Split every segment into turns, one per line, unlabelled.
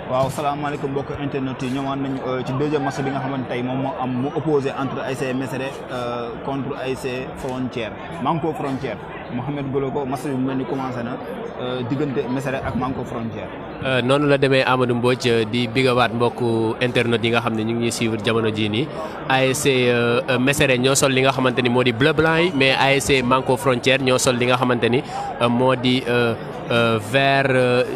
waaw salaamaaleykum mbokk internet yi ñëwaat nañu ci deuxième match bi nga xamante tey moom moo am mu opposé entre ASC Mesere contre ASC Frontière Manko Frontière Mouhamed Golo ko match bi mu mel ni commencé na diggante Mesere ak Manko Frontière.
noonu la demee Amadou Mbodj di bigawaat mbokku internet yi nga xam ne ñu ngi ñuy suivre jamono jii nii ASC Mesere ñoo sol li nga xamante ni moo di bleu blanc yi mais ASC Manko Frontière ñoo sol li nga xamante ni moo di vert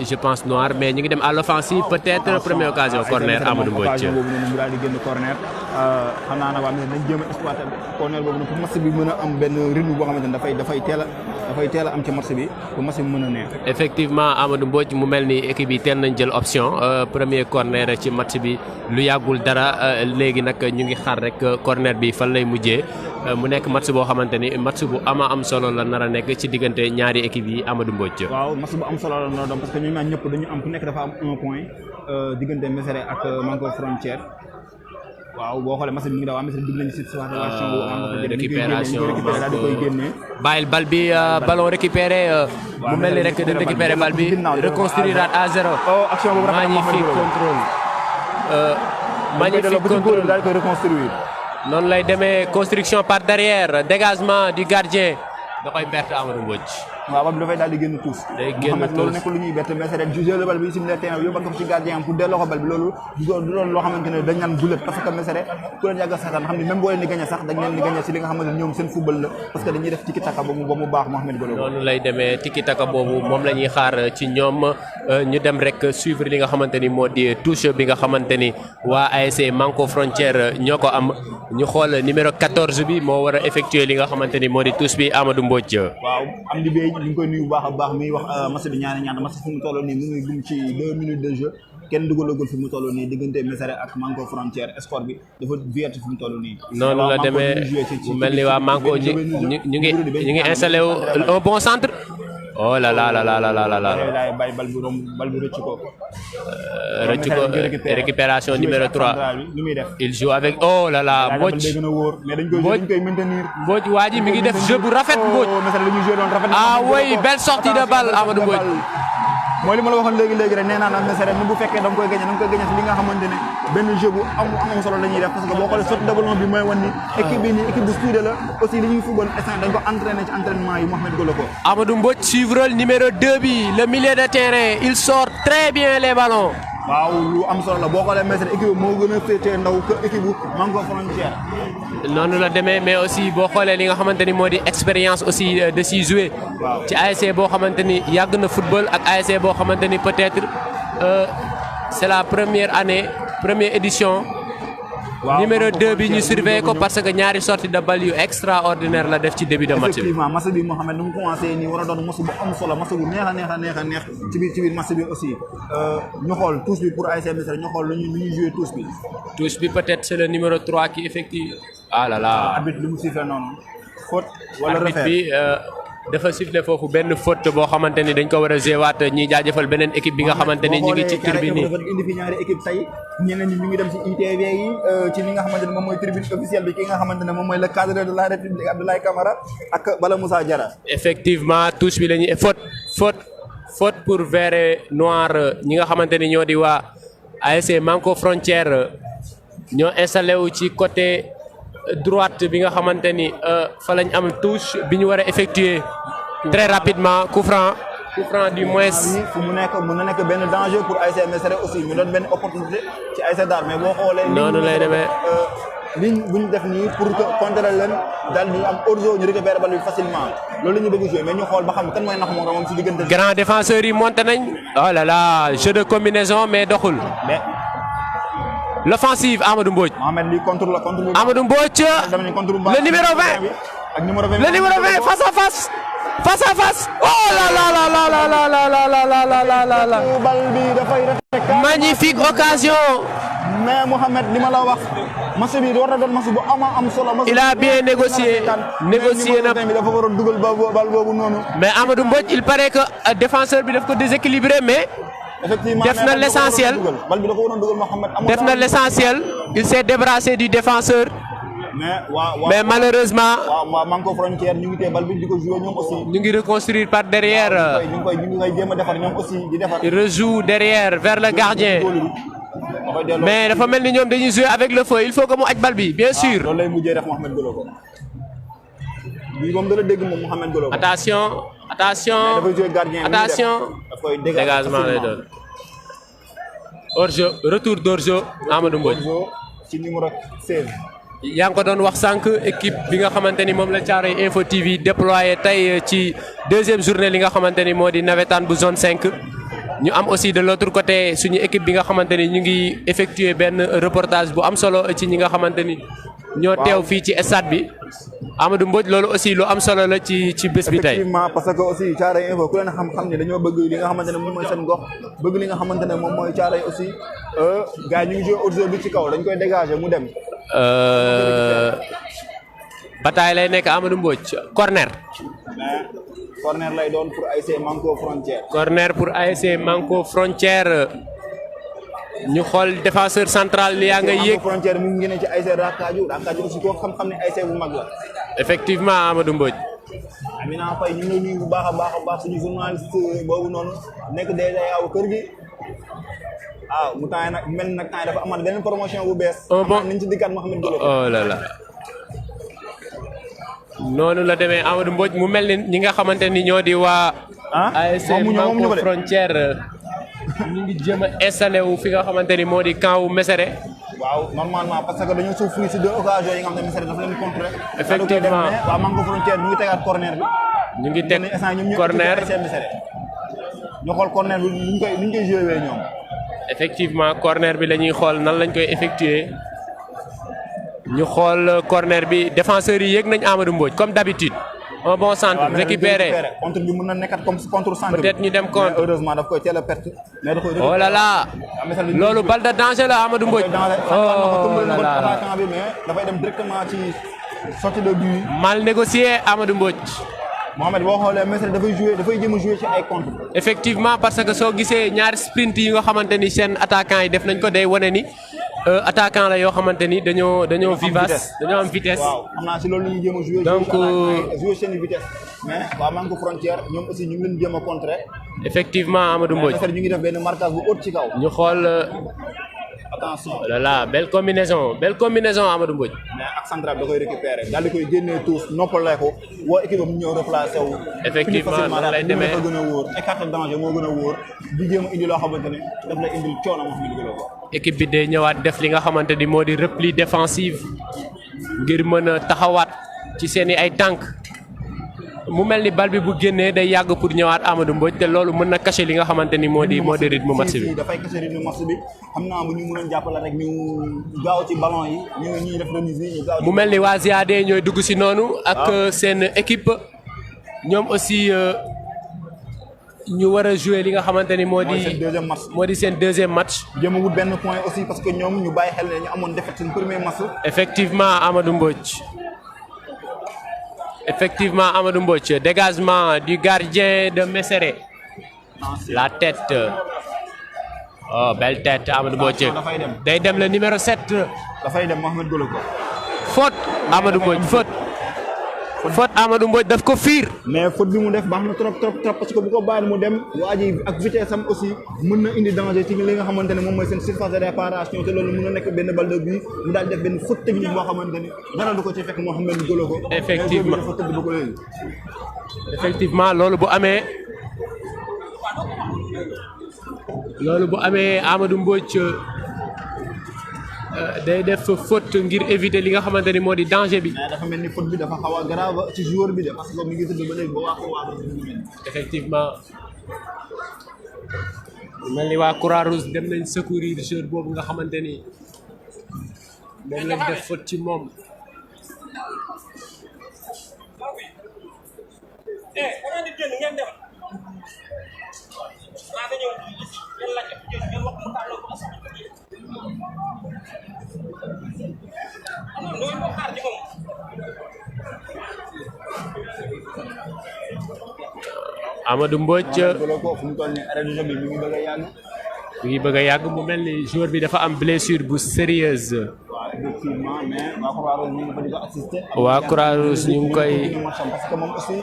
je pense noir mais ñu ngi dem à l'offensive peut-être première occasion corner Amadou Mbodj.
boobu noonu mu daal di génn corner xam naa nag waa mais nañ jéem a exploiter corner boobu pour match bi mën a am benn rythme boo xamante ne dafay teel a am ci match bi pour match bi mën a neex.
effectivement Amadou Mbodj mu mel ni équipe yi teel nañ jël option premier corner ci match bi lu yàggul dara léegi nag ñu ngi xaar rek corner bi fan lay mujjee mu nekk match boo xamante ni match bu am solo la nar a nekk ci diggante ñaari équipe yi Amadou Mbodj.
waaw match bu am solo la noonu parce que ñoom ñaar ñëpp dañu am ku nekk dafa am 1 point diggante Mesere ak Manko Frontière. waaw boo xoolee match bi mu ngi daw Mesere dugg nañu si situation
récupération
daal di koy génnee.
bàyyil bal bi ballon récupéré mu mel ni rek de récupéré bal bi reconstruire à 0.
action boobu
magnifique contrôle magnifique contrôle
daal di koy reconstruire.
noonu lay demee construction par derrière dégagement du gardien da koy perte Amadou Mbodj.
waaw bal bi dafay daal di génn tuus.
day génn tuus
loolu nekkul lu ñuy bett mais rek jugé le bal bi similaire terrain yóbbu ko ci gardien am pour delloo ko bal bi loolu du doon loo xamante ne dañ naan gulet parce que Mesere ku leen yàgg a seetaan xam ne même boo leen di gagné sax dañ leen di gagné si li nga xamante ne ñoom seen football la parce que dañuy def tiki taka ba mu baax Mouhamed Golo.
noonu lay demee tiki taka boobu moom la ñuy xaar ci ñoom ñu dem rek suivre li nga xamante ni moo di touche bi nga xamante ni waa ASC Manko Frontière ñoo ko am ñu xool numéro 14 bi moo war a effectuer li nga xamante ni moo di touche bi Amadou Mbodj.
waaw am di béy ñu ngi koy nuyu bu baax mi wax match bi ñaari match fu mu toll nii mu ngi gum ci 2 minutes de jeu kenn dugalagul fi mu toll nii diggante Mesere ak Manko Frontière score bi dafa vierge fi mu toll nii.
noonu la demee mu mel ni waa Manko ñu ngi installé wu un bon centre. oh là là là là là là là.
bàyyi bal bi rëcc ko.
rëcc ko récupération numéro 3. il joue avec oh là là Mbodj.
mais dañ koy maintenir.
Mbodj waa ji mi ngi def jeu bu rafet Mbodj. ah oui belle sortie de balle Amadou Mbodj.
mooy li ma la waxoon léegi rek nee naa la Mesere bu fekkee da nga koy gagné si li nga xamante ne benn jeu bu am solo la ñuy def parce que boo xoolee sortie de ballon bi mooy wan ni équipe bi nii équipe bu speed la aussi li ñuy football instant dañ ko entraîné ci entraînement yi Mouhamed Golo ko.
Amadou Mbodj suivre numéro 2 bi le milieu de terrain il sort très bien les ballons.
waaw lu am solo la boo xoolee Mesere équipe moo gën a féetee ndaw que équipe bu Manko Frontière.
noonu la demee mais aussi boo xoolee li nga xamante ni moo di expérience aussi de s'y jouer. ci ASC boo xamante ni yàgg na football ak ASC boo xamante ni peut-être c'est la première année première édition. numéro 2 bi ñu surveiller ko parce que ñaari sortie de balle yu extraordinaire la def ci début de match bi.
effectivement match bi Mouhamed nu mu commencé nii war a doon match bu am solo match bu neex ci biir match bi aussi ñu xool touche bi pour ASC Mesere ñu xool lu ñuy jouer touche bi.
touche bi peut-être c'est le numéro 3 qui effectue. ah là là
arbitre lu mu sifflé noonu faute wala
arbitre bi dafa sifflé foofu benn faute boo xamante ni dañ ko war a jéewaat ñuy jaajëfal beneen équipe bi nga xamante ni ñu ngi ci tribune yi.
dafa indi fi ñaari équipe tey ñeneen ñi ñu ngi dem ci ITV yi ci li nga xamante ne moom mooy tribune officielle bi ki nga xamante ne moom mooy le cadre de la République Abdoulaye Camara ak Bala Moussa Diarra.
effectivement touche bi la ñuy faute pour vert noir ñi nga xamante ni ñoo di waa ASC Manko Frontière ñoo installé wu ci côté droite bi nga xamante ni fa lañ am touche bi ñu war a effectuer très rapidement coup franc du moins.
fu mu nekk mën na nekk benn danger pour ASC Mesere aussi ñu doon benn opportunité ci ASC Dar mais boo xoolee.
noonu lay demee
ligne bu ñu def nii pour que contrer leen daal ñu am hors-jeu ñu récupérer bal bi facilement loolu la ñu bëgg jouer mais ñu xool ba xam kan mooy nax moom ci diggante.
grand défenseurs yi monté nañ. oh là là jeu de combinaison mais doxul.
mais
l'offensive Amadou Mbodj.
Mohamed lii contre la contre.
Amadou Mbodj le numéro 20.
ak numéro 20
le numéro 20 face à face. face à face. oh là là là là là là là là là là là.
bal bi dafay rafet.
magnifique occasion.
mais Mohamed li ma la wax match bi war na doon match bu am solo.
il a bien négocié na
dafa waroon dugal bal boobu noonu.
mais Amadou Mbodj il paraît que défenseur bi daf ko déséquilibré mais.
effectivement
def na l'essentiel
bal bi dafa waroon dugal Mohamed.
def na l'essentiel il s'est débarrassé du défenseur. mais malheureusement.
waaw Manko Frontière ñu ngi tee bal bi di ko jouer ñoom aussi.
ñu ngi reconstruire par derrière.
ñu ngi koy jéem a defar ñoom aussi di defar.
il rejoue derrière vers le gardien. mais dafa mel ni ñoom dañuy jouer avec le feu il faut que mu aj bal bi bien sûr.
loolu lay mujjee def Mohamed Goloko. bii moom dana dégg moom Mohamed Goloko.
attention dégagement lay doon. hors-jeu retour d'hors-jeu Amadou Mbodj.
ci numéro 16.
yaa ngi ko doon wax sànq équipe bi nga xamante ni moom la Thiaroye Info TV déployé tey ci deuxième journée li nga xamante ni moo di navétane bu zone 5. ñu am aussi de l'autre côté suñu équipe bi nga xamante ni ñu ngi effectuer benn reportage bu am solo ci ñi nga xamante ni ñoo teew fii ci stade bi. Amadou Mbodj loolu aussi lu am solo la ci bés bi tey.
effectivement parce que aussi Thiaroye Info ku leen xam-xam ne dañoo bëgg li nga xamante ne moom mooy seen gox bëgg li nga xamante ne moom mooy Thiaroye aussi gars yi ñu ngi joué hors-jeu bi ci kaw dañ koy dégager mu dem.
bataille lay nekk Amadou Mbodj corner.
corner lay doon pour ASC Manko Frontière.
corner pour ASC Manko Frontière. ñu xool défenseur central yaa nga yéeg.
Manko Frontière mu ngi génne ci ASC Rakaju aussi koo xam-xam ne ASC bu mag la.
effectivement Amadou Mbodj.
Amina Faye ñu ngi nuyu bu baax a baax suñu journaliste boobu noonu nekk déjà yow kër gi. waaw mu temps nag mel nag temps dafa amaat beneen promotion bu bees.
bon
nañ ci dikkaat Mohamed Goloko.
oh là là. noonu la demee Amadou Mbodj mu mel ni ñi nga xamante ni ñoo di waa. ASC Manko Frontière. ñu ngi jéem a installé wu fi nga xamante ni moo di camp wu Mesere.
waaw normalement parce que dañoo souffrir si deux occasions yi nga xam ne Mesere dafa leen contrer.
effectivement
waa Manko Frontière ñu ngi tegaat corner bi.
ñu ngi teg corner
ñu xool corner bi ñu koy joué ñoom.
effectivement corner bi la ñuy xool nan lañ koy effectuer ñu xool corner bi défenseurs yi yéeg nañ Amadou Mbodj comme d'habitude. un bon centre récupéré
contre bi mën na nekkat comme contre centre bi.
peut-être ñu dem contre
heureusement daf koy teel a perte. mais da koy
oh là là loolu balle de danger la Amadou Mbodj. oh là là
mais dafay dem directement ci sortie de but.
mal négocié Amadou Mbodj.
Mohamed boo xoolee Mesere dafay jéem a jouer ci ay contre.
effectivement parce que soo gisee ñaari sprint yi nga xamante ni seen attaquant yi def nañ ko day wane ni. attaquant la yoo xamante ni dañoo vivace dañoo am vitesse.
waaw xam naa si loolu la ñuy jéem a jouer.
donc
jouer seen vitesse. mais waa Manko Frontière ñoom aussi ñu ngi leen jéem a contrer.
effectivement Amadou Mbodj
ñu ngi def benn marquage bu haut ci kaw.
ñu xool.
attention
oh là là belle combinaison Amadou Mbodj.
mais ak central da koy récupérer daal di koy génnee tuus noppalee ko woo équipe am ñëw replacé wu.
effectivement noonu lay demee
dafa gën a wóor écarte danger moo gën a wóor di jéem a indi loo xamante ne daf lay indil coono moo xam ne ko.
équipe bi day ñëwaat def li nga xamante ni moo di repli défensive ngir mën a taxawaat ci seen i ay tànk mu mel ni bal bi bu génnee day yàgg pour ñëwaat Amadou Mbodj te loolu mën na cacher li nga xamante ni moo di rythme match bi.
dafay cacher rythme match bi xam naa bu ñu mënoon jàppale rek ñu gaaw ci ballon yi ñuy def remise yi ñu gaaw.
mu mel ni waa ZAD ñooy dugg si noonu. ak seen équipe ñoom aussi. ñu war a jouer li nga xamante ni moo di seen deuxième match.
jéem a wut benn point aussi parce que ñoom ñu bàyyi xel ne ñu amoon défaite seen premier match.
effectivement Amadou Mbodj dégagement du gardien de Mesere. la tête oh belle tête Amadou Mbodj. day dem le numéro 7.
dafay dem Mohamed Goloko.
faute Amadou Mbodj faute Amadou Mbodj daf ko fiir.
mais faute bi mu def baax na trop parce que bu ko bàyyi mu dem waa ji ak vitesse am aussi mën na indi danger ci li nga xamante ne moom mooy seen surface de réparation te loolu mën na nekk benn balle de but mu daal def benn faute technique boo xamante ne dara du ko ci fekk Mohamed Goloko.
effectivement loolu bu amee Amadou Mbodj day def faute ngir éviter li nga xamante ni moo di danger bi.
dafa mel ni faute bi dafa xaw a grave ci joueur bi de parce que mi ngi tëdd ba léegi ba waa
effectivement mel ni waa Croix-Rouge dem nañ secourir joueur boobu nga xamante ni moom lañ def faute ci moom. Amadou Mbodj mi ngi bëgg a yàgg mu mel ni joueur bi dafa am blessure bu sérieuse.
waaw effectivement mais waa Croix-Rouge ñu ngi ko di ko assister.
waa Croix-Rouge ñu ngi koy.
parce que moom aussi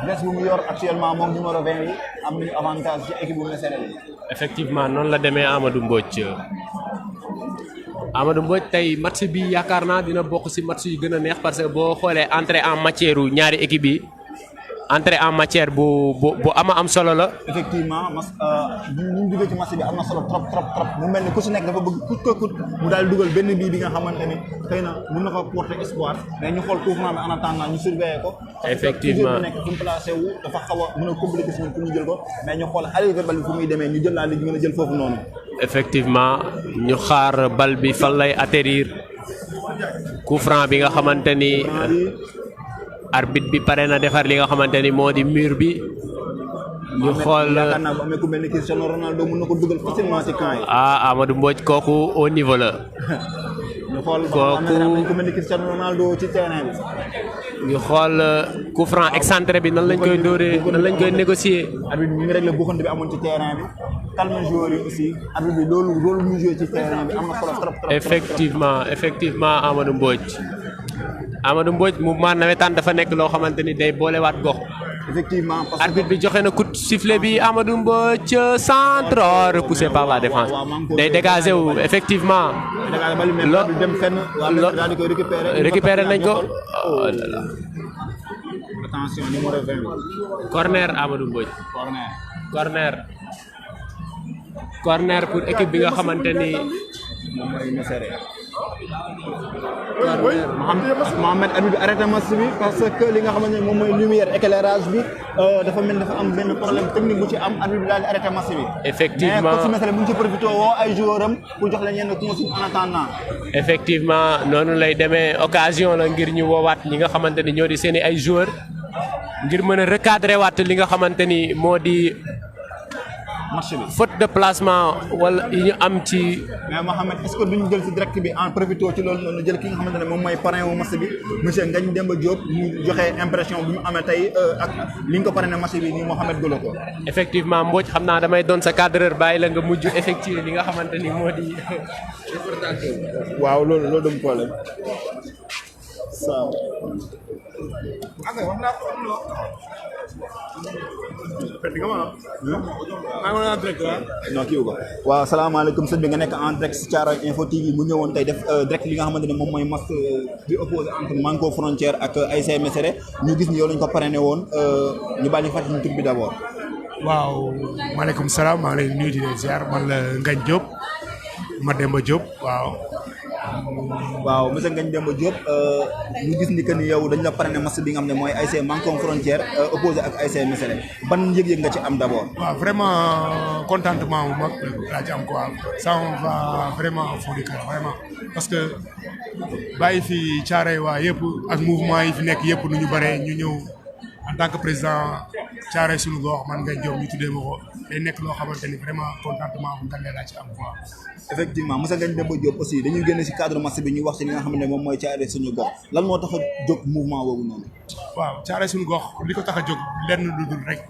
blesse bu mu yor actuellement moom numéro 20 yi am nañu avantage ci équipe bu Mesere yi.
effectivement noonu la demee Amadou Mbodj tey match bi yaakaar naa dina bokk ci match yu gën a neex parce que boo xoolee entrée en matière u ñaari équipe yi entrée en matière bu am solo la.
effectivement ñu duggee ci match bi am na solo trop mu mel ni ku si nekk dafa bëgg kut mu daal dugal benn bii bi nga xamante ni xëy na mën na ko porter espoir mais ñu xool couvrement bi en attendant ñu surveiller ko.
effectivement
parce que nekk fu mu placé wu dafa xaw a mën a compliqué si ñun pour ñu jël ko mais ñu xool arrivé bal bi fu muy demee ñu jël laa li ñu mën a jël foofu noonu.
effectivement ñu xaar bal bi fan lay atterrir coup franc bi nga xamante ni. arbitre bi pare na defar li nga xamante ni moo di mur bi ñu xool
yaakaar naa bu amee ku mel ni Cristiano Ronaldo mën na ko dugal facilement ci camp yi.
Amadou Mbodj kooku au niveau la.
ñu xool ku mel ni Cristiano Ronaldo ci terrain bi.
ñu xool coup franc excentré bi nan lañ koy dóoree nan lañ koy négocier.
arbitre bi mi ngi réglé buuxante bi amoon ci terrain bi calme joueur yi aussi arbitre bi loolu rôle mu joué ci terrain bi am na solo trop.
effectivement Amadou Mbodj mouvement nawetaan dafa nekk loo xamante ni day boolewaat gox.
effectivement parce que
arbitre bi joxe na coup de sifflet bi Amadou Mbodj centre repoussé par la défense day dégagé wu effectivement. récupéré nañ ko. Oh là là.
attention numéro 20.
corner Amadou Mbodj. corner pour équipe bi nga xamante ni.
moom mooy Mesere. Mohamed arbitre bi arrêté match bi parce que li nga xamante ne moom mooy lumière éclairage bi dafa mel dafa am benn problème technique bu ci am arbitre bi daal di arrêté match bi.
effectivement
mais coach Mesere bu ñu ci profité woo ay joueurs am pour jox leen yenn consigne en attendant.
effectivement noonu lay demee occasion la ngir ñu woowaat ñi nga xamante ni ñoo di seen i ay joueurs ngir mën a recadrer waat li nga xamante ni moo di.
match bi
faute de placement wala yi ñu am ci.
mais Mohamed est-ce que duñu jël ci direct bi en profité ci loolu noonu jël ki nga xamante ne moom mooy parrain wu match bi monsieur Ngagne Demba Diop mu joxe impression bu ñu amee tey ak li nga ko parrainé match bi nii Mohamed Golo ko.
effectivement Mbodj xam naa damay doon sa cadreur bàyyi la nga mujj effectuer li nga xamante ni moo di.
waaw loolu dem problème. waaw salaamaaleykum sëñ bi nga nekk en direct si Thiaroye Info TV mu ñëwoon tey def direct li nga xamante ne moom mooy match bi opposé entre Manko Frontière ak ASC Mesere ñu gis ni yow lañ ko parrainé woon ñu baal ñu fàttali ñu tur bi d'abord.
waaw maaleykum salaam maa ngi lay nuyu di leen ziar man la Ngagne Diop Mademba Diop waaw.
waaw monsieur Ngagne Demba Diop ñu gis ni que ni yow dañ la parrainé match bi nga xam ne mooy ASC Manko Frontière opposé ak ASC Mesere ban yëg-yëg nga ci am d'abord.
waaw vraiment contentement bu mag laa ci am quoi ça on va vraiment au fond du cœur vraiment parce que bàyyi fi Thiaroye waa yëpp ak mouvement yi fi nekk yëpp nu ñu bëree ñu ñëw en tant que président Thiaroye suñu gox man Ngagne Diop ñu tuddee ma ko day nekk loo xamante ni vraiment contentement bu ngandee laa ci am quoi.
effectivement monsieur Ngagne Demba Diop aussi dañuy génn ci cadre match bi ñu wax ci li nga xam ne moom mooy Thiaroye suñu gox lan moo tax a jóg mouvement boobu noonu.
waaw Thiaroye suñu gox li ko tax a jóg lenn lu dul rek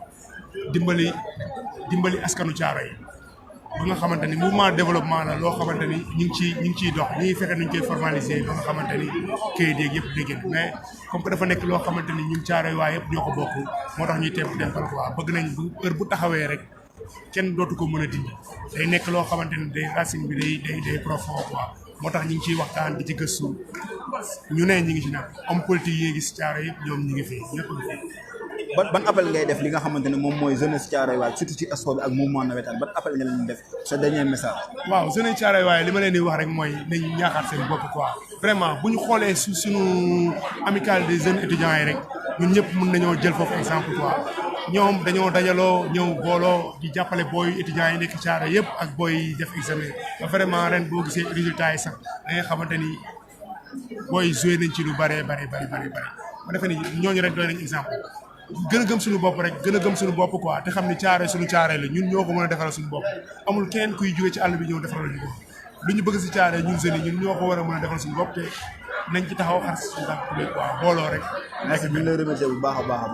dimbali askanu Thiaroye ba nga xamante ni mouvement développement la loo xamante ni ñu ngi ciy dox ñu ngi fexe nuñ koy formaliser ba nga xamante ni kayit yeeg yëpp dégg mais comme que dafa nekk loo xamante ni ñun Thiaroye waa yëpp ñoo ko bokk moo tax ñuy teew dem quoi bëgg nañ bu heure bu taxawee rek kenn dootu ko mën a dindi day nekk loo xamante ni day racine bi day profond quoi moo tax ñu ngi ciy waxtaan di ci gëstu ñu ne ñu ngi ci nag homme politique yi gis Thiaroye yëpp ñoom ñu ngi fi ñëpp ngi fi.
ban appel ngay def li nga xamante ne moom mooy jeunesse Thiaroye waaye surtout ci sport bi ak mouvement navétane ban appel nga leen def sa dernier message.
waaw jeunesse Thiaroye waaye li ma leen di wax rek mooy nañ ñaaxaat seen bopp quoi vraiment bu ñu xoolee suñu amicale des jeunes étudiants yi rek ñun ñëpp mën nañoo jël foofu exemple quoi ñoom dañoo dajaloo ñëw booloo di jàppale booy étudiants yi nekk Thiaroye yëpp ak booy def examen ba vraiment ren boo gisee résultats yi sax da nga xamante ni booy joué nañ ci lu bari ma defe ni ñooñu rek doy nañ exemple. gën a gëm suñu bopp rek gën a gëm suñu bopp quoi te xam ni Thiaroye suñu Thiaroye la ñun ñoo ko mën a defaral suñu bopp amul kenn kuy jóge ci àll bi ñëw defaral ñu ko lu ñu bëgg si Thiaroye ñun jeunes yi ñun ñoo ko war a mën a defaral suñu bopp te nañ ci taxaw xar si suñu tànk quoi booloo rek.
merci ñu ngi lay remercier bu baax a baax.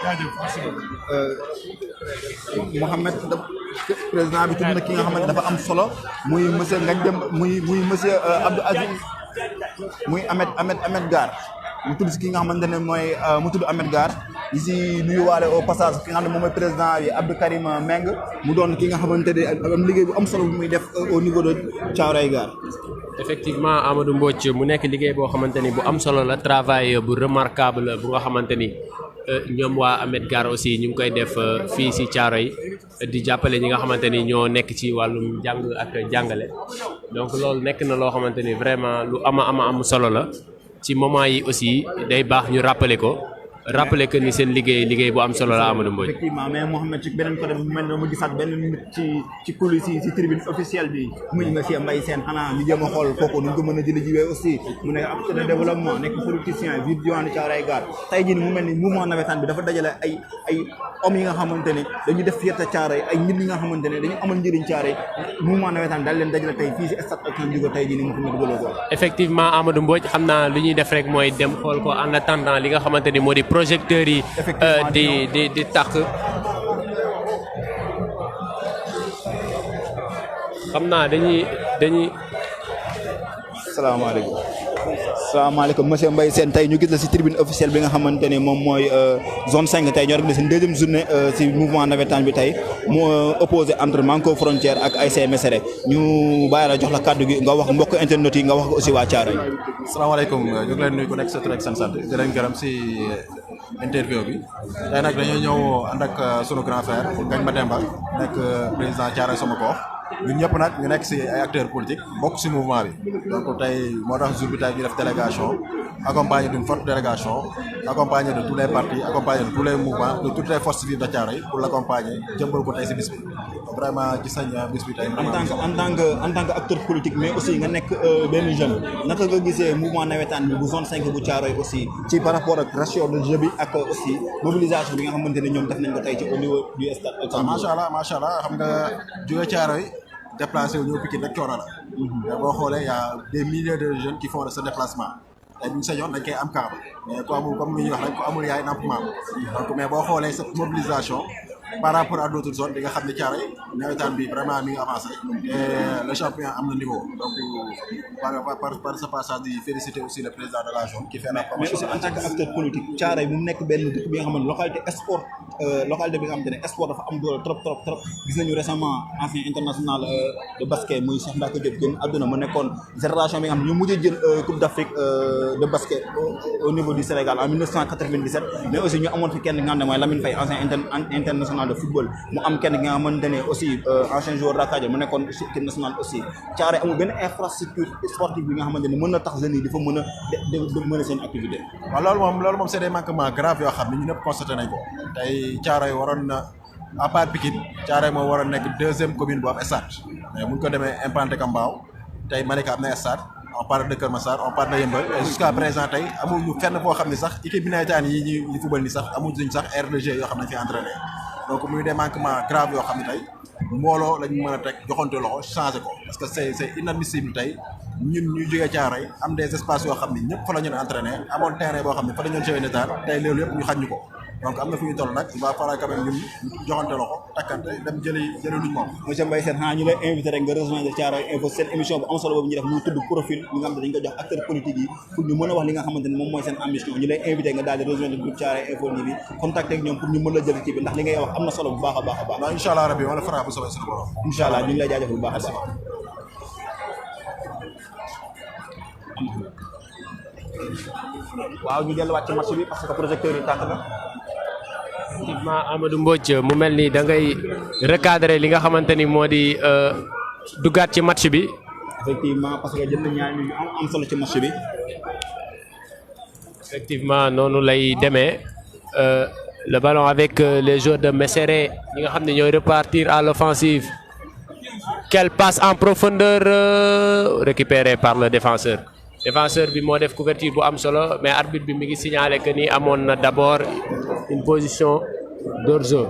jaajëf merci beaucoup.
Mouhamed président bi tudd na ki nga xamante dafa am solo muy monsieur Ngagne Demba muy monsieur Abdou Aziz muy Ahmed Gar mu tudd si ki nga xamante ne mooy mu tudd Ahmed Gar di si nuyuwaale au passage ki nga xam ne moom mooy président bi Abdou Karim Meng mu doon ki nga xamante ne am liggéey bu am solo bu muy def au niveau de Thiaroye Gare.
effectivement Amadou Mbodj mu nekk liggéey boo xamante ni bu am solo la travail bu remarquable bu nga xamante ni ñoom waa Ahmed Gar aussi ñu ngi koy def fii si Thiaroye di jàppale ñi nga xamante ni ñoo nekk ci wàllum jàng ak jàngale donc loolu nekk na loo xamante ni vraiment lu am solo la ci moment yi aussi day baax ñu rappeler que ni seen liggéey bu am solo la Amadou Mbodj.
effectivement mais Mohamed ci beneen côté bu mel ne ma gisaat benn nit ci coulisses yi ci tribune officielle bi muy monsieur Mbaye Sène xanaa ñu jéem a xool kooku nu ñu ko mën a jëlee jiwee aussi mu nekk acteur de développement nekk politicien biir diwaanu Thiaroye Gare tey jii mu mel ni mouvement navétane bi dafa dajale ay hommes yi nga xamante ne dañu def fierté Thiaroye ay nit yi nga xamante ne dañu amal njëriñ Thiaroye mouvement navétane daal leen dajale tey fii si stade ak Ndiouga tey jii mu ko dugaloo ko.
effectivement Amadou Mbodj xam naa lu ñuy def rek mooy dem xool ko en attendant li nga xamante ni moo di projecteurs yi di tàkk xam naa dañuy
salaamaaleykum monsieur Mbaye Sène tey ñu gis la ci tribune officielle bi nga xamante ne moom mooy zone 5 tey ñoo organisé deuxième journée ci mouvement navétane bi tey mu opposé entre Manko Frontière ak ASC Mesere ñu bàyyi la jox la kàddu gi nga wax mbokk internet yi nga wax ko aussi waa Thiaroye.
salaamaaleykum ñu ngi leen nuyu ku nekk sa tur ak seen sant di leen gërëm ci interview bi tey nag dañoo ñëw ànd ak sunu grand frère Ngagne Mademba nekk président Thiaroye Sama Gox ñun ñëpp nag ñu nekk ci ay acteurs politiques bokk ci mouvement bi donc tey moo tax jour bi tey ñu def délégation accompagné d'une forte délégation accompagné de tous les partis accompagné de tous les mouvements de toutes les forces vives de Thiaroye pour l'accompagner jëmbal ko tey ci bis bi vraiment gis nañ bis bi tey.
en tant que acteur politique mais aussi nga nekk benn jeune naka nga gisee mouvement navétane bi bu zone 5 bu Thiaroye aussi ci par rapport ak ratio de jeu bi ak aussi mobilisation bi nga xamante ne ñoom def nañ ko tey ci au niveau du stade.
macha allah xam nga jóge Thiaroye déplacé wu ñëw Pikine rek coono la. mais boo xoolee y a des milliers de jeunes qui font ce déplacement. tey bu ñu sañoon dañ koy am kaaba mais ku amul comme ni ñuy wax rek ku amul yaay namp maam donc mais boo xoolee cette mobilisation par rapport à d'autres zones di nga xam ne Thiaroye nawetaan bi vraiment mi ngi avancé et le champion am na niveau donc par ce passage di féliciter aussi le président de la zone qui fait la promotion.
mais aussi en tant que acteur politique Thiaroye mu nekk benn dëkk bi nga xamante localité bi nga xamante ne sport dafa am doole trop gis nañu récemment ancien international de basket muy Cheikh Mbacke Diop génn àdduna mu nekkoon génération bi nga xam ne ñu mujjee jël coupe d'Afrique de basket au niveau du Sénégal en 1997 mais aussi ñu amoon fi kenn nga xam ne mooy Lamine Faye ancien international de football mu am kenn nga xamante ne aussi ancien joueur Rakadio mu nekkoon équipe nationale aussi Thiaroye amul benn infrastructure sportive bi nga xamante ne mën na tax jeunes yi dafa mën a mën a seen activité.
waaw loolu moom c'est des manquements graves yoo xam ne ñu ñëpp constaté nañ ko tey Thiaroye waroon na à part Pikine Thiaroye moo waroon nekk deuxième commune bu am stade mais bu ñu ko demee implanté ka Mbao tey Malika am na stade on parle de Kër Massar on parle de Yeumbeul et jusqu'à présent tey amul ñu fenn foo xam ne sax équipe bi nawetaan yi ñu football ni sax amul duñ sax aire de jeu yoo xam ne fi entraîné donc muy des manquements graves yoo xam ne tey mbooloo lañ mën a teg joxante loxo changé ko parce que c'est inadmissible tey ñun ñu jógee Thiaroye am des espaces yoo xam ne ñëpp fa la ñu entraîné amoon terrain boo xam ne fa la ñu joué nawetaan tey loolu yëpp ñu xañ ñu ko donc am na fu ñu toll nag il va falloir quand même ñun joxante loxo takkante dem jëli luñ moom.
monsieur Mbaye Sène xanaa ñu lay invité rek nga rejoindre Thiaroye Info seen émission bu am solo boobu ñu def mu tudd profil li nga xam ne dañ ko jox acteurs politiques yi pour ñu mën a wax li nga xamante ne moom mooy seen ambition ñu lay invité nga daal di rejoindre groupe Thiaroye Info nii bi contacter ak ñoom pour ñu mën la jël ci bi ndax li ngay wax am na solo bu baax a baax a baax.
non incha allah rabbi wala fara bu soobee suñu borom.
incha allah ñu ngi lay jaajëfal bu baax a baax. waaw ñu delluwaat ci match bi parce que projecteur yi tàkk na.
effectivement Amadou Mbodj mu mel ni da ngay recadrer li nga xamante ni moo di duggaat ci match bi.
effectivement parce que jël na ñaar ñu am solo ci match bi.
effectivement noonu lay demee le ballon avec les joueurs de Mesere ñi nga xam ne ñooy repartir à l'offensive. Quelle passe en profondeur récupérée par le défenseur. Défenseur bi moo def couverture bu am solo mais arbitre bi mi ngi signalé que ni amoon na d'abord une position d'hors-jeu.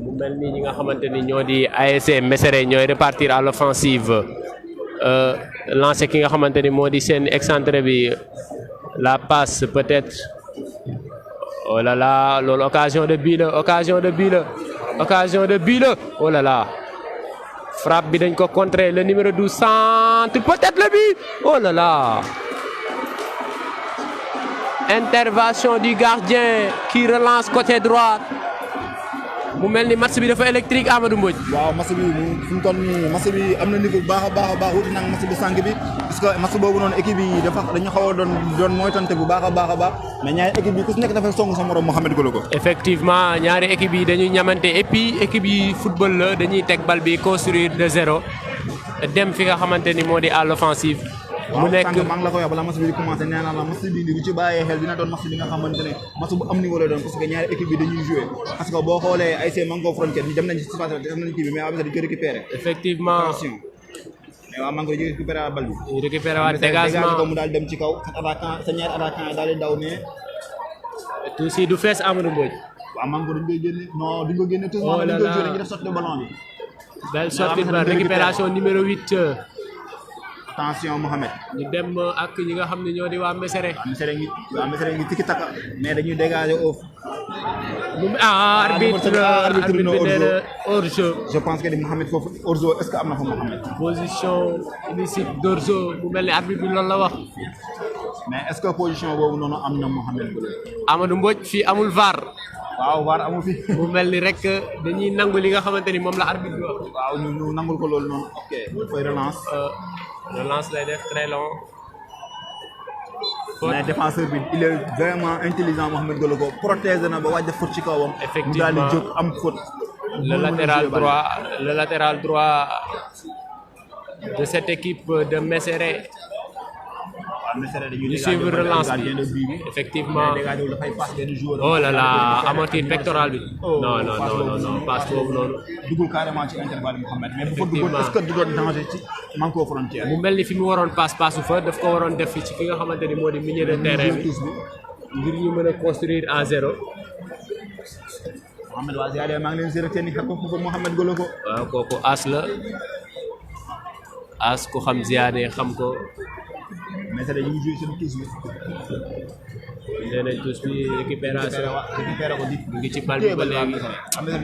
mu mel ni ñi nga xamante ni ñoo di ASC Mesere ñooy repartir à l'offensive lancer ki nga xamante ni moo di seen excentré bi la passe peut-être oh là là loolu occasion de but la oh là là frappe bi dañ ko contrer le numéro 12 centre peut-être le but. Oh là là. Intervention du gardien qui relance côté droit. mu mel ni match bi dafa électrique Amadou Mbodj.
waaw match bi fu mu toll nii match bi am na niveau bu baax a baax wuti nag match bu sànq bi parce que match boobu noonu équipe yi dañu xaw a doon moytante bu baax a baax mais ñaari équipe yi ku si nekk dafay song sa morom Mohamed Goloko.
effectivement ñaari équipe yi dañuy ñamante et puis équipe yi football la dañuy teg bal bi construire de zéro dem fi nga xamante ni moo di à l'offensive. mu nekk
waaw sànq maa ngi la ko wax balaa match bi di commencé nee naa la match bi bu ci bàyyee xel dina doon match bi nga xamante ne match bu am niveau la doon parce que ñaari équipe bi dañuy jouer parce que boo xoolee ASC Manko Frontière ñu dem nañ ci surface def nañ kii bi mais après dañ ko récupérer.
effectivement
attention mais waa Manko dañuy récupérer bal bi.
ñu récupérer waat dégagement
ko mu daal dem ci kaw sa ñaari attaquant yi daal di daw mais.
tout si du fees Amadou Mbodj.
waaw Manko dañ koy génne non duñ ko génne tous dañ koy jouer dañuy def sortie de ballon bi.
belle sortie de récupération numéro 8.
attention Mohamed.
ñu dem ak ñi nga xam ne ñoo di waa Mesere.
waa Mesere ngi tiki taka mais dañuy dégager au.
arbitre bi nee na hors-jeu.
je pense que ni Mohamed foofu hors-jeu est-ce que am na fa Mohamed.
position illicite d'hors-jeu bu mel ni arbitre bi loolu la wax.
mais est-ce que position boobu noonu am na Mohamed.
Amadou Mbodj fii amul VAR.
waaw VAR amul fi.
mu mel ni rek dañuy nangu li nga xamante ni moom la arbitre bi wax.
waaw ñu nangul ko loolu noonu. ok ñu koy relance.
relance lay def très long.
mais défenseur bi il est vraiment intelligent Mohamed Goloko protégé na ba waaj a faute ci kawam.
effectivement
mu daal di jóg am faute.
le latéral droit de cette équipe de Mesere. ñu suivre relance bi effectivement. oh là là amortir pectoral bi. non passe boobu noonu.
dugul carrément ci intervalle Mohamed mais bu fa duggoon est-ce que du doon danger ci Manko Frontière.
mu mel ni fi mu waroon passu fa daf ko waroon def ci fi nga xamante ni moo di milieu de terrain bi ngir ñu mën a construire à zéro.
Mohamed waa Ziadé maa ngi leen zéro kenn xam ko foofu Mohamed Goloko.
waaw kooku as la as ku xam Ziadé xam ko.
mais c'est dañuy jouer seen tous bi.
nee nañ tous bi récupération
récupéré ko di.
mu ngi ci bal bi ba léegi.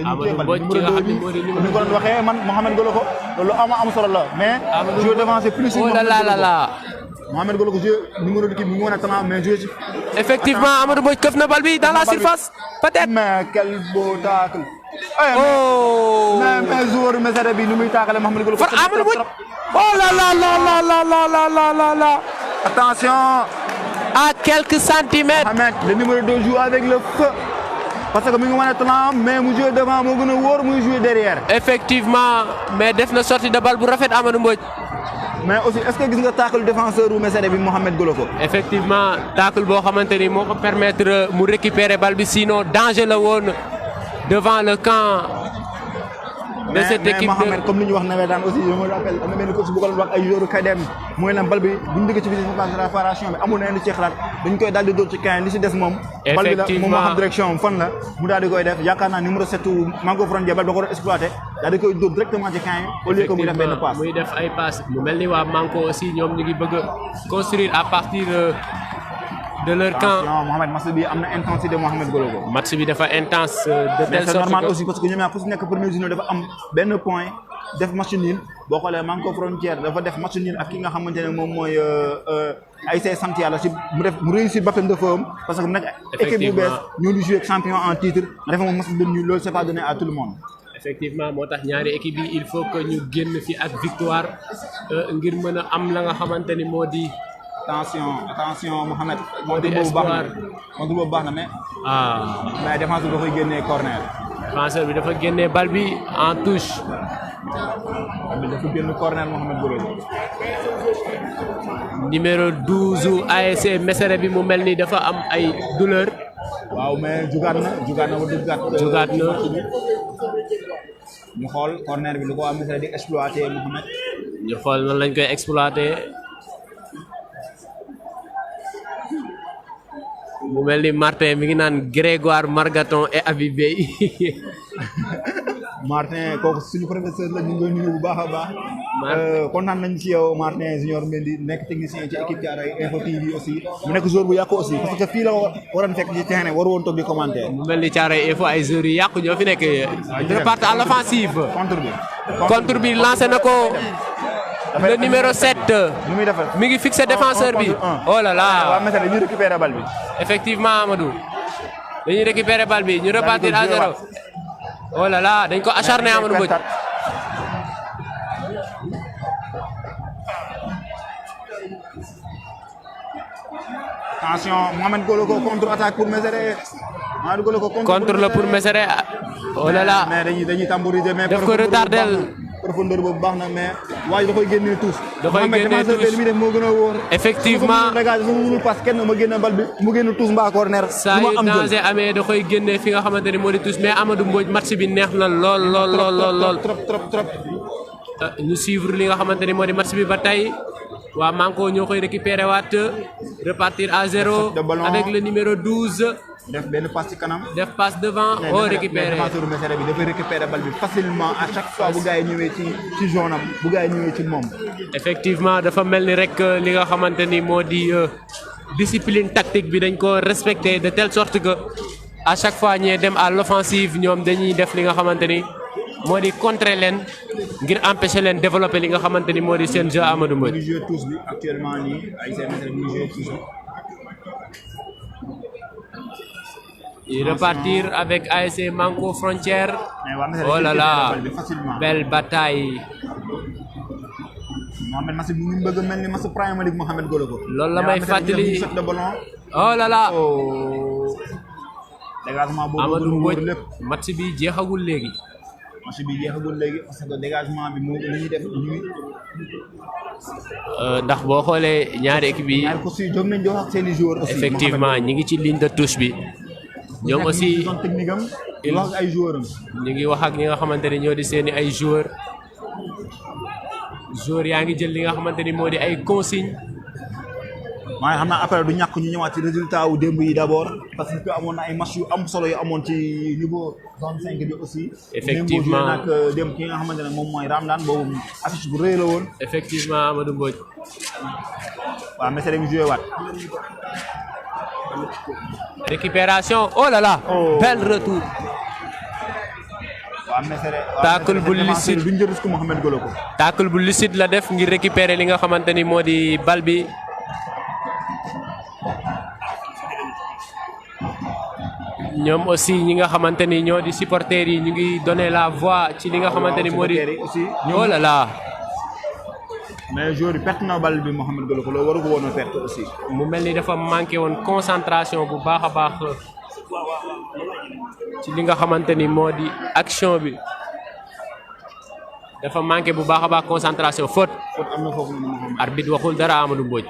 Amadou
Mbodj ci nga xam ne moo di numéro
ni ko doon waxee man Mohamed Goloko loolu am solo la mais. jouer devant c'est plus.
oh là là
Mohamed Goloko jouer numéro de kii mu ngi woon a talent mais jouer ci.
effectivement Amadou Mbodj këf na bal bi dans la surface peut-être.
mais quel beau tacle.
oh
mais joueur Mesere bi ni muy taakale Mohamed Goloko.
far Amadou Mbodj. oh là là.
attention.
à quelques centimètres.
Mohamed le numéro 2 joue avec le feu. parce que mi ngi wane talent mais mu jouer devant moo gën a wóor muy jouer derrière.
effectivement mais def na sortie de balle bu rafet Amadou Mbodj.
mais aussi est-ce que gis nga tacle défenseur bu Mesere bi Mohamed Goloko.
effectivement tacle boo xamante ni moo ko permettre mu récupérer balle bi sinon danger la woon devant le camp. de cette équipe
mais Mohamed comme li ñu wax nawetaan aussi je me rappelle am na benn coach bu ko doon wax ay joueurs kadem mooy lan bal bi bu ñu dëgg ci biir phase de réparation bi amul na indi ci xalaat dañ koy daal di dóor ci kaay li ci des moom. bal bi la moom moo xam direction fan la mu daal di koy def yaakaar naa numéro 7 Manko Frontière bal ba ko doon exploité daal di koy dóor directement ci kaay au lieu que muy def benn passe.
muy def ay passe mu mel ni waa Manko aussi ñoom ñu ngi bëgg a construire à partir de leur camp.
Mohamed match bi am na intensité Mohamed Goloko.
match bi dafa intense de telle sorte que
mais c'est normal aussi parce que ñoom ñaar ku si nekk première journée dafa am benn point def match nul boo xoolee Manko Frontière dafa def match nul ak ki nga xamante ne moom mooy ASC sant yàlla si mu réussir baptême de feu parce que mu nekk équipe bu bees ñoo di jouer champion en titre nga def moom match de nul loolu c'est pas donné à tout le monde.
effectivement moo tax ñaari équipe yi il faut que ñu génn fi ak victoire ngir mën a am la nga xamante ni moo di.
attention Mohamed. contre boobu baax na mais. mais défense bi dafay génnee corner.
défenseur bi dafa génnee balle bi en touche.
dafa génn corner Mohamed Goloko.
numéro 12 ASC Mesere bi mu mel ni dafa am ay douleur.
waaw mais jugaat na ñu xool corner bi lu ko am Mesere di exploité Mohamed.
ñu xool nan lañ koy exploité. mu mel ni Martin mi ngi naan Grégoire Margaton et Habib Beye.
Martin kooku suñu professeur la ñu ngi koy nuyu bu baax a baax kontaan nañ ci yow Martin Junior Mendy nekk technicien ci équipe Thiaroye Info TV aussi mu nekk joueur bu yàqu aussi parce que fii la waroon fekk ci terrain waru woon toog di commenter.
mu mel ni Thiaroye Info ay joueurs yu yàqu ñoo fi nekk. repart à l'offensive. contre bi lancé na ko. le numéro 7.
nu muy defal
mi ngi fixé défenseur bi. oh là là.
waaw mais dañuy récupérer balle bi.
effectivement Amadou. dañuy récupérer balle bi ñu repartir à 0. oh là là dañ ko acharné Amadou Mbodj.
attention Mohamed Goloko contre-attaque pour Mesere. Mohamed Goloko
contre le pour Mesere. oh là là.
mais dañuy temporiser mais.
daf ko retardel.
profondeur boobu baax na mais waaye da koy génnee tous.
da koy génnee tous
li muy def moo gën a wóor.
effectivement
su ma mënul passe kenn ma génne bal bi mu génn tous mbaa corner.
saa yu danger amee da koy génnee fi nga xamante ni moo di tous mais Amadou Mbodj match bi neex na lool.
trop.
ñu suivre li nga xamante ni moo di match bi ba tey waa Manko ñoo koy récupérer waat repartir à 0 avec le numéro 12.
def benn passe ci kanam.
def passe devant récupérer.
défenseur Mesere bi dafay récupérer bal bi facilement à chaque fois bu gars yi ñëwee ci zone am bu gars yi ñëwee ci moom.
effectivement dafa mel ni rek li nga xamante ni moo di discipline tactique bi dañ ko respecter de telle sorte que à chaque fois ñee dem à l'offensive ñoom dañuy def li nga xamante ni moo di contrer leen ngir empêcher leen développer li nga xamante ni moo di seen jeu Amadou Mbodj.
ñu joué tous bi actuellement nii ay Mesere ñu joué tous.
Il repartir avec ASC Manko Frontière. Oh là là, belle bataille.
Mohamed Massi bu ñu bëgg mel ni Massi Premier League Mohamed Goloko.
loolu la may fàttali oh là là.
dégagement boobu
Amadou Mbodj match bi jeexagul léegi.
match bi jeexagul léegi parce que dégagement bi moo li ñuy def ñuy.
ndax boo xoolee ñaari équipe yi.
ñaari course yi jóg nañ jox ak seen i joueurs aussi.
effectivement ñi ngi ci ligne de touche bi. ñoom aussi
technique am wax ay joueurs am.
ñu ngi wax ak ñi nga xamante ni ñoo di seeni ay joueurs yaa ngi jël li nga xamante ni moo di ay consignes.
waaye xam naa après du ñàkk ñu ñëwaat ci résultat wu démb yi d'abord parce que amoon na ay match yu am solo yu amoon ci niveau zone 5 bi aussi.
effectivement
nag démb ki nga xamante ne moom mooy Ramdan boobu affiche bu rëy la woon.
effectivement Amadou Mbodj.
waaw Mesere mi joué waat.
récupération oh là là. bel retour.
waaw Mesere.
tacle bu licite
duñ jël risque Mohamed Goloko.
tacle bu licite la def ngir récupérer li nga xamante ni moo di bal bi. ñoom aussi ñi nga xamante ni ñoo di supporters yi ñu ngi donner la voix ci li nga xamante ni moo di. oh là là.
mais joueur yi perte na bal bi Mohamed Goloko loolu waru ko woon a perte aussi.
mu mel ni dafa manqué woon concentration bu baax a baax ci li nga xamante ni moo di action bi dafa manqué bu baax a baax concentration faute.
faute am na foofu noonu.
arbitre waxul dara Amadou Mbodj.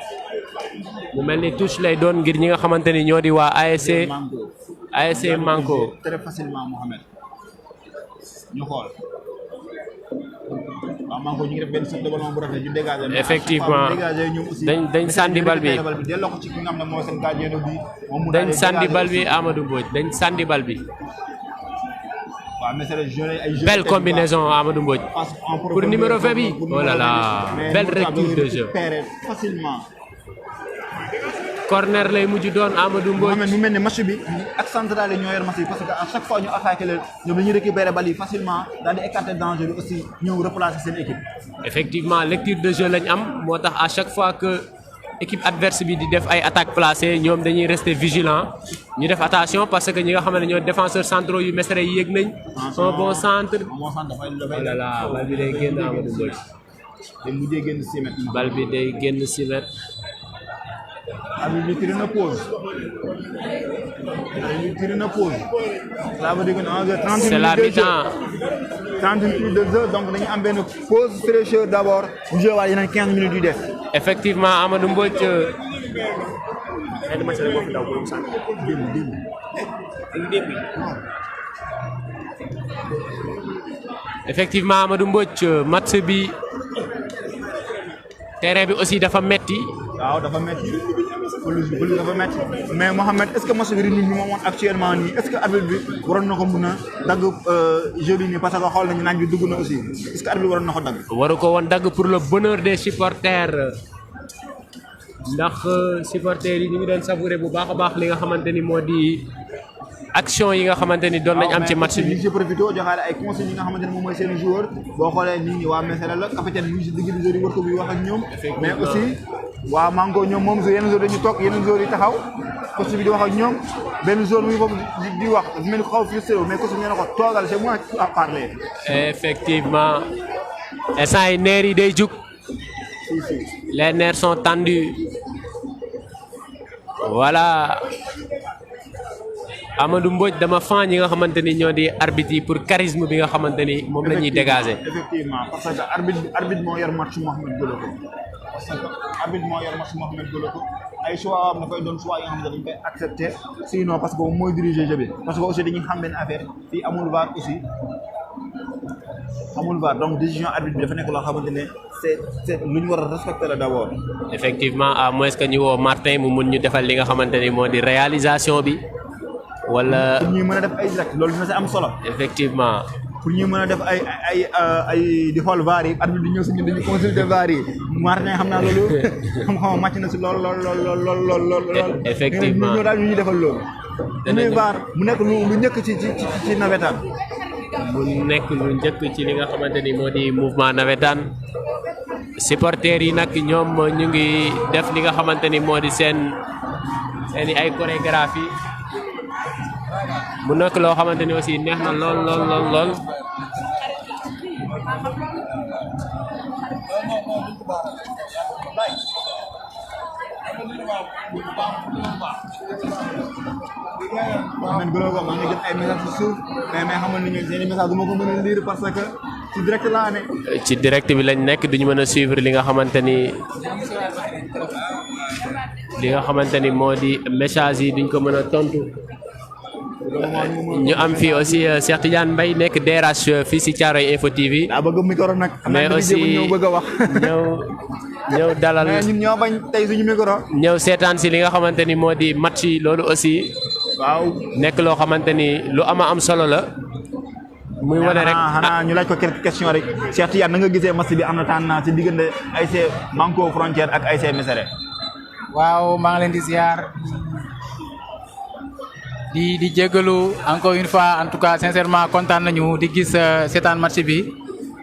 mu mel ni touche lay doon ngir ñi nga xamante ni ñoo di waa ASC Manko.
très facilement Mohamed ñu xool. waaw Manko ñu ngi def benn saut de ballon bu rafet ñu dégagé.
effectivement dañ sànni bal bi.
delloo ko ci ki nga xam ne mooy seen gardien bi.
dañ sànni bal bi Amadou Mbodj dañ sànni bal bi.
waaw mais c'est
belle combinaison Amadou Mbodj. pour numéro 20 bi. oh là là belle retour de jeu.
facilement.
corner lay mujj doon Amadou Mbodj.
mu mel ni match bi ak central yi ñoo yor match bi parce que à chaque fois ñu attaqué leen ñoom dañuy récupérer bal yi facilement daal di écarter danger bi aussi ñëw replacer seen équipe.
effectivement lecture de jeu lañ am moo tax à chaque fois que équipe adverse bi di def ay attaques placées ñoom dañuy rester vigilant ñu def attention parce que ñi nga xam ne ñoo défenseurs centraux yu Mesere yi yéeg nañ. un bon centre. oh là là bal bi day génn Amadou Mbodj.
day mujjee génn 6 mètres.
bal bi day génn 6 mètres.
Habib bi tiré na pause. Ça veut dire que
c'est la mi-temps.
30 minutes de jeu donc dañuy am benn pause fraîcheur d'abord. ñu joué waat yeneen 15 minutes yu def.
effectivement Amadou Mbodj. effectivement Amadou Mbodj match bi terrain bi aussi dafa metti.
waaw dafa metti pelouse dafa métti mais Mohamed est-ce que match bi rythme bi moom actuellement nii est-ce que arbitre bi waroon na ko mun a dagg jeu bi nii parce que xool nañu naaj bi dugg na aussi est-ce que arbitre bi waroon na ko dagg.
waru ko woon dagg pour le bonheur des supporters ndax supporters yi ñu ngi doon savourer bu baax a baax li nga xamante ni moo di action yi nga xamante ni doon nañ am ci match bi.
ñu ci profité joxaale ay conseils yi nga xamante ne moom mooy seen joueur boo xoolee nii waa Messere la capitaine bi ñu si digg di joueur yi war ko bi wax ak ñoom mais aussi waa Mango ñoom moom yenn joueur dañu toog yeneen joueurs yi taxaw coach bi di wax ak ñoom benn joueur mu ngi foofu di wax mel ni xaw frustré mais coach bi nee na ko toogal c'est moi à parler.
effectivement instant yi neer yi day jug les nerfs sont tendus voilà Amadou Mbodj dama fan ñi nga xamante ni ñoo di arbitre yi pour charisme bi nga xamante ni moom la ñuy dégager.
effectivement parce que arbitre moo yor match Mouhamed Goloko parce que arbitre moo yor match Mouhamed Goloko ay choix am dafay doon choix yi nga xamante ne dañu koy accepter sinon parce que moom mooy diriger jeu bi parce que aussi dañuy xam benn affaire fii amul VAR aussi amul VAR donc décision arbitre bi dafa nekk loo xamante ne c'est lu ñu war a respecter la d'abord.
effectivement à moins que ñu woo Martin mu mun ñu defal li nga xamante ni moo di réalisation bi wala.
pour ñuy mën a def ay direct loolu dina si am solo.
effectivement.
pour ñu mën a def ay di xool VAR yi arbitre bi ñëw si ñun dañuy consulter VAR yi Martin xam naa loolu xam-xam màcc na si lool.
effectivement
ñoo daal ñu ñuy defal loolu. danañu VAR mu nekk lu njëkk ci nawetaan.
mu nekk lu njëkk ci li nga xamante ni moo di mouvement nawetaan supporters yi nag ñoom ñu ngi def li nga xamante ni moo di seen ay chorégraphie mu nekk loo xamante ni aussi neex na lool.
man gënoo ko maa ngi jot ay message ci suuf mais xamal nañu seen message du ma ko mën a lire parce que ci direct laa ne.
ci direct bi lañ nekk duñu mën a suivre li nga xamante ni moo di message yi duñ ko mën a tontu. ñu am fii aussi Cheikh Tidiane Mbaye nekk DRH fii si Thiaroye Info TV.
daa bëgg micro nag.
mais aussi
ñëw bëgg a wax.
ñëw dalal.
mais ñun ñoo bañ tey suñu micro.
ñëw seetaan si li nga xamante ni moo di match yi loolu aussi.
waaw
nekk loo xamante ni lu am solo la. muy wane rek
xanaa ñu laaj ko quelques questions rek Cheikh Tidiane na nga gisee match bi am na tànn ci diggante ASC Manko Frontière ak ASC Messere.
waaw maa ngi leen di ziar. di jégalu encore une fois en tout cas sincèrement kontaan nañu di gis seetaan match bi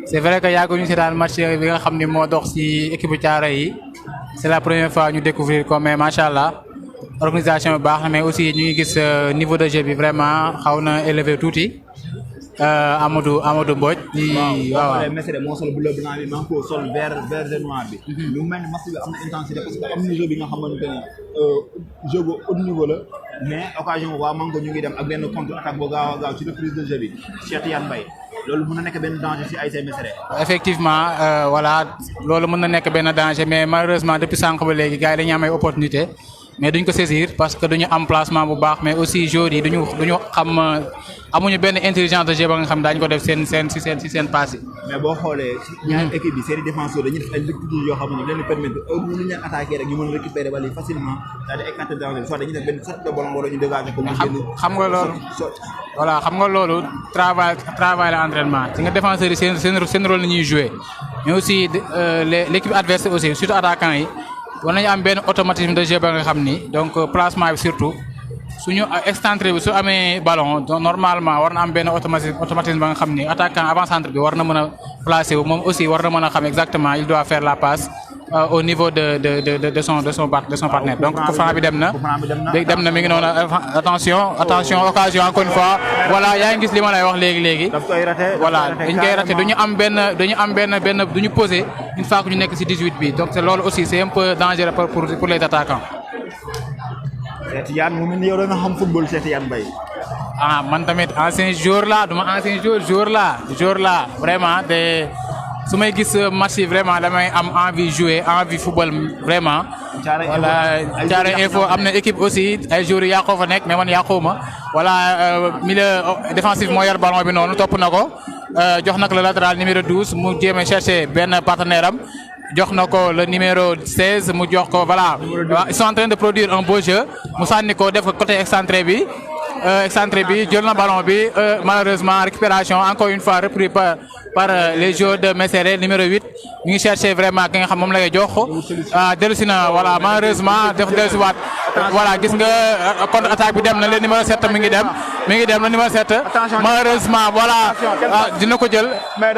c'est vrai que yàgguñu seetaan match bi nga xam ni moo dox ci équipe bu Thiaroye yi c'est la première fois ñu découvrir ko mais macha allah organisation bi baax na mais aussi ñu ngi gis niveau de jeu bi vraiment xaw na élevé tuuti Amadou Mbodj.
waaw Messere moo sol bleu blanc bi Manko sol vert et noir bi. lu mel ni match bi am na intensité parce que am na jeu bi nga xamante ne jeu bu haut niveau la. mais occasion waa Manko ñu ngi dem ak benn contre attaque bu gaaw a gaaw ci reprise de jeu bi Cheikh Tidiane Mbaye loolu mën na nekk benn danger ci ASC Messere.
effectivement voilà loolu mën na nekk benn danger mais malheureusement depuis sànq ba léegi gars yi dañuy am ay opportunité mais duñ ko saisir parce que duñu am placement bu baax mais aussi joueurs yi duñu xam amuñu benn intelligence de jeu ba nga xam daañu ko def seen passe yi.
mais boo xoolee. ñaari équipe bi seen défenseurs dañuy def ay lectures yoo xam ne leen di permettre heure bu ñu leen attaquer rek ñu mën a récupérer bal yi facilement daal di écarter danger soit dañuy def benn sorte de ballon wala ñu dégager ko.
xam nga loolu. voilà xam nga loolu travail la entraînement ci nga défenseurs yi seen rôle la ñuy jouer mais aussi l'équipe adverse aussi surtout attaquant yi. war nañu am benn automatisme de jeu ba nga xam ni donc placement bi surtout suñu excentré bi su amee ballon donc normalement war na am benn automatisme ba nga xam ni attaquant avant centre bi war na mën a placé wu moom aussi war na mën a xam exactement il doit faire la passe au niveau de son partenaire donc coup franc bi dem na mi ngi noonu attention occasion encore une fois voilà yaa ngi gis li ma lay wax léegi voilà dañ koy raté duñu am benn duñu posé une fois que ñu nekk ci 18 bi donc c'est loolu aussi c'est un peu dangereux pour les attaquants.
Cheikh Tidiane mu mel ni yow da nga xam football Cheikh Tidiane Mbaye.
Man tamit ancien joueur la duma ancien joueur la vraiment te su may gis match yi vraiment damay am envie jouer envie football vraiment. voilà Thiaroye Info am na équipe aussi ay joueurs yàqoo fa nekk mais man yàqoo ma voilà milieu défensif moo yor ballon bi noonu topp na ko jox nag le latéral numéro 12 mu jéem a chercher benn partenaire am jox na ko le numéro 16 mu jox ko voilà ils sont en train de produire un beau jeu mu sànni ko def ko côté excentré bi jël na ballon bi malheureusement récupération encore une fois repris par les joueurs de Mesere numéro 8 ñu ngi chercher vraiment ki nga xam moom la ngay jox dellusi na voilà malheureusement def dellusiwaat voilà gis nga contre attaque bi dem na le numéro 7 mi ngi dem le numéro 7 malheureusement voilà dina ko jël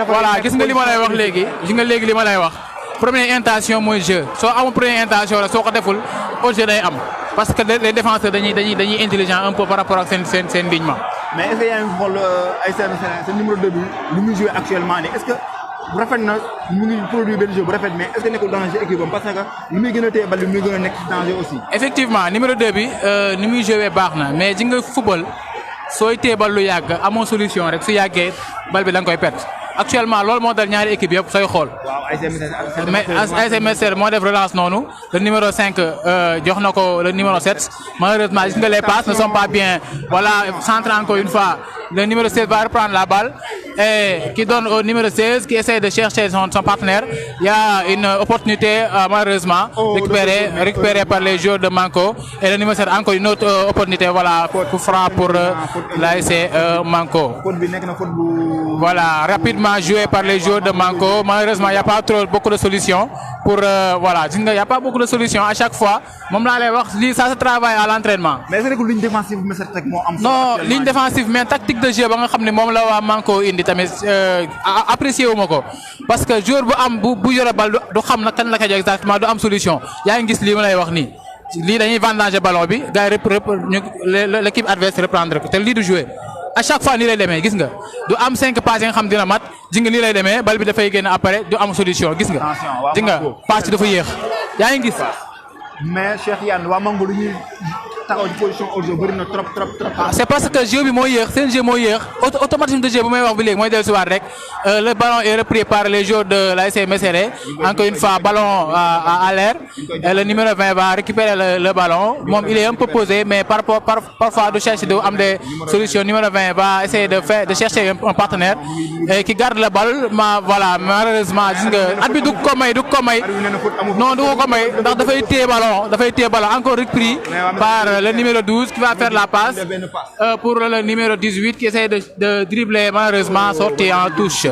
voilà gis nga li ma lay wax léegi li ma lay wax première intention mooy jeu soo amul première intention la soo ko deful au jeu day am parce que les défenseurs dañuy intelligent un peu par rapport ak seen lignement.
mais est-ce que yaa ngi xool ay seen numéro 2 bi lu muy joué actuellement nii est-ce que rafet na mu ngi produit benn jeu bu rafet mais est-ce que nekkul danger équipe am parce que li muy gën a téye bal bi muy gën a nekk danger aussi.
effectivement numéro 2 bi ni muy joué baax na mais ji nga football sooy téye bal lu yàgg amoo solution rek su yàggee bal bi da nga koy perte. actuellement loolu moo dal ñaari équipe yëpp sooy xool.
waaw
ASC Mesere moo def relance noonu le numéro 5 jox na ko le numéro 7 malheureusement gis nga les passes ne sont pas bien voilà centre encore une fois le numéro 16 va reprendre la balle et qui donne au numéro 16 qui essaie de chercher son partenaire il y a une opportunité malheureusement récupérée par les joueurs de Manko et le numéro 7 encore une autre opportunité voilà coup franc pour l'ASC Manko. Voilà rapidement joué par les joueurs de Manko. Malheureusement, il n'y a pas beaucoup de solutions pour voilà, il n'y a pas beaucoup de solutions à chaque fois. Ça se travaille à l'entraînement.
Mais est-ce que ligne défensive
non, ligne défensive mais tactique de jeu ba nga xamné mom la wa Manko indi tamit apprécier wu mako parce que joueur bu yore bal du xam na kan la ko jox exactement du am solution. Ya ngi gis li ma lay wax ni. Li dañuy vendanger ballon bi gars l'équipe adverse reprendre ko té li du jouer. À chaque fois nii lay demee gis nga du am 5 passes nga xam dina mat ji nga nii lay demee bal bi dafay génn après du am solution gis nga. di nga passe dafa yéex yaa ngi gis.
mais Cheikh Yane waa Mango lu ñuy taxaw ci position hors jeu bëri na trop.
c'est parce que jeu bi moo yéex seen jeu moo yéex automatisme de jeu bu may wax bi léegi mooy dellusiwaat rek le ballon est repris par les joueurs de l'ASC Mesere encore une fois ballon à l'air et le numéro 20 va récupérer le ballon moom il est un peu posé mais parfois de chercher de am des solutions numéro 20 va essayer de chercher un partenaire et qui garde la balle voilà malheureusement gis nga at bi du ko may non du ko may ndax dafay téye ballon encore repris par le numéro 12 qui va faire la passe pour le numéro 18 qui essaie de dribbler malheureusement sorti en touche.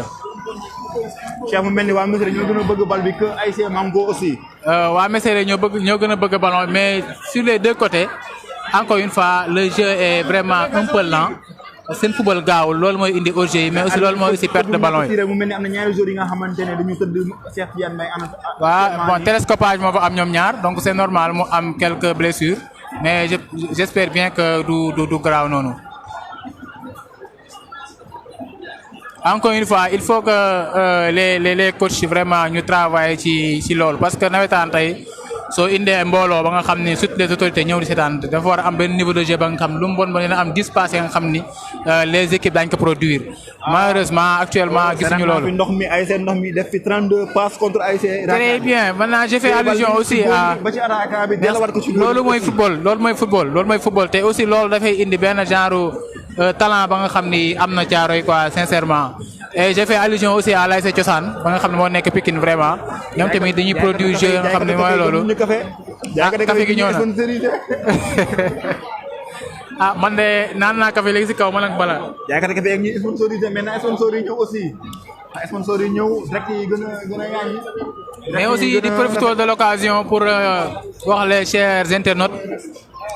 Cheikh mu mel ni waa Mesere ñoo gën a bëgg bal bi que ASC Mango aussi.
waa Mesere ñoo gën a bëgg ballon mais sur les deux côtés encore une fois le jeu est vraiment un peu lent. seen football gaawul loolu mooy indi hors-jeu yi mais aussi loolu mooy aussi perte de ballon yi.
mu mel ni am na ñaari joueurs yi nga xamante ne dañu tëdd Cheikh Yane may am.
waaw bon télescopage moo fa am ñoom ñaar donc c'est normal mu am quelques blessures mais j'espère bien que du grave noonu. Encore une fois il faut que les coachs vraiment ñu travailler ci loolu parce que nawetaan tey soo indee mbooloo ba nga xam ni surtout les autorités ñëw di seetaan dafa war a am benn niveau de jeu ba nga xam lu mu bon ba dina am 10 passes nga xam ni les équipes dañ ko produire malheureusement actuellement gisuñu loolu.
ndox mi def fi 32 passes contre ASC.
très bien maintenant j'ai fait allusion aussi à loolu mooy football te aussi loolu dafay indi benn genre talent ba nga xam ni am na Thiaroye quoi sincèrement. et j'ai fait allusion aussi à l'ASC Cosaan ba nga xam ne moo nekk Pikine vraiment ñoom tamit dañuy produire jeu nga xam ne mooy loolu. café gi ñëw na man de naan naa café léegi si kaw man ak bala.
yaakaar café ak ñi sponsorisé maintenant sponsor yi ñëw aussi. sponsor yi ñëw direct yi gën a yaañi.
mais aussi di profiter de l'occasion pour wax les chers internautes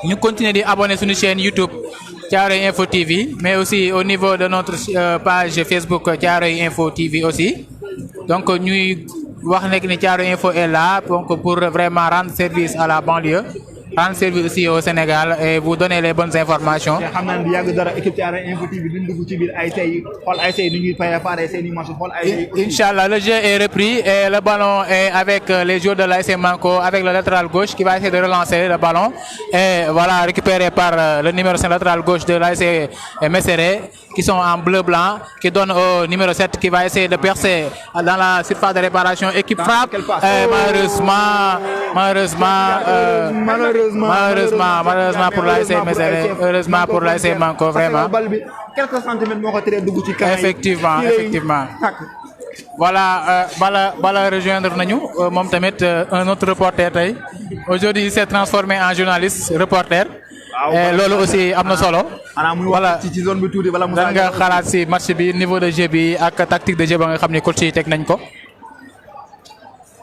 ñu continuer di abonner suñu chaîne YouTube Thiaroye Info TV mais aussi au niveau de notre page Facebook Thiaroye Info TV aussi donc ñuy wax nekk ni Thiaroye Info est là donc pour vraiment rendre service à la banlieue rendre service aussi au Sénégal et vous donner les bonnes informations.
xam naa ne du yàgg dara équipe Thiaroye Info TV duñ dugg ci biir ASC yi xool ASC yi nu ñuy préparer seen i match xool ASC yi.
Inch'Allah le jeu est repris et le ballon est avec les joueurs de l'ASC Manko avec le latéral gauche qui va essayer de relancer le ballon et voilà récupéré par le numéro 5 latéral gauche de l'ASC Mesere qui sont en bleu blanc qui donne au numéro 7 qui va essayer de percer dans la surface de réparation et qui frappe malheureusement pour l'ASC Mesere heureusement pour l'ASC Manko vraiment
quelques centimètres moo ko teree dugg ci effectivement
voilà bala rejoindre nañu moom tamit un autre reporter tey aujourd'hui il s'est transformé en journaliste reporter. et loolu aussi am na solo.
voilà ci zone bi tuuti wala
lan nga xalaat si match bi niveau de jeu bi ak tactique de jeu ba nga xam ne coach yi teg nañ ko.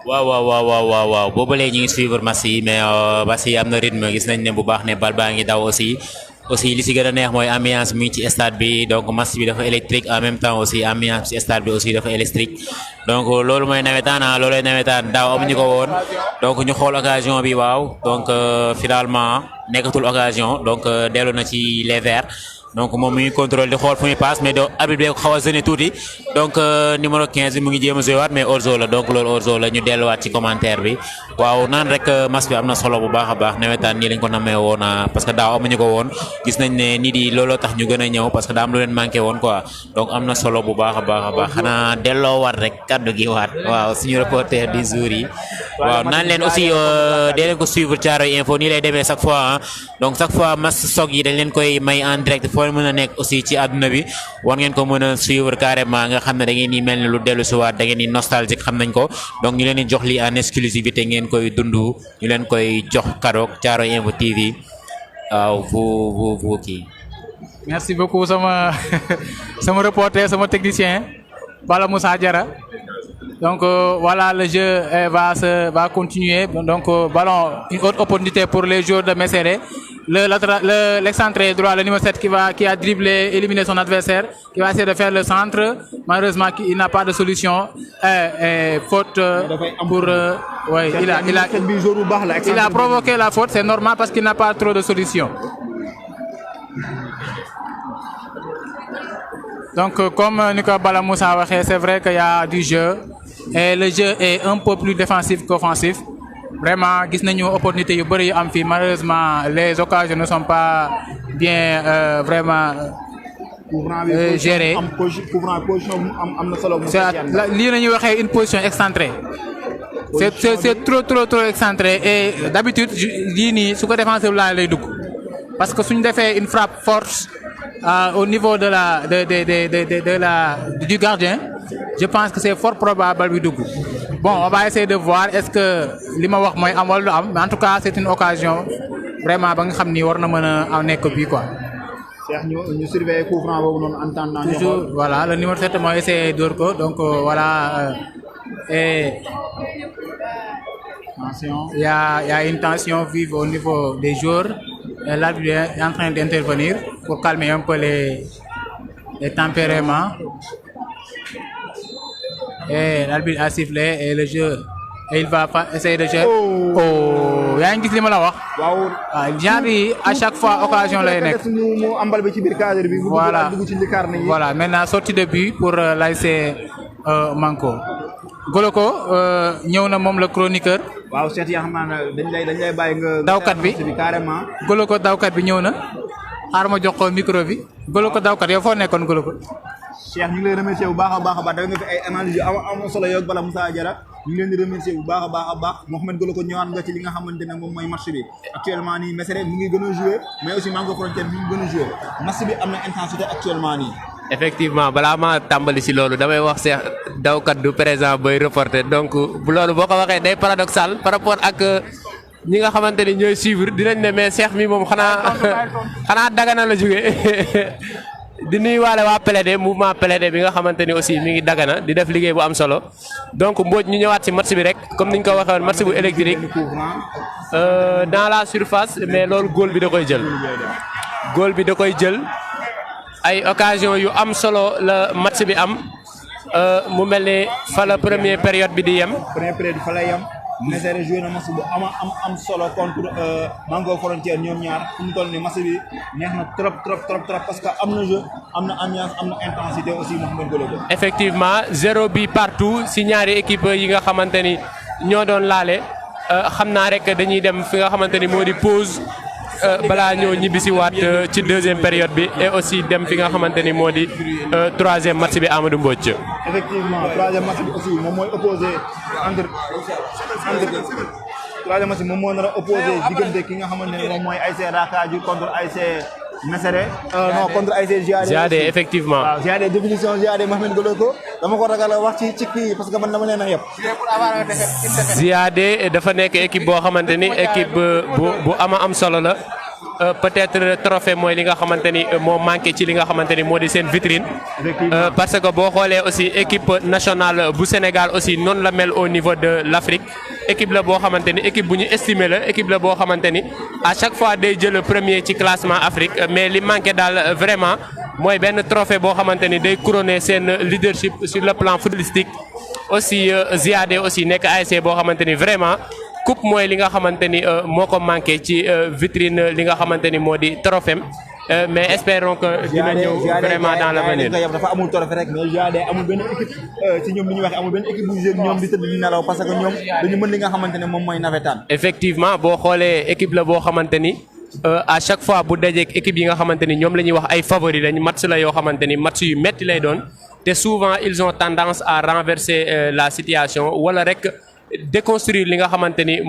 waaw boobu léegi ñu ngi suivre match yi mais match yi am na rythme gis nañ ne bu baax ne bal baa ngi daw aussi li si gën a neex mooy ambiance mi ngi ci stade bi donc match bi dafa électrique en même temps aussi ambiance ci stade bi aussi dafa électrique donc loolu mooy nawetaan loolooy nawetaan daaw amuñu ko woon donc ñu xool occasion bi waaw donc finalement nekkatul occasion donc dellu na ci les verts donc moom mi ngi contrôle di xool fu muy passe mais doo arbitre bi ko xaw a gêné tuuti donc numéro 15 bi mu ngi jéem a joué waat mais hors-jeu la donc loolu hors-jeu la ñu delluwaat ci commentaire bi waaw naan rek match bi am na solo bu baax a baax nawetaan nii lañ ko namee woon parce que daaw amuñu ko woon gis nañ ne nit yi looloo tax ñu gën a ñëw parce que daa am lu leen manqué woon quoi donc am na solo bu baax a baax xanaa delloo waat rek kaddu gi waat waaw suñu reporter du jour yi waaw naan leen aussi dee leen ko suivre Thiaroye Info nii lay demee chaque fois donc chaque fois match soog yi dañ leen koy may en direct foo mën a nekk aussi ci àdduna bi war ngeen ko mën a suivre carrément nga xam ne da ngeen di mel ni lu dellu si waat da ngeen di nostalgique xam nañ ko donc ñu leen di jox lii en exclusivité ngeen koy dund ñu leen koy jox cadeau Thiaroye Info TV waaw vous kii.
merci beaucoup sama reporter sama technicien Bala Moussa Diarra donc voilà le jeu va continuer donc ballon une autre opportunité pour les joueurs de Mesere. L'excentré droit, le numéro 7 qui a dribblé, éliminé son adversaire, qui va essayer de faire le centre. Malheureusement, il n'a pas de solution. Faute pour... il a provoqué la faute, c'est normal parce qu'il n'a pas trop de solution. Donc, comme Nicolas Balamoussa a dit, c'est vrai qu'il y a du jeu. Et le jeu est un peu plus défensif qu'offensif. Vraiment gis nañu opportunité yu bëri yu am fii malheureusement les occasions ne sont pas bien vraiment gérées. lii la ñuy waxee une position excentrée. c'est trop excentré et d'habitude lii nii su ko défenseur laa lay dugg parce que suñu defee une frappe forte au niveau de du gardien je pense que c'est fort probable bi dugg. Bon, on va essayer de voir est-ce que li ma wax mooy am wala du am mais en tout cas c'est une occasion vraiment ba nga xam ni war na mën a nekk bii quoi.
Cheikh ñu surveiller coup franc boobu noonu en temps
toujours voilà le numéro 7 moo essayé dóor ko donc voilà et
attention.
Il y a une tension vive au niveau des joueurs et l'arbitre est en train d'intervenir pour calmer un peu les tempéraments. Et l'arbitre a sifflé et le jeu et il va essayer de jouer. Oh yaa ngi gis li ma la wax. waaw genre yi à chaque fois occasion lay nekk. voilà maintenant sortie de but pour l'ASC Manko. Goloko ñëw na moom le chroniqueur.
waaw Cheikh yaa xam naa dañ lay bàyyi nga.
dawkat bi
carrément.
Goloko dawkat bi ñëw na xaaral ma jox ko micro bi Goloko dawkat yow foo nekkoon Goloko.
Cheikh ñu ngi lay remercier bu baax a baax da nga fi ay analyse yu am solo yoog Bala Moussa Diarra ñu ngi leen di remercier bu baax a baax Mouhamed Goloko ñëwaat nga ci li nga xamante ne moom mooy match bi actuellement nii Mesere mu ngi gën a jouer mais aussi Manko Frontière mi ngi gën a jouer match bi am na intensité actuellement nii.
effectivement balaa ma tàmbali si loolu damay wax Cheikh dawkat du présent boy reporter donc bu loolu boo ko waxee day paradoxal par rapport ak ñi nga xamante ni ñooy suivre dinañ ne mais Cheikh mi moom xanaa Dagana la jógee di nuyuwaale waa PLD mouvement PLD bi nga xamante ni aussi mi ngi Dagana di def liggéey bu am solo donc Mbodj ñu ñëwaat ci match bi rek comme niñ ko waxee woon match bu électrique dans la surface mais loolu góol bi da koy jël ay occasion yu am solo la match bi am mu mel ni fa la première période bi di yem.
première période fa la yem. Mesere joué na match bu am solo contre Manko Frontière ñoom ñaar fu mu toll nii match bi neex na trop parce que am na jeu am na ambiance am na intensité aussi Mouhamed Goloko.
effectivement 0 but partout si ñaari équipe yi nga xamante ni ñoo doon laale xam naa rek dañuy dem fi nga xamante ni moo di pause balaa ñoo ñibbisi waat ci deuxième période bi et aussi dem fi nga xamante ni moo di troisième match bi Amadou Mbodj.
effectivement troisième match bi aussi moom mooy opposé troisième match moom moo nar a opposé diggante ki nga xamante ne moom mooy ASC Rakaju contre ASC Mesere non contre ASC
GAD effectivement.
waaw GAD définition GAD Mohamed Goloko dama ko ragal a wax ci kii parce que man dama leen a yëpp.
GAD dafa nekk équipe boo xamante ni équipe bu am solo la. Peut-être trophée mooy li nga xamante ni moo manqué ci li nga xamante ni moo di seen vitrine. Parce que boo xoolee aussi équipe nationale bu Sénégal aussi noonu la mel au niveau de l'Afrique équipe la boo xamante ni équipe bu ñu estimé la équipe la boo xamante ni à chaque fois day jël premier ci classement Afrique mais li manqué daal vraiment mooy benn trophée boo xamante ni day couronner seen leadership sur le plan footballistique. Aussi GAD aussi nekk ASC boo xamante ni vraiment. Coupe mooy li nga xamante ni moo ko manqué ci vitrine li nga xamante ni moo di trophée mais espérons que dina ñëw vraiment dans l'avenir.
dafa amul trophée rek mais GAD amul benn équipe ci ñoom li ñuy wax amul benn équipe bu jeune ñoom di tëdd di nelaw parce que ñoom dañu mën li nga xamante ne moom mooy nawetaan.
Effectivement boo xoolee équipe la boo xamante ni à chaque fois bu dajeek équipe yi nga xamante ni ñoom la ñuy wax ay favoris lañ match la yoo xamante ni match yu metti lay doon te souvent ils ont tendance à renverser la situation wala rek. Déconstruire li nga xamante ni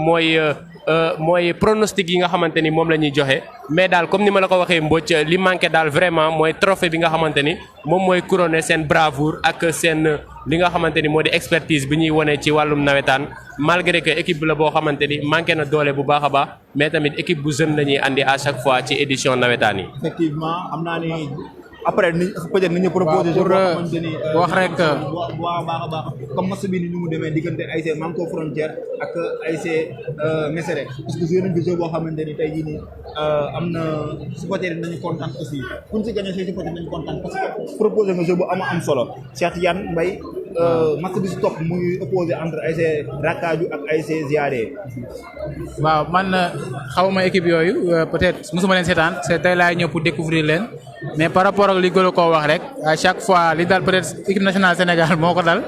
mooy pronostic yi nga xamante ni moom la ñuy joxe mais daal comme ni ma la ko waxee Mbodj li manqué daal vraiment mooy trophée bi nga xamante ni moom mooy couronner seen bravoure ak seen li nga xamante ni moo di expertise bi ñuy wone ci wàllum nawetaan malgré que équipe la boo xamante ni manqué na doole bu baax a baax mais tamit équipe bu jeune la ñuy andi à chaque fois ci édition nawetaan yi.
Effectivement xam naa ni. après peut-être ni ñu proposé.
pour wax rek.
waaw baax a baax comme match bi ni ñu mu demee diggante ASC Manko Frontière ak ASC Mesere parce que joué nañ fi jeu boo xamante ni tey jii nii am na supporter yi nañu kontaan aussi kuñ si gagné si supporter nañu kontaan parce que proposé nga jeu bu am solo Cheikh Tidiane Mbaye match bi si topp muy opposé entre ASC Rakaju ak ASC GAD.
waaw man xawma équipe yooyu peut-être mosuma leen seetaan c'est tey laay ñëw pour découvrir leen mais par rapport ak li Golo koo wax rek à chaque fois li dal peut-être équipe nationale Sénégal moo ko dal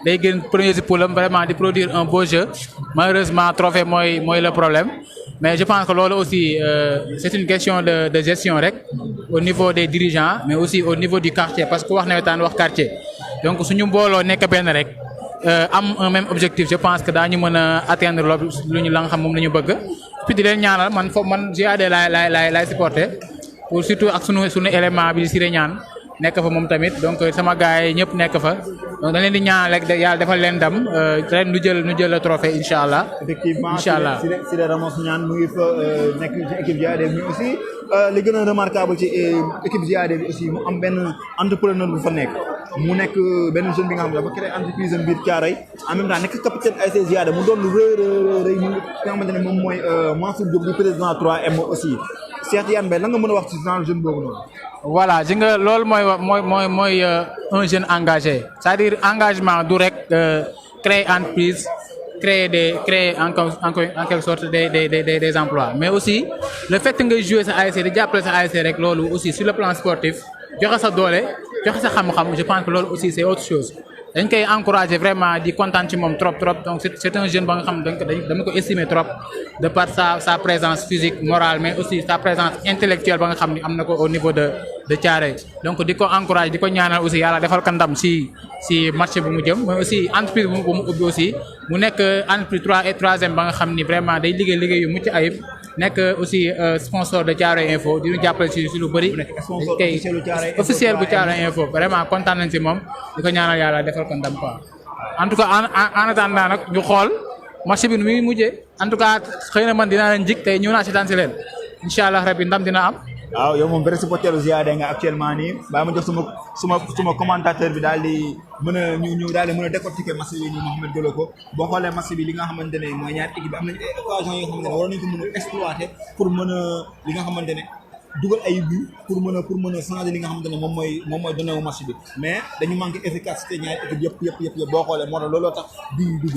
day gën premier si poulam vraiment di produire un beau jeu malheureusement trophée mooy le problème mais je pense que loolu aussi c'est une question de gestion rek au niveau des dirigeants mais aussi au niveau du quartier parce que wax nawetaan wax quartier donc suñu mbooloo nekk benn rek am un même objectif je pense que daañu mën a atteindre loolu lu ñu la nga xam moom la ñu bëgg puis di leen ñaanal man foofu man GAD laay supporter pour surtout ak sunu élément bi Siré ñaan nekk fa moom tamit donc sama gars yi ñëpp nekk fa donc dañ leen di ñaanal rek yàlla defal leen ndam ren nu jël le trophée incha allah.
effectivement
incha allah
Siré Ramos ñaan mu ngi fa nekk ci équipe GAD bi aussi li gën a remarquable ci équipe GAD bi aussi mu am benn entrepreneur bu fa nekk. mu nekk benn jeune bi nga xam ne dafa créé entreprise am biir Thiaroye en même temps nekk capitaine ASC GAD mu doon lu rëy mu nga xamante ne moom mooy Mansour Diop di président 3M aussi Cheikh Tidiane Mbaye lan nga mën a wax ci genre jeune boobu noonu.
voilà ji nga loolu mooy un jeune engagé c'est-à-dire engagement du rek créer entreprise créer en quelque sorte des emplois mais aussi le fait que ngay jouer sa ASC di jàppale sa ASC rek loolu aussi sur le plan sportif joxe sa doole joxe sa xam-xam je pense que loolu aussi c'est autre chose dañ koy encourager vraiment di kontaan ci moom trop donc c'est un jeune ba nga xam dama ko estimer trop de par sa présence physique morale mais aussi sa présence intellectuelle ba nga xam ni am na ko au niveau de Thiaroye donc di ko encourager di ko ñaanal aussi yàlla defal ko ndam si marché bu mu jëm mais aussi entreprise bu mu ubbi aussi mu nekk entreprise 3e ba nga xam ni vraiment day liggéey yu mucc ayib nekk aussi sponsor de Thiaroye Info di ñu jàppale si lu bëri officiel bu Thiaroye Info vraiment kontaan nañ si moom di ko ñaanal yàlla defal ko ndam quoi en tout cas en attendant nag ñu xool marché bi nu muy mujjee en tout cas xëy na man dinaa leen jik tey ñëw naa seetaan si leen incha allah rabbi ndam dina am.
waaw yow moom vrai supporter GAD nga actuellement nii baa ma jox suma commentateur bi daal di mën a ñu daal di mën a décortiquer match bi ñu Mohamed Goloko boo xoolee match bi li nga xamante ne mooy ñaari équipe bi am nañu ay occasion yoo xamante ne war nañu ko mën a exploiter pour mën a li nga xamante ne dugal ay but pour mën a changer li nga xamante ne moom mooy donné wu match bi mais dañu manqué efficacité ñaari équipe yëpp boo xoolee moo tax looloo tax bi dugg.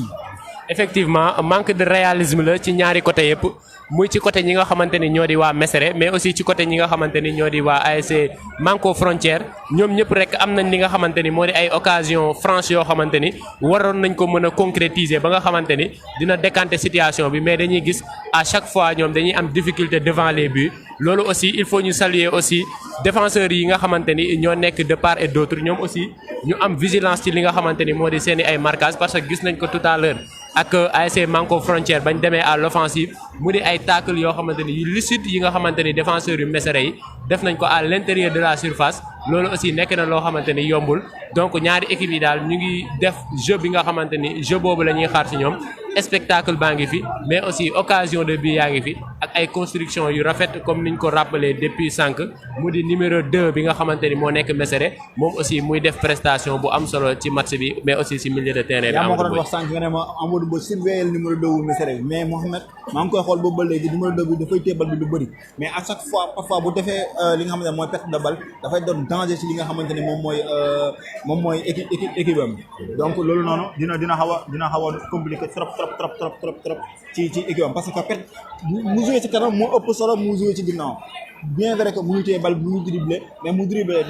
effectivement manque de réalisme la ci ñaari côté yëpp muy ci côté ñi nga xamante ni ñoo di waa Mesere mais aussi ci côté ñi nga xamante ni ñoo di waa ASC Manko Frontière ñoom ñëpp rek am nañ li nga xamante ni moo di ay occasion franche yoo xamante ni waroon nañ ko mën a concrétiser ba nga xamante ni dina décanter situation bi mais dañuy gis à chaque fois ñoom dañuy am difficulté devant les buts loolu aussi il faut ñu saluer aussi défenseurs yi nga xamante ni ñoo nekk de part et d'autre ñoom aussi ñu am vigilance ci li nga xamante ni moo di seeni ay marquage parce que gis nañ ko tout à l'heure ak ASC Manko Frontière bañ demee à l'offensive mu di ay tacle yoo xamante ni yu lucide yi nga xamante ni défenseurs yu Mesere yi def nañ ko à l'intérieur de la surface loolu aussi nekk na loo xamante ni yombul donc ñaari équipe yi daal ñu ngi def jeu bi nga xamante ni jeu boobu la ñuy xaar ci ñoom spectacle baa ngi fi mais aussi occasion de but yaa ngi fi ak ay construction yu rafet comme niñ ko rappelé depuis sànq mu di numéro 2 bi nga xamante ni moo nekk Mesere moom aussi muy def prestation bu am solo ci match bi mais aussi ci milieu de terrain bi.
yaa ma ko doon wax sànq nga ne ma Amadou Mbodj surveiller numéro 2 wu Mesere bi mais Mohamed maa ngi koy xool boobu ba léegi numéro 2 bi dafay téebal bi lu bëri mais à chaque fois parfois bu defee li nga xamante ne mooy perte de balle dafay doon danger ci li nga xamante ne moom mooy équipe am donc loolu noonu dina xaw a compliqué trop ci équipe am parce que perte mu joué ci kanam moo ëpp solo mu joué ci ginnaaw bien vrai que mu téye bal bi mu dribblé mais mu dribblé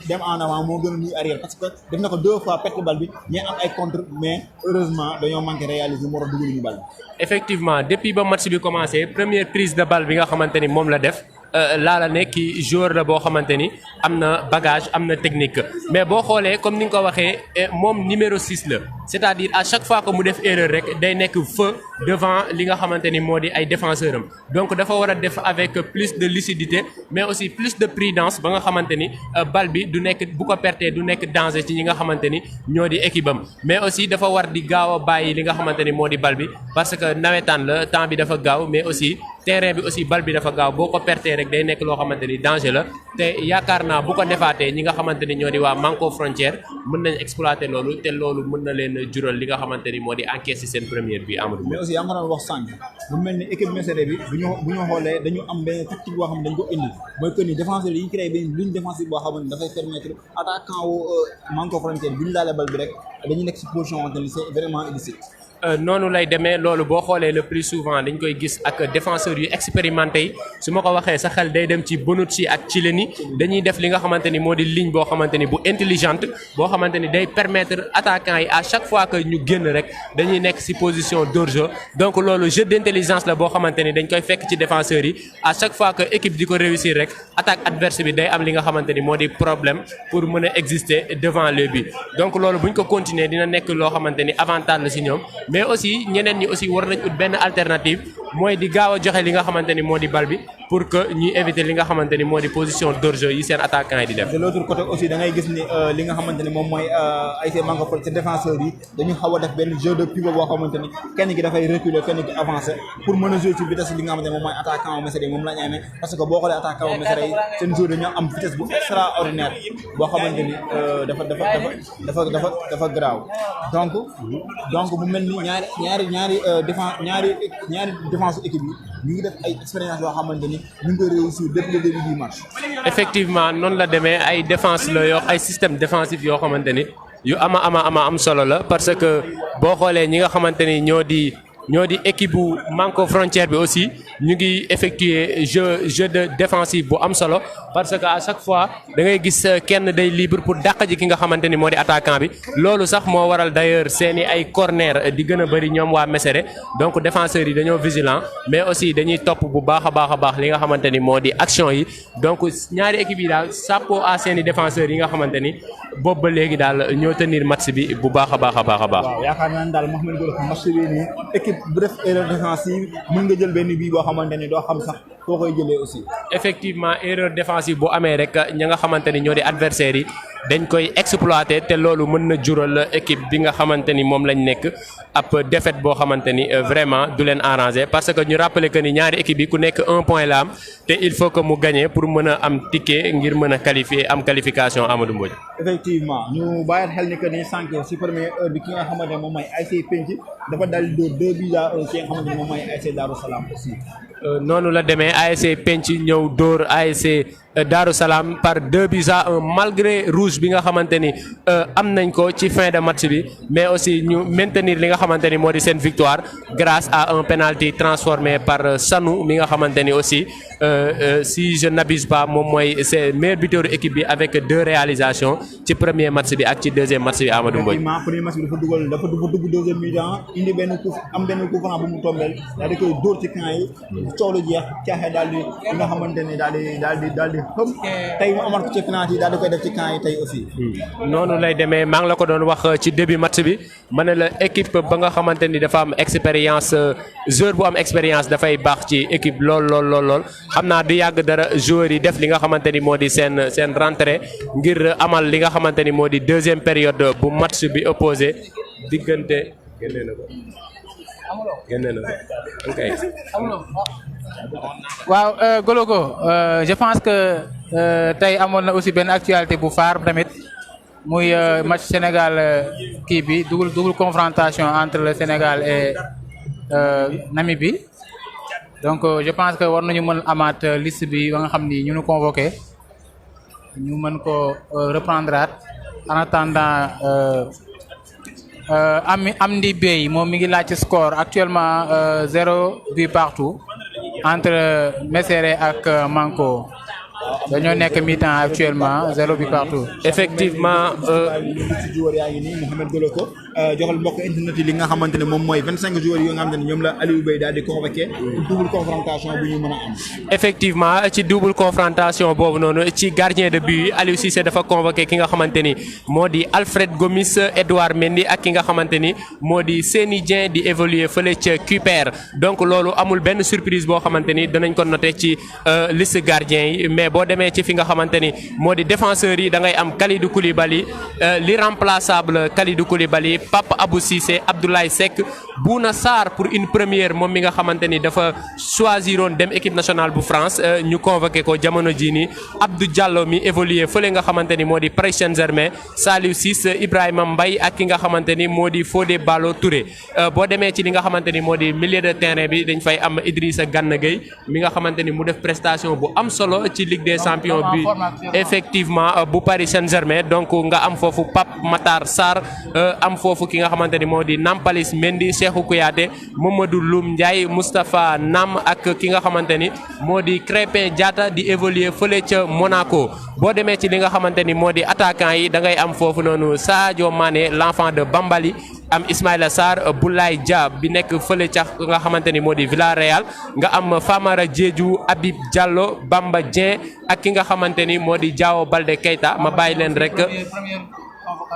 dem en avant moo gën a muy arrière parce que def na ko 2 fois perte bal bi ñee am ay contre mais heureusement dañoo manqué réaliser moo tax dugal ñu bal bi.
effectivement depuis ba match bi commencé première prise de balle bi nga xamante ni moom la def laa la ne kii joueur la boo xamante ni am na bagage am na technique mais boo xoolee comme ni nga ko waxee moom numéro 6 la c'est-à-dire à chaque fois que mu def erreur rek day nekk feu devant li nga xamante ni moo di ay défenseur am donc dafa war a def avec plus de lucidité mais aussi plus de prudence ba nga xamante ni bal bi du nekk bu ko pertee du nekk danger ci ñi nga xamante ni ñoo di équipe am mais aussi dafa war di gaaw a bàyyi li nga xamante ni moo di bal bi parce que nawetaan la temps bi dafa gaaw mais aussi terrain bi aussi bal bi dafa gaaw boo ko pertee rek day nekk loo xamante ni danger la te yaakaar naa bu ko defaatee ñi nga xamante ni ñoo di waa Manko Frontière mën nañ exploiter loolu te loolu mën na leen jural li nga xamante ni moo di encaisser seen première bi Amadou.
mais aussi yaa ngi doon wax sànq lu mel ni équipe Mesere bi bu ñu xoolee dañu am benn tactique boo xam ne dañ ko indi mooy que ni défenseurs yi ñu créé benn ligne défensive boo xam ne dafay permettre attaquant wu Manko Frontière bi ñu laalee bal bi rek dañuy nekk si position wante ni c'est vraiment illicite.
noonu lay demee loolu boo xoolee le plus souvent dañ koy gis ak défenseurs yu expérimenté yi su ma ko waxee sa xel day dem ci Bonucci ak Tchileni dañuy def li nga xamante ni moo di ligne boo xamante ni bu intelligente boo xamante ni day permettre attaquants yi à chaque fois que ñu génn rek dañuy nekk ci position d'hors-jeu donc loolu jeu d'intelligence la boo xamante ni dañ koy fekk ci défenseurs yi à chaque fois que équipe di ko réussir rek attaque adverse bi day am li nga xamante ni moo di problème pour mën a exister devant le but donc loolu bu ñu ko continuer dina nekk loo xamante ni avantage la ci ñoom. mais aussi ñeneen ñi aussi war nañ ut benn alternative mooy di gaaw a joxe li nga xamante ni moo di bal bi pour que ñuy éviter li nga xamante ni moo di position d'hors-jeu yi seen attaquants yi di def.
de l'autre côté aussi da ngay gis ni li nga xamante ni moom mooy ASC Manko Frontière défenseurs yi dañu xaw a def benn jeu de pivot boo xamante ni kenn ki dafay reculer kenn ki avancer pour mën a jouer ci vitesse li nga xamante ni moom mooy attaquant wu Mesere yi moom la ñu amee parce que boo xoolee attaquant wu Mesere yi seen joueur dañoo am vitesse bu extraordinaire boo xamante ni dafa garaaw donc bu mel ni ñaari défense équipe yi ñu ngi def ay expérience yoo xamante ni ñu ngi koy réussir depuis le début du match.
effectivement noonu la demee ay défense la yoo ay système défensif yoo xamante ni yu ama am solo la parce que boo xoolee ñi nga xamante ni ñoo di équipe bu Manko Frontière bi aussi ñu ngi effectuer jeu de défensif bu am solo parce que à chaque fois da ngay gis kenn day libre pour dàq ji ki nga xamante ni moo di attaquant bi loolu sax moo waral d'ailleurs seeni ay corner di gën a bëri ñoom waa Mesere donc défenseurs yi dañoo vigilant mais aussi dañuy topp bu baax a baax li nga xamante ni moo di action yi donc ñaari équipe yi daal chapeau à seeni défenseurs yi nga xamante ni boobu ba léegi daal ñoo tenir match bi bu baax a baax.
waaw yaakaar naa ne daal Mouhamed Golo match bi nii équipe bu def erreur défensive mën nga jël benn bii boo xamante ni doo xam sax foo koy jëlee aussi.
effectivement erreur défensive bu amee rek ña nga xamante ni ñoo di adversaires yi dañ koy exploiter te loolu mën na jural équipe bi nga xamante ni moom lañ nekk ab défaite boo xamante ni vraiment du leen arranger parce que ñu rappeler que ni ñaari équipe yi ku nekk 1 point la am te il faut que mu gagner pour mën a am ticket ngir mën a qualifier am qualification Amadou Mbodj.
effectivement ñu bàyyi xel ni que ni sànq si première heure bi ki nga xamante ne moom mooy ASC Penc dafa dal dóor 2 buts à 1 ki nga xamante ne moom mooy ASC Darou Salam aussi.
noonu la demee ASC Penc ñëw dóor ASC Darou Salam par 2 buts à 1 malgré rouge bi nga xamante ni am nañ ko ci fin de match bi mais aussi ñu maintenir li nga xamante ni moo di seen victoire grâce à un penalty transformé par Sanou mi nga xamante ni aussi si je n'abuse pas moom mooy c'est meilleur buteur équipe bi avec 2 réalisations ci premier match bi ak ci deuxième match bi Amadou Mbodj.
effectivement premier match bi dafa dugg deuxième mi-temps indi benn coup franc bu mu tombeel daal di koy dóor ci camp yi coow lu jeex caaxee daal di li nga xamante ni daal di comme tey mu amoon ko ci penalty yi daal di koy def ci camp yi tey aussi.
noonu lay demee maa ngi la ko doon wax ci début match bi ma ne la équipe ba nga xamante ni dafa am expérience joueur bu am expérience dafay baax ci équipe lool xam naa du yàgg dara joueurs yi def li nga xamante ni moo di seen rentrée ngir amal li nga xamante ni moo di deuxième période bu match bi opposé diggante génne na ko ok.
waaw Gologo je pense que tey amoon na aussi benn actualité bu phare tamit muy match Sénégal kii bi double confrontation entre le Sénégal et Namibie donc je pense que war nañu mën amaat liste bi ba nga xam ni ñu nu convoqué ñu mën ko reprendre en attendant Amdi Bey moom mi ngi laaj score actuellement 0 but partout entre Mesere ak Manko dañoo nekk mi-temps actuellement 0 but partout.
effectivement.
ci joueurs yaa ngi nii Mouhamed Goloko joxal mbokk internet yi li nga xamante ne moom mooy 25 joueurs yi nga xamante ne ñoom la Aliou Bey daal di convoqué pour double confrontation bu ñu mën a am.
effectivement ci double confrontation boobu noonu ci gardien de but yi Aliou Cissé dafa convoqué ki nga xamante ni moo di Alfred Gomis Edouard Mendy ak ki nga xamante ni moo di Seny Dieng di évoluer fële ca QPR donc loolu amul benn surprise boo xamante ni danañ ko noté ci liste gardien yi mais boo demee ci fi nga xamante ni moo di défenseurs yi da ngay am Kalidou Koulibaly l'irremplaçable Kalidou Koulibaly Pape Abou Cissé Abdoulaye Seck Bouna Sarr pour une première moom mi nga xamante ni dafa choisiroon dem équipe nationale bu France ñu convoqué ko jamono jii nii Abdou Diallo mi évolué fële nga xamante ni moo di Paris Saint-Germain Saliou Ciss Ibrahima Mbaye ak ki nga xamante ni moo di Fodé Ballo-Touré boo demee ci li nga xamante ni moo di milieu de terrain bi dañ fay am Idrissa Gana Gueye mi nga xamante ni mu def prestation bu am solo ci Ligue des Champions bi effectivement bu Paris Saint-Germain donc nga am foofu Pape Matar Sarr am foofu ki nga xamante ni moo di Nampalys Mendy Cheikhou Kouyaté Mamadou Loum Ndiaye Moustapha Nam ak ki nga xamante ni moo di Crépin Diatta di évoluer fële ca Monaco boo demee ci li nga xamante ni moo di attaquant yi da ngay am foofu noonu Sadio Mané l'enfant de Bambali am Ismaïla Sarr Boulaye Dia bi nekk fële ca nga xamante ni moo di Villarreal nga am Famara Diédhiou Habib Diallo Bamba Dieng ak ki nga xamante ni moo di Diao Baldé Keita ma bàyyi leen rek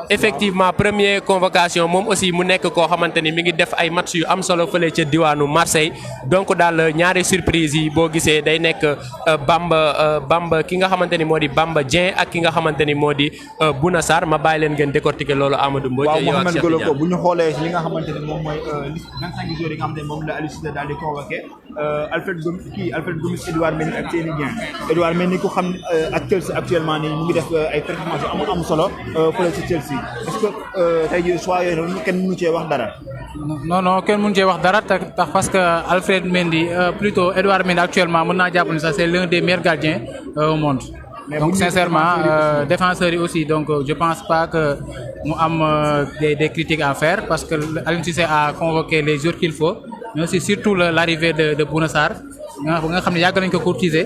effectivement première convocation moom aussi mu nekk koo xamante ni mi ngi def ay match yu am solo fële ca diwaanu Marseille donc daal ñaari surprise yi boo gisee day nekk Bamba ki nga xamante ni moo di Bamba Dieng ak ki nga xamante ni moo di Bouna Sarr ma bàyyi leen ngeen décortiquer loolu Amadou Mbodj.
waaw Mouhamed Goloko bu ñu xoolee li nga xamante ni moom mooy liste 25 joueurs yi nga xamante ni moom la Aliou Cissé daal di convoqué Alfred Gomis Edouard Mendy ak Seny Dieng Edouard Mendy ku xam ak Chelsea actuellement nii mu ngi def ay performances yu am solo fële ci Chelsea est-ce que tey jii choix yooyu kenn mënu cee wax dara.
non kenn mënu cee wax dara tax parce que Alfred Mendy plutôt Edouard Mendy actuellement mën naa jàpp ni sax c'est l'un des meilleurs gardiens au monde. Donc sincèrement défenseurs yi aussi donc je pense pas que mu am des critiques à faire parce que Aliou Cissé a convoqué les joueurs qu'il faut mais aussi surtout l'arrivée de Bouna Sarr nga xam ne yàgg nañ ko courtiser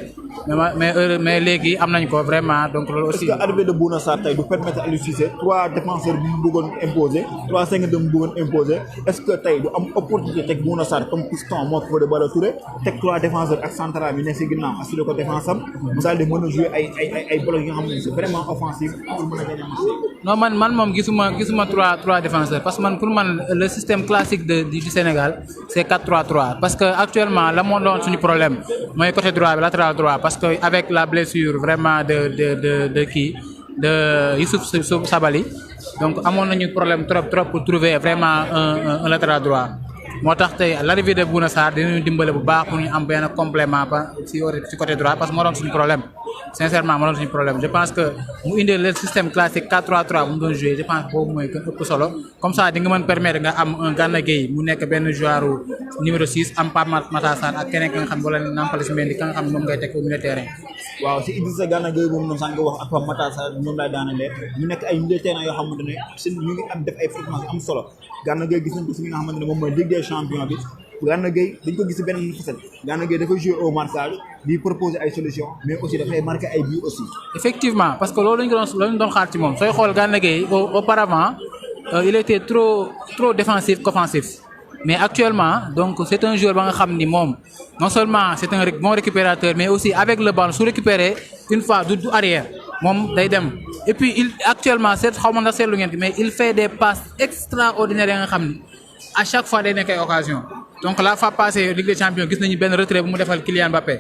mais léegi am nañ ko vraiment donc loolu aussi.
est-ce que arrivée de Bouna Sarr tey du permettre Aliou Cissé 3 défenseurs bi mu bëggoon imposer 3 5 de mu bëggoon imposer est-ce que tey du am opportunité teg Bouna Sarr comme piston moo ko Fodé Ballo-Touré teg 3 défenseurs ak central bi nekk si ginnaaw assuré ko défense am mu daal di mën a jouer ay blocs yi nga xam ne c'est vraiment offensif pour mën a gagner match.
non man moom gisuma 3 défenseurs parce que pour man le système classique du Sénégal c'est 4-3-3 parce que actuellement la moo doon suñu problème mooy côté droit bi latéral droit parce que avec la blessure vraiment de Youssouf Sabaly donc amoon nañu problème trop pour trouver vraiment un latéral droit moo tax tey l'arrivée de Bouna Sarr dinañu dimbale bu baax pour ñu am benn complément ci côté droit parce que moo doon suñu problème sincèrement moo doon suñu problème je pense que mu indi le système classique 4-3-3 bu mu doon jouer je pense boobu mooy gën ëpp solo comme ça di nga mën permettre nga am un Gana Gueye mu nekk benn joueur numéro 6 am Pape Matar Sarr ak keneen ki nga xam wala Nampalys Mendy ka nga xam moom ngay teg au milieu terrain.
waaw si Idrissa Gana Gueye moom noonu sànq wax ak Pape Matar Sarr ñoom laay daanalee ñu nekk ay milieu terrain yoo xamante ne ñu ngi am def ay performances am solo Gana Gueye gis nañ ko si li nga xamante ne moom mooy Ligue des Champions bi Gana Gueye dañ ko gis beneen facette Gana Gueye dafay jouer au marquage di proposer ay solutions mais aussi dafay marquer ay buts aussi.
effectivement parce que loolu lañu doon xaar ci moom sooy xool Gana Gueye auparavant il était trop défensif qu'offensif mais actuellement donc c'est un joueur ba nga xam ni moom non seulement c'est un bon récupérateur mais aussi avec le ballon su récupérer une fois du arrière moom day dem et puis actuellement c'est xaw ma ndax seetlu ngeen mais il fait des passes extraordinaires ya nga xam ni à chaque fois day nekk ay occasion donc la fois passée Ligue des Champions gis nañu benn retrait bu mu defal Kylian Mbappé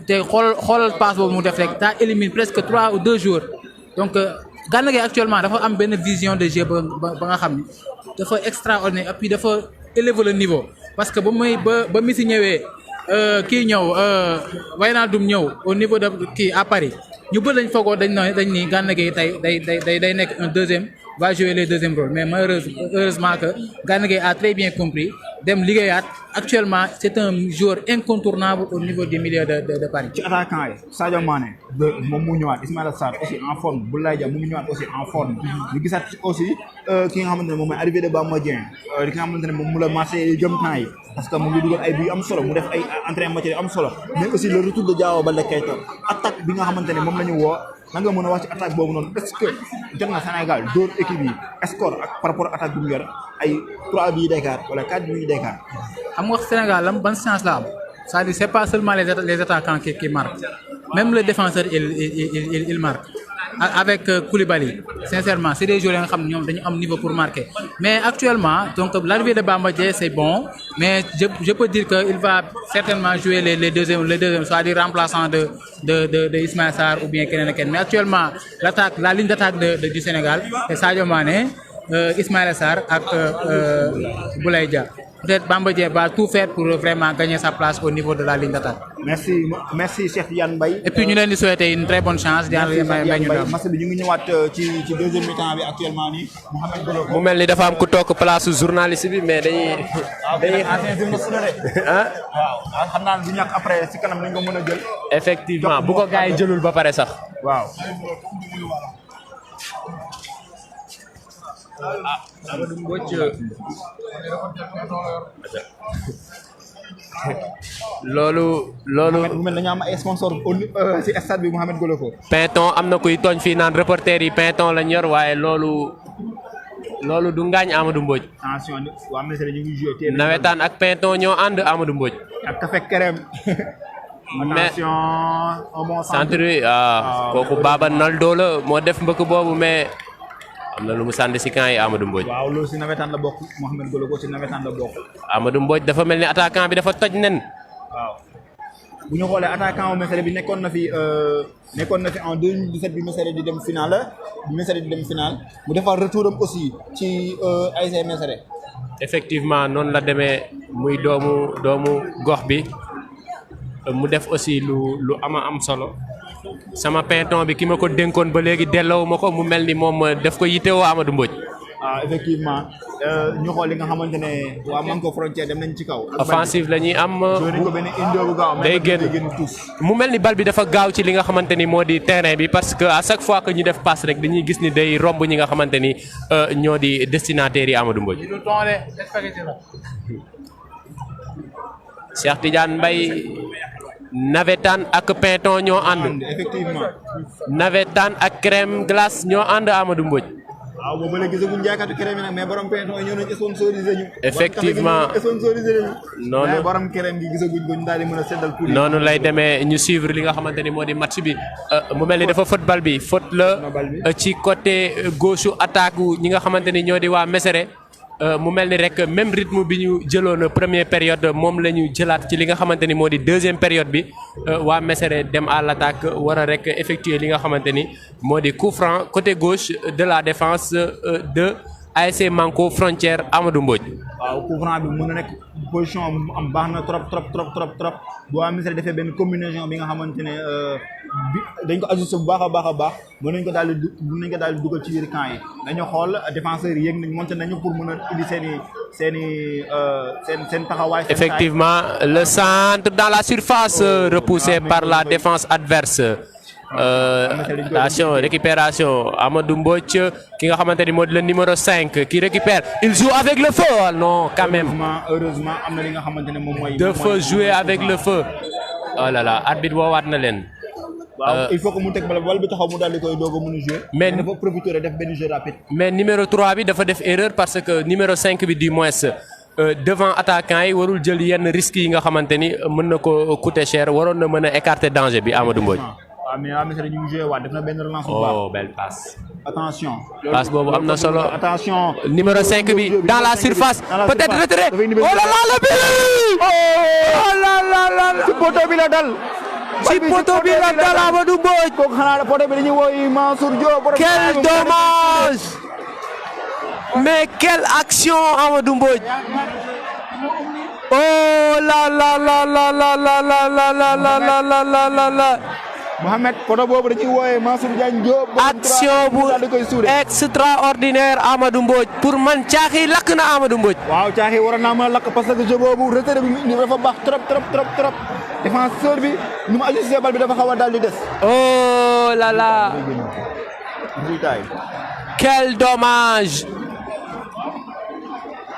te xoolal passe boobu mu def rek ça élimine presque 3 ou 2 joueurs donc Gana Gueye actuellement dafa am benn vision de jeu ba nga xam ni dafa extraordinaire et puis dafa élever le niveau parce que ba Messi ñëwee kii ñëw Wijnaldum ñëw au niveau de kii à Paris ñu bëri dañ foogoo dañ ni Gana Gueye tey day nekk un deuxième va jouer les deuxième rôle mais heureusement que Gana Gueye a très bien compris dem liggéeyaat actuellement c'est un joueur incontournable au niveau du milieu de Paris.
ci attaquant yi Sadio Mané moom mu ñëwaat Ismaïla Sarr aussi en forme Boulaye Dia mu ngi ñëwaat aussi en forme ñu gisaat aussi ki nga xamante ne moom mooy arrivé de Bamba Dieng ki nga xamante ne moom mu la marché jëm temps yi parce que mu ngi dugal ay buts am solo mu def ay entrée matière am solo mais aussi le retour de Diao Baldé Keita attaque bi nga xamante ne moom la ñu woo na nga mën a wax ci attaque boobu noonu est-ce que jot na Sénégal dóor équipe yi score ak par rapport attaque bi mu yor ay 3 buts d'écart wala 4 buts d'écart.
xam nga Sénégal ban chance la am c'est-à-dire c'est pas seulement les attaquants qui marquent même le défenseur il marque avec Koulibaly sincèrement c'est des joueurs yi nga xam ne ñoom dañu am niveau pour marquer mais actuellement donc l'arrivée de Bamba Dieng c'est bon mais je peux dire que il va certainement jouer les deuxièmes c'est-à-dire remplaçant de Ismaïla Sarr ou bien keneen ak keneen mais actuellement la ligne d'attaque du Sénégal c'est Sadio Mané Ismaïla Sarr ak Boulaye Dia. Peut-être Bamba Dieng va tout faire pour vraiment gagner sa place au niveau de la ligne d'attaque.
merci Cheikh Tidiane Mbaye.
Et puis ñu leen di souhaiter une très bonne chance.
match bi ñu ngi ñëwaat ci deuxième mi-temps bi actuellement nii Mouhamed Golo.
mu mel ni dafa am ku toog place journaliste bi mais dañuy.
ancien journaliste la de. waaw xam naa du ñàkk après si kanam nañ ko mën a jël.
effectivement bu ko gars yi jëlul ba pare sax.
waaw.
Amadou Mbodj loolu
mu mel dañu am ay sponsor ci stade bi Mouhamed Golo ko
Pinton am na kuy tooñ fii naan reporter yi Pinton lañ yor waaye loolu du ngaañ Amadou Mbodj.
attention waa Mesere ñu ngi joué
nawetaan ak Pinton ñoo ànd Amadou Mbodj
ak Café Crème. attention un bon
centre kooku Baba Naldo la moo def mbëkk boobu mais am na lu mu sànni si camp yi Amadou Mbodj.
waaw loolu si nawetaan la bokk Mouhamed Golo ko si nawetaan la bokk.
Amadou Mbodj dafa mel ni attaquant bi dafa toj nen.
waaw bu ñu xoolee attaquant wu Mesere bi nekkoon na fi en 2017 bi Mesere di dem finale mu defar retouram aussi ci ASC Mesere.
effectivement noonu la demee muy doomu gox bi mu def aussi lu am solo. sama Pinton bi ki ma ko dénkoon ba léegi delloo ma ko mu mel ni moom daf ko yittewoo Amadou Mbodj.
effectivement ñu xool li nga xamante ne waa Manko Frontière dem nañ ci kaw.
offensive la ñuy am.
ko benn indo bu gaaw
day génn mu mel ni bal bi dafa gaaw ci li nga xamante ni moo di terrain bi parce que à chaque fois que ñu def passe rek dañuy gis ni day romb ñi nga xamante ni ñoo di destinataires yi Amadou Mbodj. Cheikh Tidiane Mbaye. nawetaan ak Pinton ñoo ànd.
effectivement.
nawetaan ak crème glace ñoo ànd Amadou Mbodj.
waaw boobu la gisaguñ jaaykatu crème yi nag mais borom Pinton ñoo nañ sponsorisé ñu.
effectivement
noonu mais borom crème gi gisaguñ ko ñu daal di mën a seddal.
noonu lay demee ñu suivre li nga xamante ni moo di match bi mu mel ni dafa football bi faute la ci côté gauche attaque ñi nga xamante ni ñoo di waa Mesere. mu mel ni rek même rythme bi ñu jëloon première période moom la ñu jëlaat ci li nga xamante ni moo di deuxième période bi waa Mesere dem à l'attaque war a rek effectuer li nga xamante ni moo di coup franc côté gauche de la défense de ASC Manko Frontière Amadou Mbodj.
waaw coup franc bi mën na nekk position am baax na trop bu waa Mesere defee benn combinaison bi nga xamante ne bi dañ ko ajusté bu baax a baax mën nañ ko daal di dugal ci biir camp yi dañoo xool défenseurs yi yéeg nañ monté nañu pour mën a indi seen taxawaay.
effectivement le centre dans la surface repoussé par la défense adverse. attention récupération Amadou Mbodj ki nga xamante ni moo di le numéro 5 qui récupère il joue avec le feu non quand même
heureusement am na li nga xamante ne moom mooy.
dafa jouer avec le feu. oh là là arbitre woowaat na leen.
waaw il faut que mu teg bal bi taxaw mu daal di koy doog a mën a jouer.
mais
dafa profiter def benn jeu rapide.
mais numéro 3 bi dafa def erreur parce que numéro 5 bi du moins devant attaquant yi warul jël yenn risques yi nga xamante ni mën na ko coûter cher waroon na mën a écarter danger bi Amadou Mbodj.
waaw mais Mesere ñu ngi joué waat def na benn relance bu baax.
oh belle passe.
attention.
passe boobu am na solo.
attention.
numéro 5 bi dans la surface. peut-être retrait. oh là là le but. oh là là là.
ci poteau bi la dal.
ci poteau bi la dal Amadou Mbodj.
kooku xanaa poteau bi dañuy woy Mansour Diop.
quel dommage. mais quelle action Amadou Mbodj. oh là là là là là là là là là là là là.
Mohamed poteau boobu dañuy woowee Mansour Diagne Diop.
action bu extraordinaire Amadou Mbodj pour man caaxi lakk na Amadou Mbodj.
waaw caaxi waroon naa mën a lakk parce que jeu boobu retrait bi ñu dafa baax trop. défenseur bi nu mu ajusté bal bi dafa xaw a daal di des.
oh là là. quel dommage.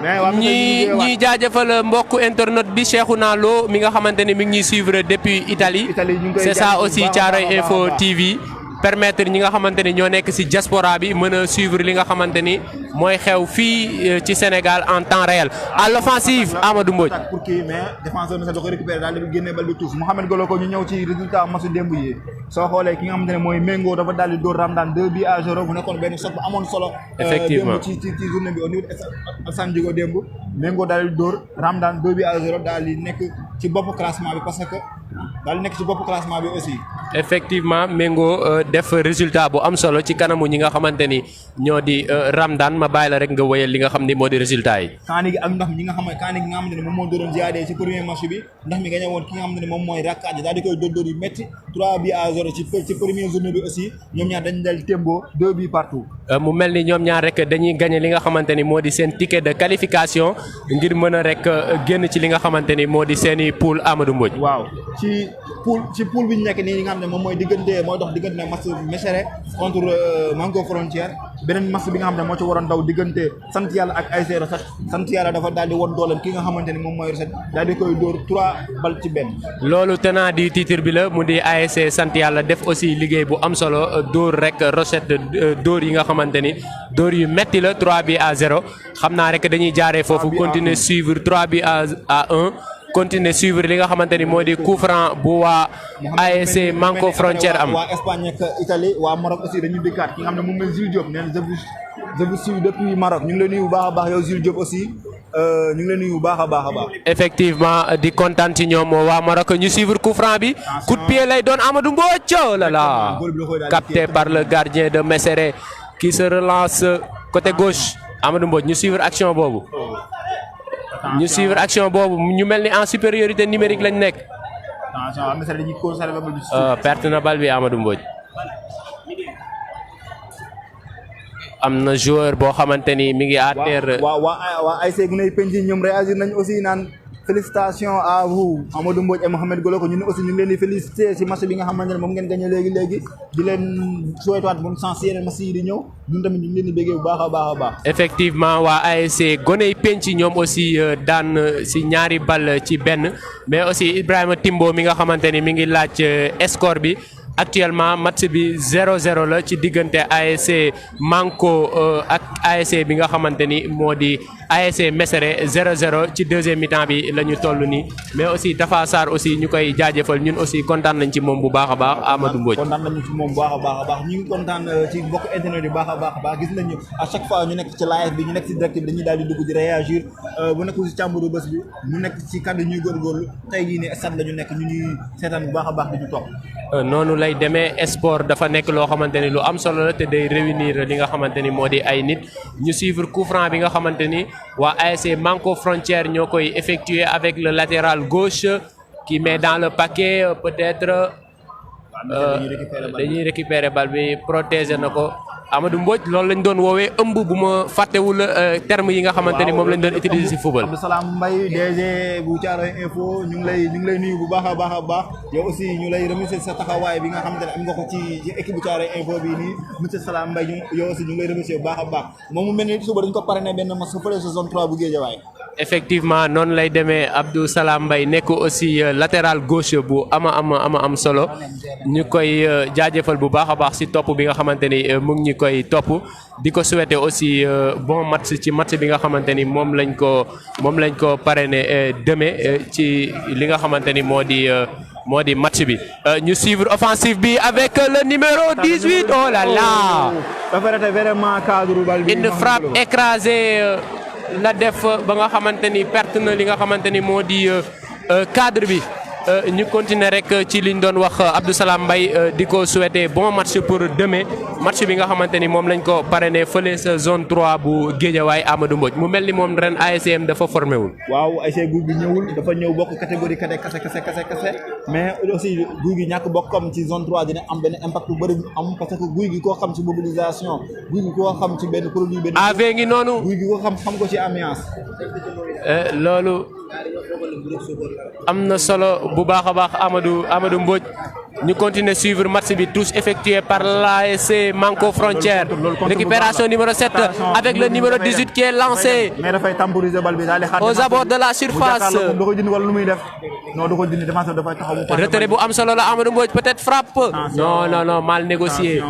ñi jaajëfal mbokku internet bi Cheikhouna Lo mi nga xamante ni mi ngi ñuy suivre depuis Italie c'est ça aussi Thiaroye Info TV permettre ñi nga xamante ni ñoo nekk ci diaspora bi mën a suivre li nga xamante ni mooy xew fii ci Sénégal en temps réel à l'offensive Amadou Mbodj.
pour kii mais défenseur bi sax da koy récupérer daal di génne bal bi tuus Mouhamed Golo ko ñu ñëw ci résultat match démb yi soo xoolee ki nga xamante ne mooy Mengo dafa daal di dóor Ramdan 2-0 mu nekkoon benn choc bu amoon solo.
effectivement
démb ci journée bi au niveau Assane Diogo démb Mengo daal di dóor Ramdan 2-0 daal di nekk ci bopp classement bi parce que daal di nekk ci bopp classement bi aussi.
effectivement Mengo def résultat bu am solo ci kanamu ñi nga xamante ni ñoo di Ramdan ma bàyyi la rek nga wéyal li nga xam ni moo di résultat yi.
kaani gi ak ndox mi ñi nga xamante ne moom moo doon ziyaade ci premier match bi ndox mi gagné woon ki nga xamante ne moom mooy Rakkaaj daal di koy dóor yu métti 3-0 ci première journée bi aussi ñoom ñaar dañu dal tembo 2 buts partout.
mu mel ni ñoom ñaar rek dañuy gagné li nga xamante ni moo di seen ticket de qualification ngir mën a rek génn ci li nga xamante ni moo di seeni poule Amadou Mbodj.
waaw ci poule bi ñu nekk nii nga xam ne moom mooy dox diggante match Mesere contre Manko Frontière beneen match bi nga xam ne moo ci waroon daw diggante sant yàlla ak ASC Recette sant yàlla dafa daal di won dooleem ki nga xamante ni moom mooy Recette daal di koy dóor 3 bal ci benn.
loolu tenant di titre bi la mu di ASC sant yàlla def aussi liggéey bu am solo dóor rek Recette dóor yi nga xamante ni dóor yu metti la 3-0 xam naa rek dañuy jaaree foofu continuer suivre 3-1 continuer suivre li nga xamante ni moo di coup franc bu waa ASC Manko Frontière am.
waa Espagne ak Italie waa Maroc aussi dañuy dikkaat ki nga xam ne moom mooy Jules Diop nee na je vous suis depuis Maroc ñu ngi lay nuyu bu baax a baax yow Jules Diop aussi ñu ngi lay nuyu bu baax a baax.
effectivement di kontaan ci ñoom waa Maroc ñu suivre coup franc bi coup de pied lay doon Amadou Mbodj oh là là capté par le gardien de Mesere qui se relance côté gauche Amadou Mbodj ñu suivre action boobu. ñu mel ni en supériorité numérique lañ nekk. perte na bal bi Amadou Mbodj. am na joueur boo xamante ni mi ngi à terre.
waa ASC Guney Penji ñoom réagir nañ aussi naan félicitations à vous Amadou Mbodj et Mohamed Golo ko ñun aussi ñu ngi leen di féliciter ci match bi nga xamante ne moom ngeen gagné léegi di leen souhaiter waat bonne chance yeneen match yi di ñëw ñun tamit ñu ngi leen di béggee bu baax a baax.
effectivement waa ASC Guney Penji ñoom aussi daan si ñaari bal ci benn mais aussi Ibrahima Timbo mi nga xamante ni mi ngi laaj score bi. actuellement match bi 0-0 la ci diggante ASC Manko ak ASC bi nga xamante ni moo di ASC Mesere 0-0 ci deuxième mi-temps bi la ñu toll nii mais aussi Tafa Sarr aussi ñu koy jaajëfal ñun aussi kontaan nañ ci moom bu baax a baax Amadou Mbodj.
kontaan nañu ci moom bu baax a baax ñu ngi kontaan ci mbokk internet yu baax a baax gis nañu à chaque fois ñu nekk ci live bi ñu nekk ci direct bi dañuy daal di dugg di réagir bu nekkul ci càmburu bés bi ñu nekk ci kàddu ñuy góorgóorlu tey jii ne stade la ñu nekk ñu ñuy seetaan bu baax a baax di ñu topp.
noonu lay demee sport dafa nekk loo xamante ni lu am solo la te day réunir li nga xamante ni moo di ay nit ñu suivre coup franc bi nga xamante ni waa ASC Manko Frontière ñoo koy effectuer avec le latéral gauche qui met dans le paquet peut-être dañuy récupérer bal bi protéger na ko Amadou Mbodj loolu lañ doon woowee ëmb bu ma fàttewul terme yi nga xamante ni moom lañ doon utiliser ci football.
Abdou Salam Mbaye DG bu Thiaroye Info ñu ngi lay nuyu bu baax a baax yow aussi ñu lay remercier sa taxawaay bi nga xamante ne am nga ko ci équipe bu Thiaroye Info bi nii monsieur Salam Mbaye yow aussi ñu ngi lay remercier bu baax a baax moom mu mel ni suba dañ ko parrainé benn match fële sa zone 3 bu Guédiawaye.
effectivement noonu lay demee Abdou Salam Mbaye nekk aussi latéral gauche bu am solo ñu koy jaajëfal bu baax a baax si topp bi nga xamante ni mu ngi ñu koy topp di ko souhaiter aussi bon match ci match bi nga xamante ni moom lañ ko parrainé demain ci li nga xamante ni moo di match bi ñu suivre offensive bi avec le numéro 18 oh là là une frappe écrasée la def ba nga xamante ni perte na li nga xamante ni moo di cadre bi ñu continuer rek ci liñ doon wax Abdou Salam Mbaye di ko souhaiter bon match pour demain match bi nga xamante ni moom lañ ko parrainé fële sa zone 3 bu Guédiawaye Amadou Mbodj mu mel ni moom ren ASM dafa formé wul.
waaw ASC Gouy Gui ñëwul dafa ñëw bokk catégorie kese mais aussi Gouy Gui ñàkk bokk comme ci zone 3 dina am benn impact bu bëri am parce que Gouy Gui koo xam ci mobilisation Gouy Gui koo xam ci benn produit benn.
AV ngi noonu.
Gouy Gui koo xam ko ci ambiance.
loolu am na solo bu baax a baax Amadou Mbodj ñu continuer suivre match bi touche effectuée par l'ASC Manko Frontière récupération numéro 7 avec le numéro 18 qui est lancé
mais dafay temporiser bal bi daal di xaar
aux abords de la surface retrait bu am solo la Amadou Mbodj peut-être frappe non mal négocié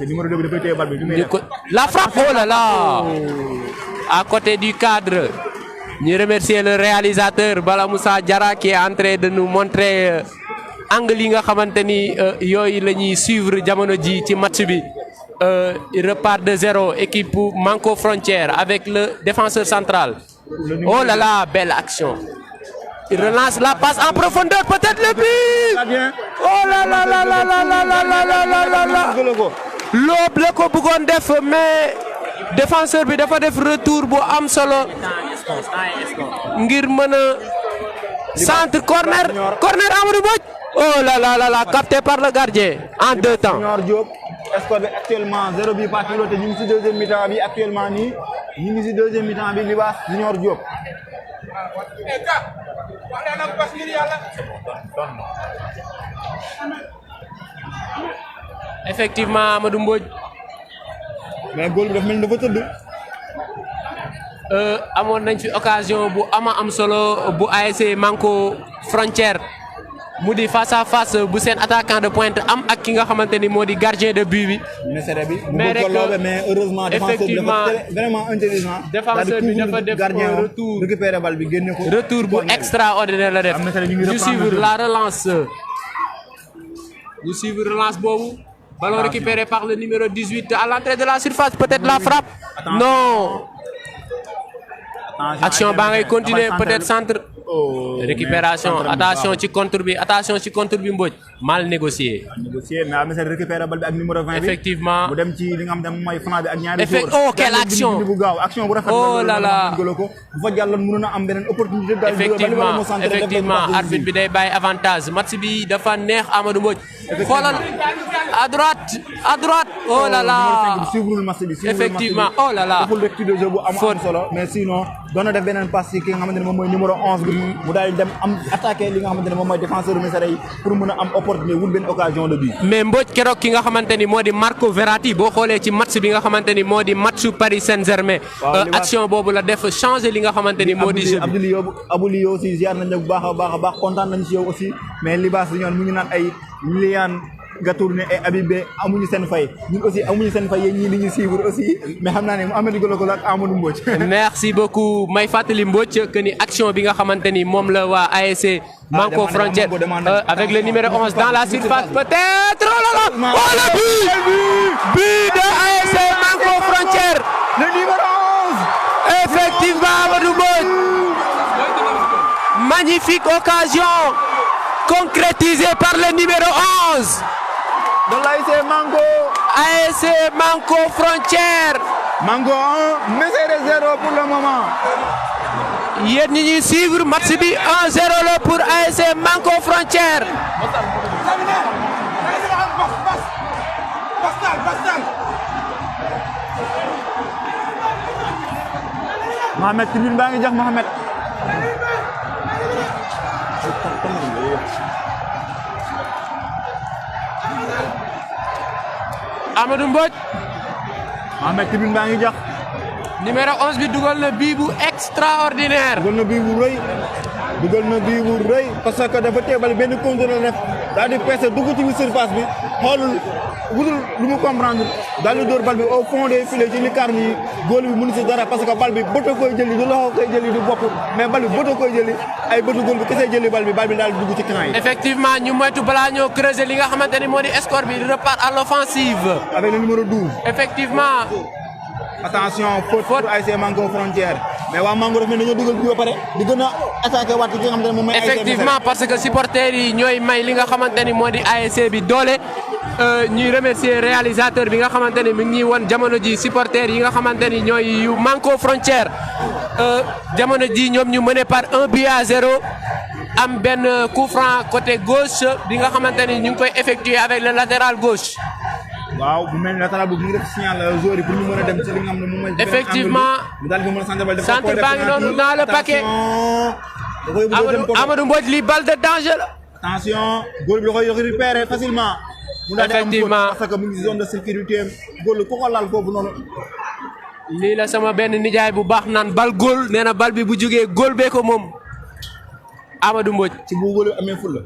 numéro 2 bi dafay téye bal bi
la frappe oh là là à côté du cadre. Ñu remercier le réalisateur Bala Moussa Diarra qui est en train de nous montrer angle yi nga xamante ni yooyu la ñuy suivre jamono ji ci match bi il repart de 0 équipe Manko Frontière avec le défenseur central. Oh là là belle action. Il relance la passe en profondeur peut-être le but. Oh là là là là là là là là là loob la ko bëggoon def mais défenseur bi dafa def retour bu am solo. ngir mën a centre corner Amadou Mbodj oh là là là là capté par le gardien en 2 temps.
Junior Diop score bi actuellement 0 bi parti te ñu ngi ci deuxième mi-temps bi actuellement nii ñu ngi ci deuxième mi-temps bi Libaas Junior Diop.
effectivement Amadou Mbodj.
mais góol bi dafa mel ni dafa tëdd.
amoon nañ fi occasion bu am solo bu ASC Manko Frontière mu di face à face bu seen attaquant de pointe am ak ki nga xamante ni moo di gardien de but bi.
mais rek mais heureusement
effectivement
vraiment intelligent.
défenseur bi dafa def retour
récupérer balle bi génne ko.
retour bu extraordinaire la def. ñu suivre la relance. ñu suivre relance boobu. ballon récupéré par le numéro 18 à l'entrée de la surface peut-être la frappe. non. action baa ngay continuer peut-être centre. récupération attention ci contre bi Mbodj mal négocié.
mais am na seen récupérer bal bi ak numéro 20 bi.
effectivement
mu dem ci li nga xam ne mooy flanc bi ak ñaari joueurs.
oh quelle action
bu gaaw action bu rafet.
oh là là
bu fa jàlloon mënoon na am beneen opportunité.
effectivement arbitre bi day bàyyi avantage match bi dafa neex Amadou Mbodj. xoolal à droite oh là là effectivement oh là là
faute solo mais sinon doon na def beneen passe ci ki nga xamante ne moom mooy numéro 11 bi mu daal di dem am attaqué li nga xamante ne moom mooy défenseur Missirah yi pour mën a am opportunité wul benn occasion de but.
mais Mbodj keroog ki nga xamante ni moo di Marco Verratti boo xoolee ci match bi nga xamante ni moo di matchu Paris Saint-Germain action boobu la def changer li nga xamante ni moo di jeu bi.
Abdoulaye yow aussi ziar nañ la bu baax a baax kontaan nañ ci yow aussi mais Libaas ñoon mu ngi naan ay Liliane nga tourné ay Habibé amuñu seen fay ñun aussi amuñu seen fay yéen ñii di ñu suivre aussi mais xam naa ne Mouhamed Goloko ak Amadou Mbodj.
merci beaucoup may fàttali Mbodj que ni action bi nga xamante ni moom la waa ASC Manko Frontière avec le numéro 11 dans la surface peut-être oh là là oh le but de ASC Manko Frontière
le numéro 11
effectivement Amadou Mbodj magnifique occasion concrétisée par le numéro 11
de l'ASC
Manko Frontière.
Manko 1 Missirah 0 pour le moment.
yéen ñi ñuy suivre match bi 1-0 la pour ASC Manko Frontière.
Mohamed tribune baa ngi jox Mohamed.
Amadou Mbodj.
Mohamed tribune baa ngi jox.
numéro 11 bi dugal na bii bu extraordinaire.
dugal na bii bu rëy parce que dafa teebal benn contrôle la def daal di peese dugg ci biir surface bi xoolul wutul lu mu comprendre daal di dóor bal bi au fond des filets ci lucarne yi góol bi mënu si dara parce que bal bi bëtt koy jëli du loxo koy jëli du bopp mais bal bi bëtt koy jëli ay bëtu góol bi kese jëli bal bi daal di dugg ci camp yi.
effectivement ñu moytu balaa ñoo creuser li nga xamante ni moo di score bi repart à l'offensive.
avec le numéro 12.
effectivement.
attention faute pour ASC Manko Frontière mais waa Manko daf ne dañoo dugal bi ba pare di gën a attaqué waat ki nga xamante ne moom mooy.
effectivement parce que supporters yi ñooy may li nga xamante ni moo di ASC bi doole ñuy remercier réalisateur bi nga xamante ni mi ngi ñuy won jamono ji supporters yi nga xamante ni ñooy yu Manko Frontière jamono ji ñoom ñu mené par 1-0 am benn coup franc côté gauche bi nga xamante ni ñu ngi koy effectuer avec le latéral gauche.
waaw bu mel ni latéral bu ngi def signal joueur yi pour ñu mën a dem ci li nga xam ne moom mooy.
effectivement centre baa ngi noonu dans le paquet. Amadou Mbodj lii balle de danger la.
attention góol bi da koy récupérer facilement.
effectivement
mu daal di am parce que mu ngi zone de sécurité góol ku ko laal foofu noonu.
lii la sama benn nijaay bu baax naan bal góol nee na bal bi bu jógee góol bee ko moom Amadou Mbodj.
ci bu góol amee ful la.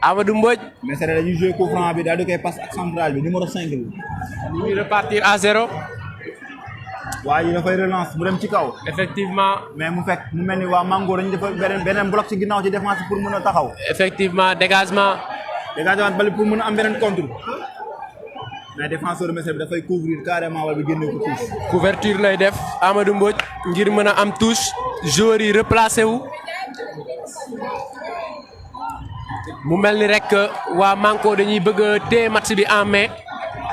Amadou Mbodj.
mais c'est dañuy jouer coup franc bi daal di koy passe ak central bi numéro 5 bi.
ñu ngi repartir à 0.
waa ji dafay relance mu dem ci kaw.
effectivement.
mais mu fekk mu mel ni waa Mango dañu def beneen bloc ci ginnaaw ci défense pour mën a taxaw.
effectivement dégagement.
bali pour mën a am beneen contre. mais défenseur Messere bi dafay couvrir carrément wala bi génne ko touche.
couverture lay def Amadou Mbodj ngir mën a am touche joueurs yi replacé wu. mu mel ni rek waa Manko dañuy bëgg a téye match bi en main.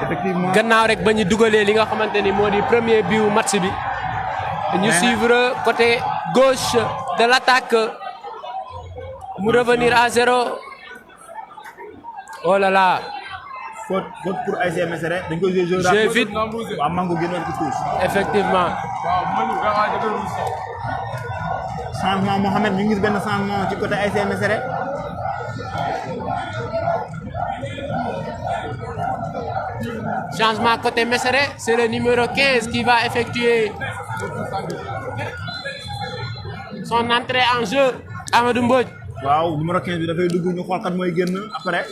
effectivement
gannaaw rek ba ñu dugalee li nga xamante ni moo di premier biu match bi. ñu suivre côté gauche de l'attaque mu revenir à 0. oh là là.
faute pour ASC Messere dañ koy jouer
jeu vite.
waa Mango génnoon ci touche.
effectivement.
changement Mohamed ñu ngi gis benn changement ci côté ASC Messere.
Changement côté Messere, c'est le numéro 15 qui va effectuer son entrée en jeu. Amadou Mbodj.
waaw numéro 15 bi dafay dugg ñu xool kat mooy génn après.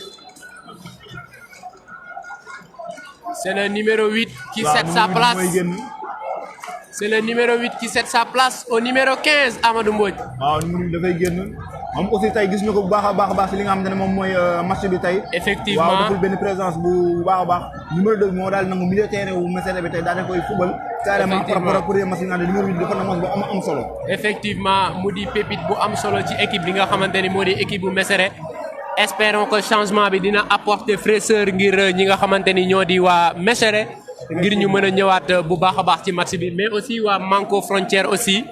C'est le numéro 8 qui cède sa place. C'est le numéro 8 qui cède sa place au numéro 15 Amadou Mbodj.
waaw numéro 8 dafay génn moom aussi tey gis ñu ko bu baax a baax si li nga xamante ne moom mooy match bi tey.
effectivement
waaw deful benn présence bu baax a baax. numéro 2 moo daal nangu milieu terrain wu Messere bi tey daal di koy fubal. carrément par rapport ak premier match bi nga xam ne numéro 8 dafa na match bu am solo.
effectivement mu di pépite bu am solo ci équipe bi nga xamante ni moo di équipe bu Messere. espérons que changement bi dina apporter fraîcheur ngir ñi nga xamante ni ñoo di waa Messere. ngir ñu mën a ñëwaat bu baax a baax ci match bi mais aussi waa Manko Frontière aussi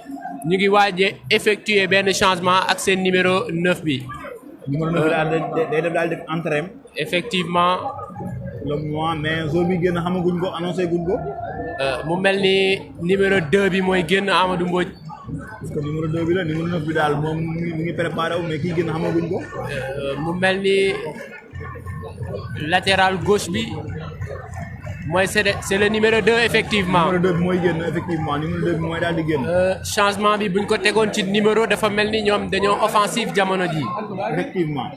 ñu ngi waaje effectuer benn changement ak seen numéro 9 bi.
numéro 9 day def entrée.
effectivement.
le mois mais zone bi génn xamaguñ ko annoncé guñ ko.
mu mel ni numéro 2 bi mooy génn Amadou Mbodj.
parce que numéro 2 bi la numéro 9 bi daal moom mu ngi préparé wu mais kii génn xamaguñ ko.
mu mel ni latéral gauche bi. mooy c'est le numéro 2 effectivement.
numéro 2 bi mooy génn effectivement numéro 2 bi mooy daal di génn.
changement bi buñ ko tegoon ci numéro dafa mel ni ñoom dañoo offensif jamono ji.
effectivement.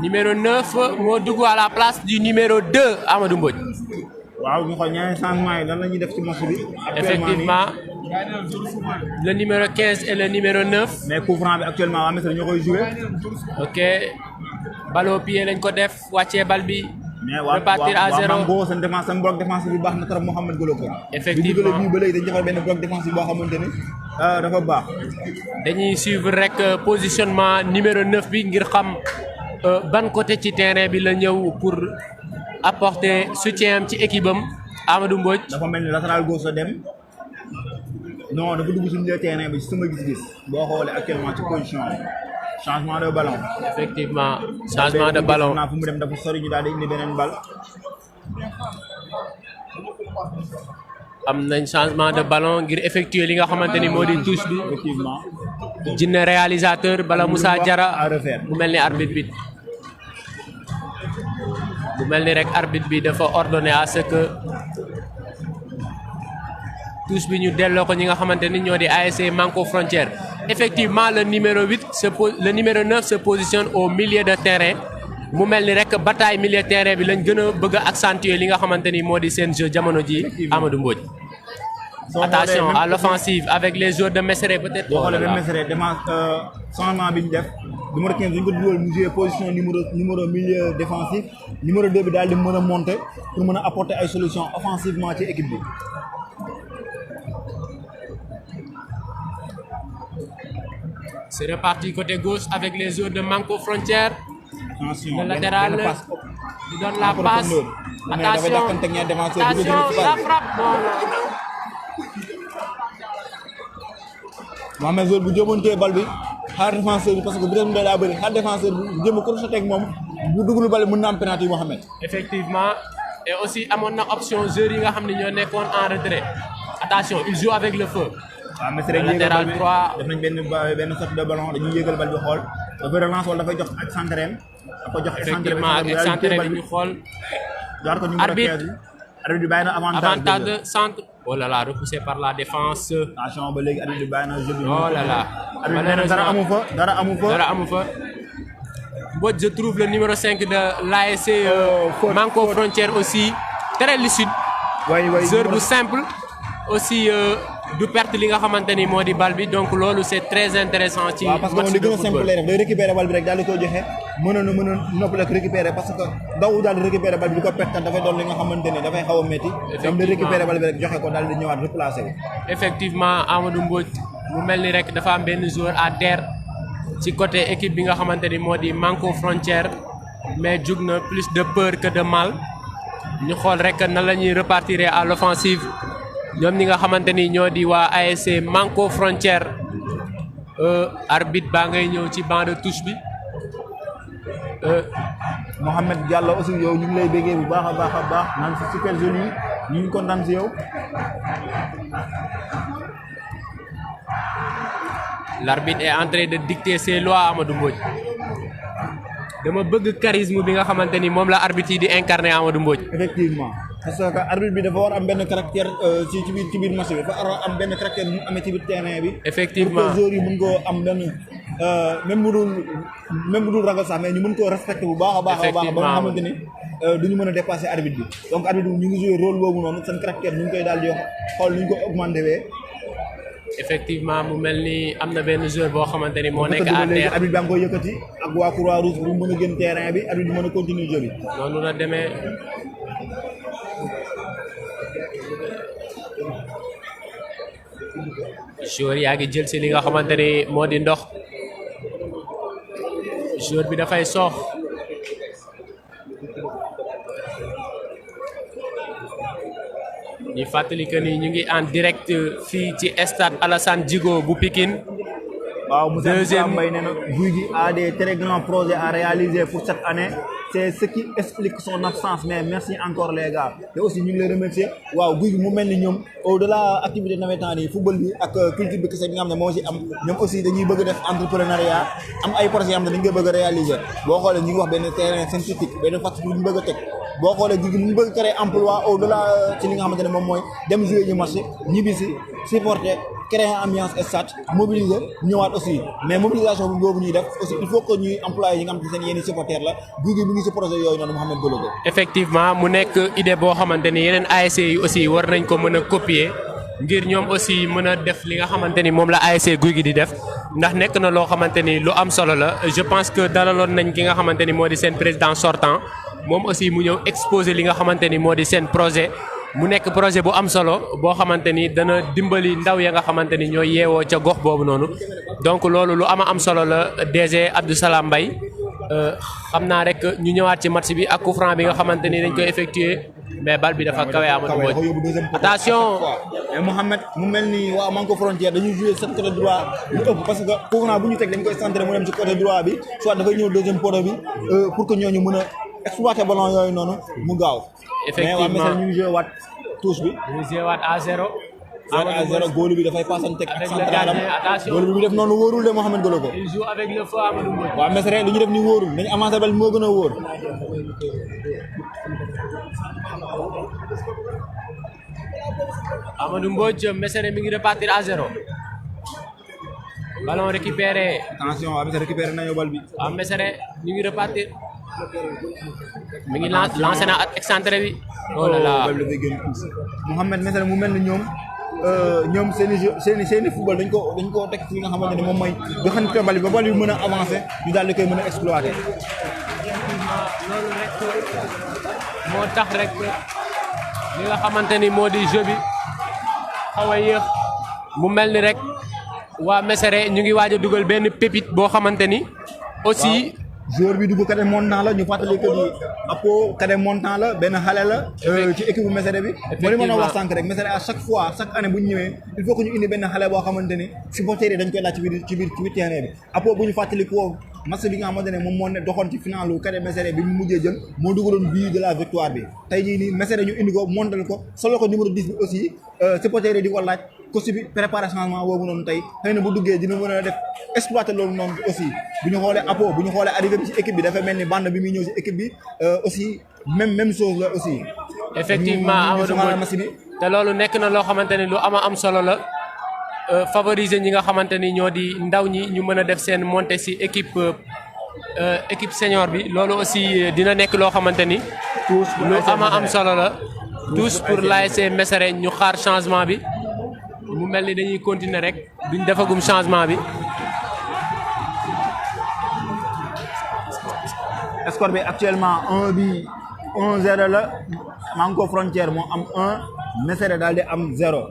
numéro 9 moo dugg à la place du numéro 2 Amadou Mbodj.
waaw ñu xool ñaari changement yi lan la ñuy def ci match bi.
effectivement le numéro 15 et le numéro 9.
mais coup franc bi actuellement waa Messere ñoo koy joué.
ok. bal au pied lañ ko def wàccee bal bi.
mais
repartir à 0
Mango seen défense seen bloc défense bi baax na trop Mouhamed Goloko.
effectivement
bi ba léegi dañu defar benn bloc défense boo xamante ni dafa baax.
dañuy suivre rek positionnement numéro 9 bi ngir xam ban côté ci terrain bi la ñëw pour apporter soutien am ci équipe am Amadou Mbodj.
dafa mel ni latéral gauche la dem non dafa dugg ci milieu terrain bi ci sama gis-gis boo xoolee actuellement ci position bi. changement de ballon.
effectivement changement de ballon.
fu mu dem dafa sori ñu daal di indi beneen bal.
am nañ changement de ballon ngir effectuer li nga xamante ni moo di touche bi.
effectivement.
jinne réalisateur bala Moussa Diarra
à refaire
mu mel ni arbitre bi. bu mel ni rek arbitre bi dafa ordonné à ce que touche bi ñu delloo ko ñi nga xamante ni ñoo di ASC Manko Frontière. Effectivement le numéro 8 le numéro 9 se positionne au milieu de terrain mu mel ni rek bataille milieu de terrain bi lañ gën a bëgg a accentuer li nga xamante ni moo di seen jeu jamono ji Amadou Mbodj. Attention à l'offensive avec les joueurs de Mesere peut-être.
boo xoolee de Mesere changement bi ñu def numéro 15 dañu ko dugal mu jouer position numéro milieu défensif numéro 2 bi daal di mën a monter pour mën a apporter ay solutions offensivement ci équipe bi.
C'est reparti côté gauche avec les joueurs de Manko Frontière.
Attention
Le latéral qui donne la passe. Attention, la frappe.
Mohamed Zoul bu jëmontee bal bi xaar défenseur bi parce que bu dem daa bëri xaar défenseur bi jëm a crocheté ak moom bu dugalul bal mën na am penalty Mohamed.
Effectivement et aussi amoon na option joueurs yi nga xam ne ñoo nekkoon en retrait. Attention il joue avec le feu.
waaw Mesere
latéral droit
def nañ benn sorte de ballon dañuy yéegal bal bi xool dafa relance wala dafay jox ak centre dafa jox
effectivement ak centre bi ñu xool.
jaar ko numéro 15 arbitre bi bàyyi na
avantage de centre. Oh là là repoussé par la défense.
Attention ba léegi arbitre bi bàyyi na jeu bi.
Oh là là.
dara amu fa dara amu fa.
Mbodj je trouve le numéro 5 de l'ASC Manko Frontière aussi très lucide. joueur bu simple aussi du perte li nga xamante ni moo di bal bi donc loolu c'est très intéressant ci
parce que moom li gën a simple lay def day récupérer bal bi rek daal di koy joxe mën a noppal ak récupérer parce que daw daal di récupérer bal bi di ko perte dafay doon li nga xamante ni dafay xaw a métti donc di récupérer bal bi rek joxe ko daal di ñëwaat replacer wu.
Effectivement Amadou Mbodj mu mel ni rek dafa am benn joueur à terre ci côté équipe bi nga xamante ni moo di Manko Frontière mais jug na plus de peur que de mal ñu xool rek nan la ñuy repartir à l'offensive ñoom ñi nga xamante ni ñoo di waa ASC Manko Frontière arbitre baa ngay ñëw ci banc de touche bi.
Mohamed Diallo aussi yow ñu ngi lay béggee bu baax a baax naan si super joli ñu ngi kontaan si yow.
L'arbitre est en train de dicter ses lois Amadou Mbodj dama bëgg charisme bi nga xamante ni moom la arbitre yi di incarner Amadou Mbodj.
Effectivement parce que arbitre bi dafa war am benn caractère ci biir match bi dafa war am benn caractère bu mu amee ci biir terrain bi.
Effectivement
pour que joueurs yi mën koo am benn même bu dul ragal sax mais ñu mën koo respecter bu baax a baax ba nga xamante ni duñu mën a dépasser arbitre bi donc arbitre bi ñu ngi jouer rôle boobu noonu seen caractère ñu ngi koy daal di xool nu ñu ko augmenté wee.
Effectivement mu mel ni am na benn joueur boo xamante ni moo nekk à terre
arbitre baa ngi koy yëkkati ak waa Croix-Rouge pour mën a gën terrain bi arbitre bi mën a continuer jeu bi.
noonu la demee. joueur yaa ngi jël si li nga xamante ni moo di ndox joueur bi dafay soox ñu fàttali que ni ñu ngi en direct fii ci stade Alassane Djigo bu Pikine.
waaw Moussa Mbaye nee na Gouy Gui a des très grands projets à réaliser pour cette année c'est ce qui explique son absence mais merci encore les gars te aussi ñu ngi lay remercier waaw Gouy Gui mu mel ni ñoom au delà activité navétane yi football bi ak culture bi kese bi nga xam ne moo ci am ñoom aussi dañuy bëgg def entrepreneuriat am ay projets yoo xam ne dañu koy bëgg a réaliser boo xoolee ñu ngi wax benn terrain synthétique benn fast food ñu bëgg a teg boo xoolee Gouy Gui ñu bëgg créer emploi au delà ci li nga xamante ne moom mooy dem jouer ñu match ñibbisi supporter créer ambiance stade mobiliser ñëwaat aussi mais mobilisation bi boobu ñuy def aussi il faut que ñuy employé yi nga xam ne seen yenn supporters la Gouy Gui mi ngi ci projet yooyu noonu Mouhamed Gologo.
Effectivement mu nekk idée boo xamante ni yeneen ASC yi aussi war nañ ko mën a copier ngir ñoom aussi mën a def li nga xamante ni moom la ASC Gouy Gui di def ndax nekk na loo xamante ni lu am solo la je pense que dalaloon nañ ki nga xamante ni moo di seen président sortant moom aussi mu ñëw exposer li nga xamante ni moo di seen projet. mu nekk projet bu am solo boo xamante ni dana dimbali ndaw ya nga xamante ni ñooy yeewoo ca gox boobu noonu donc loolu lu am solo la DG Abdou Salam Mbaye xam naa rek ñu ñëwaat ci match bi ak coup franc bi nga xamante ni dañ koy effectuer mais bal bi dafa kawe Amadou Mbodj attention
mais Mohamed mu mel ni waa Manko Frontière dañuy jouer seen côté droit lu ëpp parce que coup franc bu ñu teg dañ koy centrer mu dem ci côté droit bi soit dafay ñëw deuxième poteau bi pour que ñooñu mën a exploiter ballon yooyu noonu mu gaaw.
effectivement
mais waa Mesel ñu ngi joué waat touche bi.
ñu ngi joué waat à 0.
0-0 góolu bi dafay passante ak centralam
attention
góolu bi def noonu wóorul de Mohamed Goloko.
il joue avec le feu Amadou Mbodj.
waaw Mesere li ñu def ni wóorul dañu avancé bal moo gën a wóor.
Amadou Mbodj Mesere mi ngi repartir à 0. Ballon récupéré.
Attention waaw Mesere récupéré nañu bal bi.
waaw Mesere ñu ngi repartir. mi ngi lancé na excentré bi. oh là là
bal bi dafay génn tuuti. Mohamed Mesere mu mel ni ñoom seen i football dañ ko teg ci li nga xamante ne moom mooy joxante bal bi ba bal bi mën a avancé ñu daal di koy mën a exploité.
loolu rek moo tax rek li nga xamante ni moo di jeu bi xaw a yéex mu mel ni rek waa Mesere ñu ngi waaj a dugal benn pépite boo xamante ni aussi.
joueur bi dugg cadet montant la ñu fàttali que ni Apo cadet montant la benn xale la. ci équipe bu Mesere bi. moo li mën a wax sànq rek Mesere à chaque année bu ñu ñëwee il faut que ñu indi benn xale boo xamante ni supporters yi dañ koy laaj ci biir terrain bi. Apo bu ñu fàttali ko match bi nga xamante ne moom moo ne doxoon ci finalu cadet Mesere bi mu mujjee jël moo dugaloon bii de la victoire bi tey jii nii Mesere ñu indi ko montal ko solo ko numéro 10 bi aussi supporters yi di ko laaj. coach bi préparé changement boobu noonu tey xëy na bu duggee dina mën a def exploiter loolu noonu aussi bu ñu xoolee Apo bu ñu xoolee arrivé bi ci équipe bi dafa mel ni bande bi muy ñëw ci équipe bi aussi même chose la aussi.
effectivement Amadou Mbodj te loolu nekk na loo xamante ni lu am solo la favoriser ñi nga xamante ni ñoo di ndaw ñi ñu mën a def seen montée ci équipe senior bi loolu aussi dina nekk loo xamante ni. lu am solo la. tous pour l'ASC Mesere ñu xaar changement bi. mu mel ni dañuy continuer rek duñ defagum changement bi.
score bi actuellement 1-0 la Manko Frontière moo am 1 Mesere daal di am 0.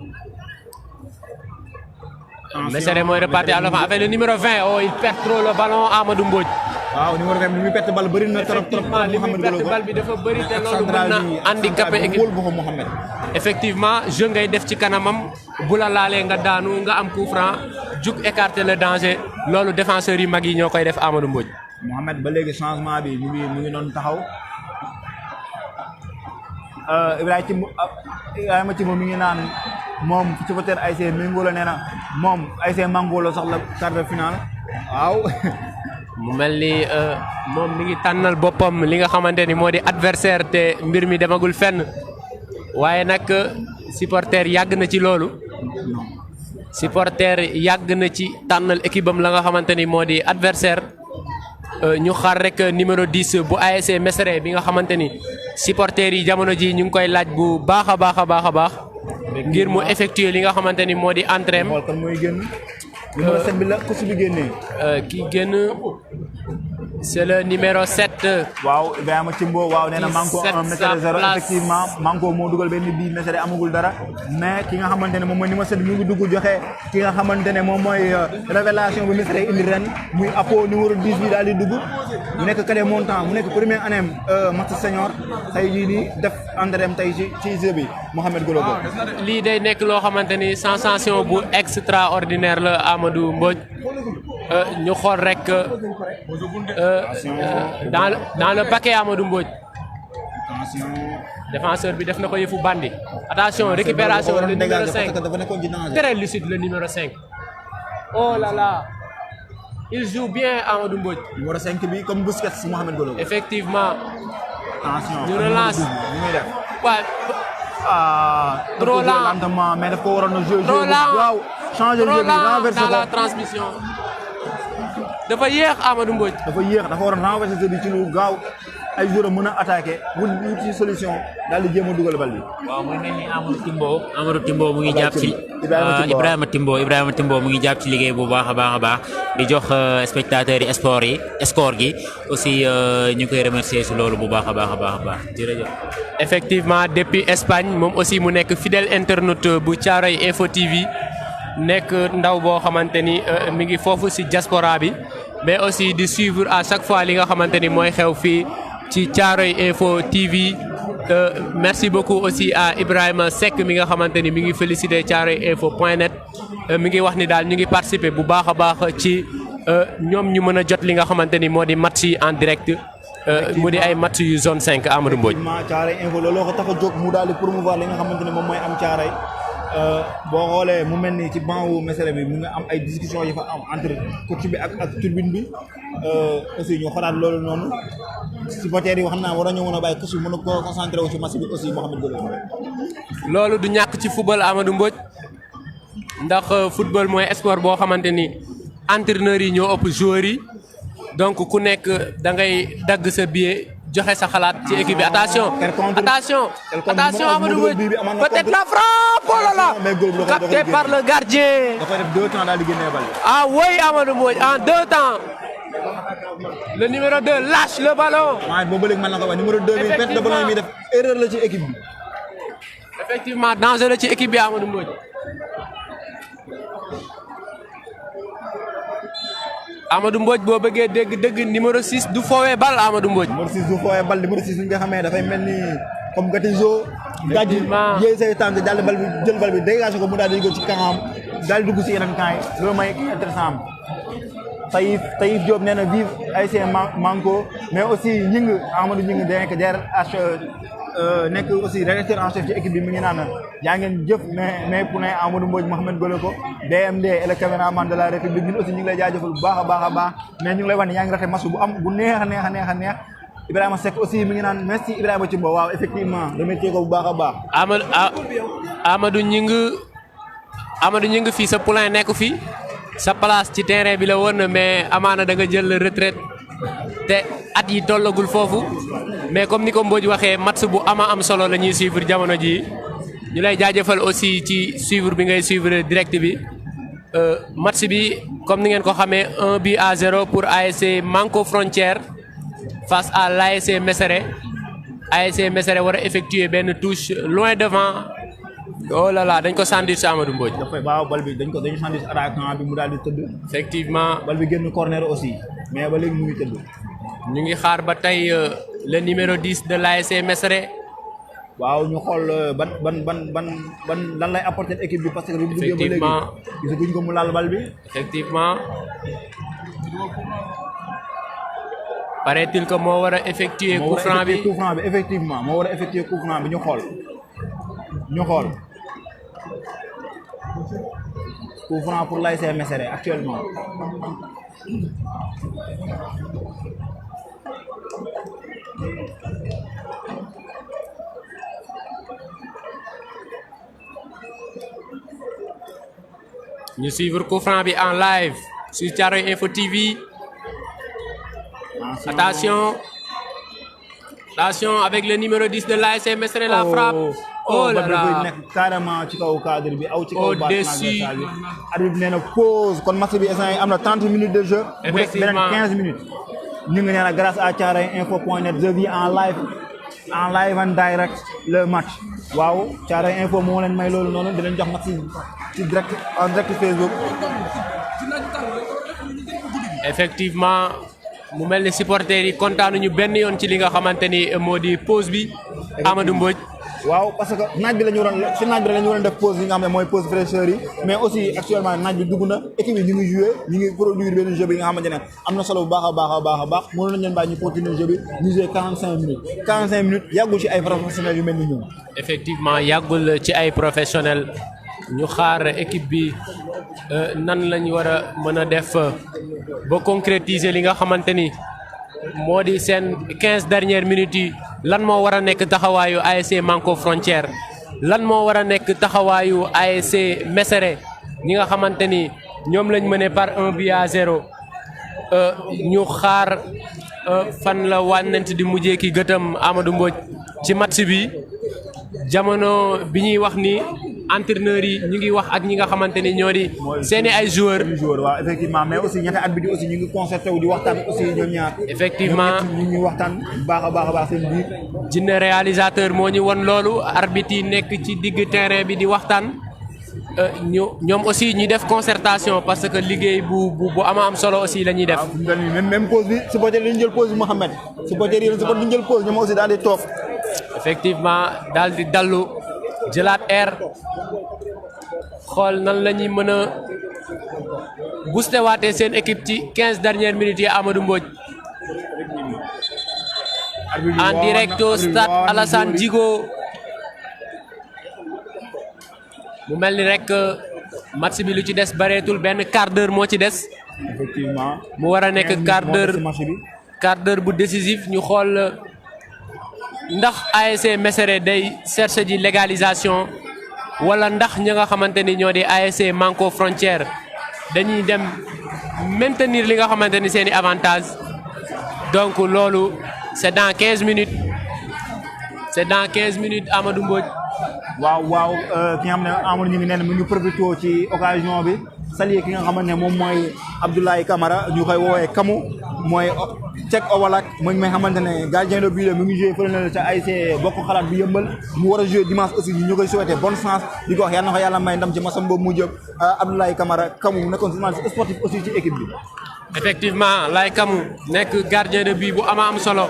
Mesere mooy reparti à l'avant avec le numéro 20 oh il perd trop le ballon Amadou Mbodj.
waaw numéro 20 li muy perte bal bëri na trop
li muy perte bal bi dafa bëri te loolu mën na handicapé équipe
Mohamed.
effectivement jeu ngay def ci kanamam bu la laalee nga daanu nga am coup franc jug écarter le danger loolu défenseurs yi mag yi ñoo koy def Amadou Mbodj.
Mohamed ba léegi changement bi mu ngi doon taxaw Ibrahima Timbo mi ngi naan moom supporter ASC Mangolo nee na moom ASC Mangolo soxla quart de finale waaw.
mu mel ni moom mi ngi tànnal boppam li nga xamante ni moo di adversaire te mbir mi demagul fenn waaye nag supporter yàgg na ci loolu supporter yàgg na ci tànnal équipe am la nga xamante ni moo di adversaire ñu xaar rek numéro 10 bu ASC Mesere bi nga xamante ni supporter yi jamono ji ñu ngi koy laaj bu baax a baax ngir mu effectuer li nga xamante ni moo di entraînement.
xool kan mooy génn numéro 7 bi la ku si bi génnee.
kii génn c'est le numéro 7.
waaw Ibrahima Timbo waaw nee na Manko 1 Mesere 0 effectivement Manko moo dugal benn bii Mesere amagul dara mais ki nga xamante ne moom mooy numéro 7 mu ngi dugg joxe ki nga xamante ne moom mooy révélation bu Mesere indi ren muy Apo numéro 10 bi daal di dugg mu nekk cadet montant mu nekk première année match senior tey jii nii def entraînement tey ci jeu bi Mohamed Goloko.
lii day nekk loo xamante ni sensation bu extraordinaire la Amadou Mbodj ñu xool rek dans le paquet Amadou Mbodj. défenseur bi def na ko yëfu bandi. attention récupération le numéro 5 très lucide le numéro 5. oh là là il joue bien Amadou Mbodj.
numéro 5 bi comme Busquets Mohamed Goloko.
effectivement.
attention
ñu relance waaw.
trop lentement mais daf ko waroon a jouer waaw changer jeu bi renverser
dans la transmission. dafa yéex Amadou Mbodj.
dafa yéex dafa waroon renverser jeu bi ci lu gaaw ay joueurs mën a attaquer wut ci solution daal di jéem a dugal bal bi.
waaw muy mel ni Amadou Timbo mu ngi jàpp ci Ibrahima Timbo mu ngi jàpp ci liggéey bu baax a baax di jox spectateurs yi score gi aussi ñu koy remercier si loolu bu baax a baax jërëjëf.
effectivement depuis Espagne moom aussi mu nekk fidèle internaute bu Thiaroye Info TV nekk ndaw boo xamante ni mi ngi foofu si diaspora bi mais aussi di suivre à chaque fois li nga xamante ni mooy xew fii ci Thiaroye Info TV. merci beaucoup aussi à Ibrahima Seck mi nga xamante ni mi ngi féliciter thiaroyeinfo.net mi ngi wax ni daal ñu ngi participer bu baax a baax ci ñoom ñu mën a jot li nga xamante ni moo di match yi en direct mu di ay match yu zone 5 Amadou Mbodj.
Thiaroye Info looloo ko tax a jóg mu daal di promouvoir li nga xamante ni moom mooy am Thiaroye boo xoolee mu mel ni ci banc wu Mesere bi mu ngi am ay discussion yi fa am entre coach bi ak tribune bi aussi ñu xoolaat loolu noonu supporters yi xam naa war nañoo mën a bàyyi coach bi mën a ko concentré wu ci match bi aussi Mouhamed Golo.
loolu du ñàkk ci football Amadou Mbodj ndax football mooy sport boo xamante ni entraîneurs yi ñoo ëpp joueurs yi donc ku nekk da ngay dagg sa billet joxe sa xalaat ci équipe bi attention Amadou Mbodj peut-être la frappe oh là là capté par le gardien.
dafa def 2 temps daal di génnee bal.
Ah oui Amadou Mbodj en 2 temps le numéro 2 lâche le ballon.
waaw boobu léegi man la ko wax numéro 2 bi perte de ballon mi def erreur la ci équipe bi.
effectivement dangereux ci équipe bi Amadou Mbodj. Amadou Mbodj boo bëggee dégg numéro 6 du foowee bal Amadou Mbodj.
numéro 6 du foowee bal numéro 6 nga xamee dafay mel ni comme Gattuso. gàjji yéey say tànk jàll bal bi jël bal bi dégagé ko mu daal di dugg ci kanam daal di dugg si yeneen camp yi loolu mooy intéressant am. Taïf Diop nee na vive ASC Manko mais aussi Gningue Amadou Gningue da nekk DRH nekk aussi rédacteur en chef ci équipe bi mi ngi naan yaa ngeen jëf mais pour ne Amadou Mbodj Mouhamed Golo ko BMD et le caméraman de la République ñun aussi ñu ngi lay jaajëfal bu baax a baax mais ñu ngi lay wax ne yaa ngi rate match bu am bu neex a neex Ibrahima Seck aussi mi ngi naan merci Ibrahima Thimbo waaw effectivement remercier ko bu baax a baax.
Amadou Gningue fii sa poulain nekk fii sa place ci terrain bi la woon na mais amaana da nga jël retraite te at yi tollagul foofu mais comme ni ko Mbodj waxee match bu am solo la ñuy suivre jamono ji ñu lay jaajëfal aussi ci suivre bi ngay suivre direct bi match bi comme ni ngeen ko xamee 1-0 pour ASC Manko Frontière face à l'ASC Mesere. ASC Mesere war a effectuer benn touche loin devant. Oh là là dañ ko sentir si Amadou Mbodj.
waaw bal bi dañu sentir attaquant bi mu daal di tëdd.
effectivement
bal bi génn corner aussi mais ba léegi mu ngi tëdd.
ñu ngi xaar ba tey le numéro 10 de l'ASC Mesere.
waaw ñu xool ban lan lay apporter équipe bi parce que.
effectivement
gisaguñ ko mu laal bal bi.
effectivement. paraît-il que moo war a effectuer coup franc bi
effectivement moo war a effectuer coup franc bi ñu xool. coup franc pour l'ASC Mesere actuellement.
ñu suivre coup franc bi en live sur Thiaroye Info TV. Attention avec le numéro 10 de l'ASC Mesere la frappe. Oh là là
carrément ci kaw cadre bi aw ci kaw
au-dessus.
arbitre nee na pause kon match bi instant yi am na 30 minutes de jeu.
effectivement
beneen 15 minutes. ñu ngi nee na grâce à Thiaroye Info.net je vis en live and direct le match. waaw Thiaroye Info moo leen may loolu noonu di leen jox match ci direct en direct Facebook.
effectivement mu mel ni supporters yi kontaanuñu benn yoon ci li nga xamante ni moo di pause bi Amadou Mbodj.
waaw parce que naaj bi la ñu waroon def pause yi nga xam ne mooy pause fraîcheur yi mais aussi actuellement naaj bi dugg na équipe yi ñu ngi joué ñu ngi produire benn jeu bi nga xamante ne am na solo bu baax a baax mënoon nañu leen bàyyi ñu continuer jeu bi ñu joué 45 minutes yàggul ci ay professionnels yu mel ni ñun.
effectivement yàggul ci ay professionnels ñu xaar équipe bi nan lañ war a mën a def ba concrétiser li nga xamante ni moo di seen 15 dernières minutes yi. lan moo war a nekk taxawaayu ASC Manko Frontière lan moo war a nekk taxawaayu ASC Mesere ñi nga xamante ni ñoom lañ mëne par 1-0 ñu xaar fan la wànnent di mujjee ki gëtam Amadou Mbodj ci match bi jamono bi ñuy wax ni entraîneurs yi ñu ngi wax ak ñi nga xamante ni ñoo di seeni ay joueurs.
waaw effectivement mais aussi ñetti arbitre yi aussi ñu ngi concerté wu di waxtaan aussi ñoom ñaar.
effectivement
ñu ngi waxtaan bu baax a baax seen biir.
jinne réalisateur moo ñu won loolu arbitre yi nekk ci digg terrain bi di waxtaan ñoom aussi ñuy def concertation parce que liggéey bu am solo aussi la ñuy def.
même pause bi supporter yi ñu jël pause bi Mouhamed supporter yi ñu jël pause ñoom aussi daal di toog.
effectivement daal di dallu jëlaat air xool nan la ñuy mën a booster waatee seen équipe ci 15 dernières minutes yi Amadou Mbodj. en direct au stade Alassane Djigo. mu mel ni rek match bi lu ci des bareetul benn quart d'heure moo ci des.
effectivement
mu war a nekk quart d'heure bu décisif ñu xool ndax ASC Mesere day chercher ji légalisation wala ndax ñi nga xamante ni ñoo di ASC Manko Frontière dañuy dem maintenir li nga xamante ni seen i avantage donc loolu c'est dans 15 minutes Amadou Mbodj.
waaw ki nga xam ne Amadou ñu ngi ne mu ngi profité ci occasion bi saluer ki nga xamante ne moom mooy Abdoulaye Camara ñu koy woowee Kamu mooy Cek Owalak mooy nga xamante ne gardien de but la mu ngi joué fële na la ca ASC Bokk Xalaat bi Yëmbal mu war a joué dimanche aussi ñu koy souhaité bonne chance di ko wax yal na ko yàlla may ndam ci masam boobu mu jëm Abdoulaye Camara Kamu nekkoon journaliste sportif aussi ci équipe bi.
effectivement Laye Kamu nekk gardien de but bu am solo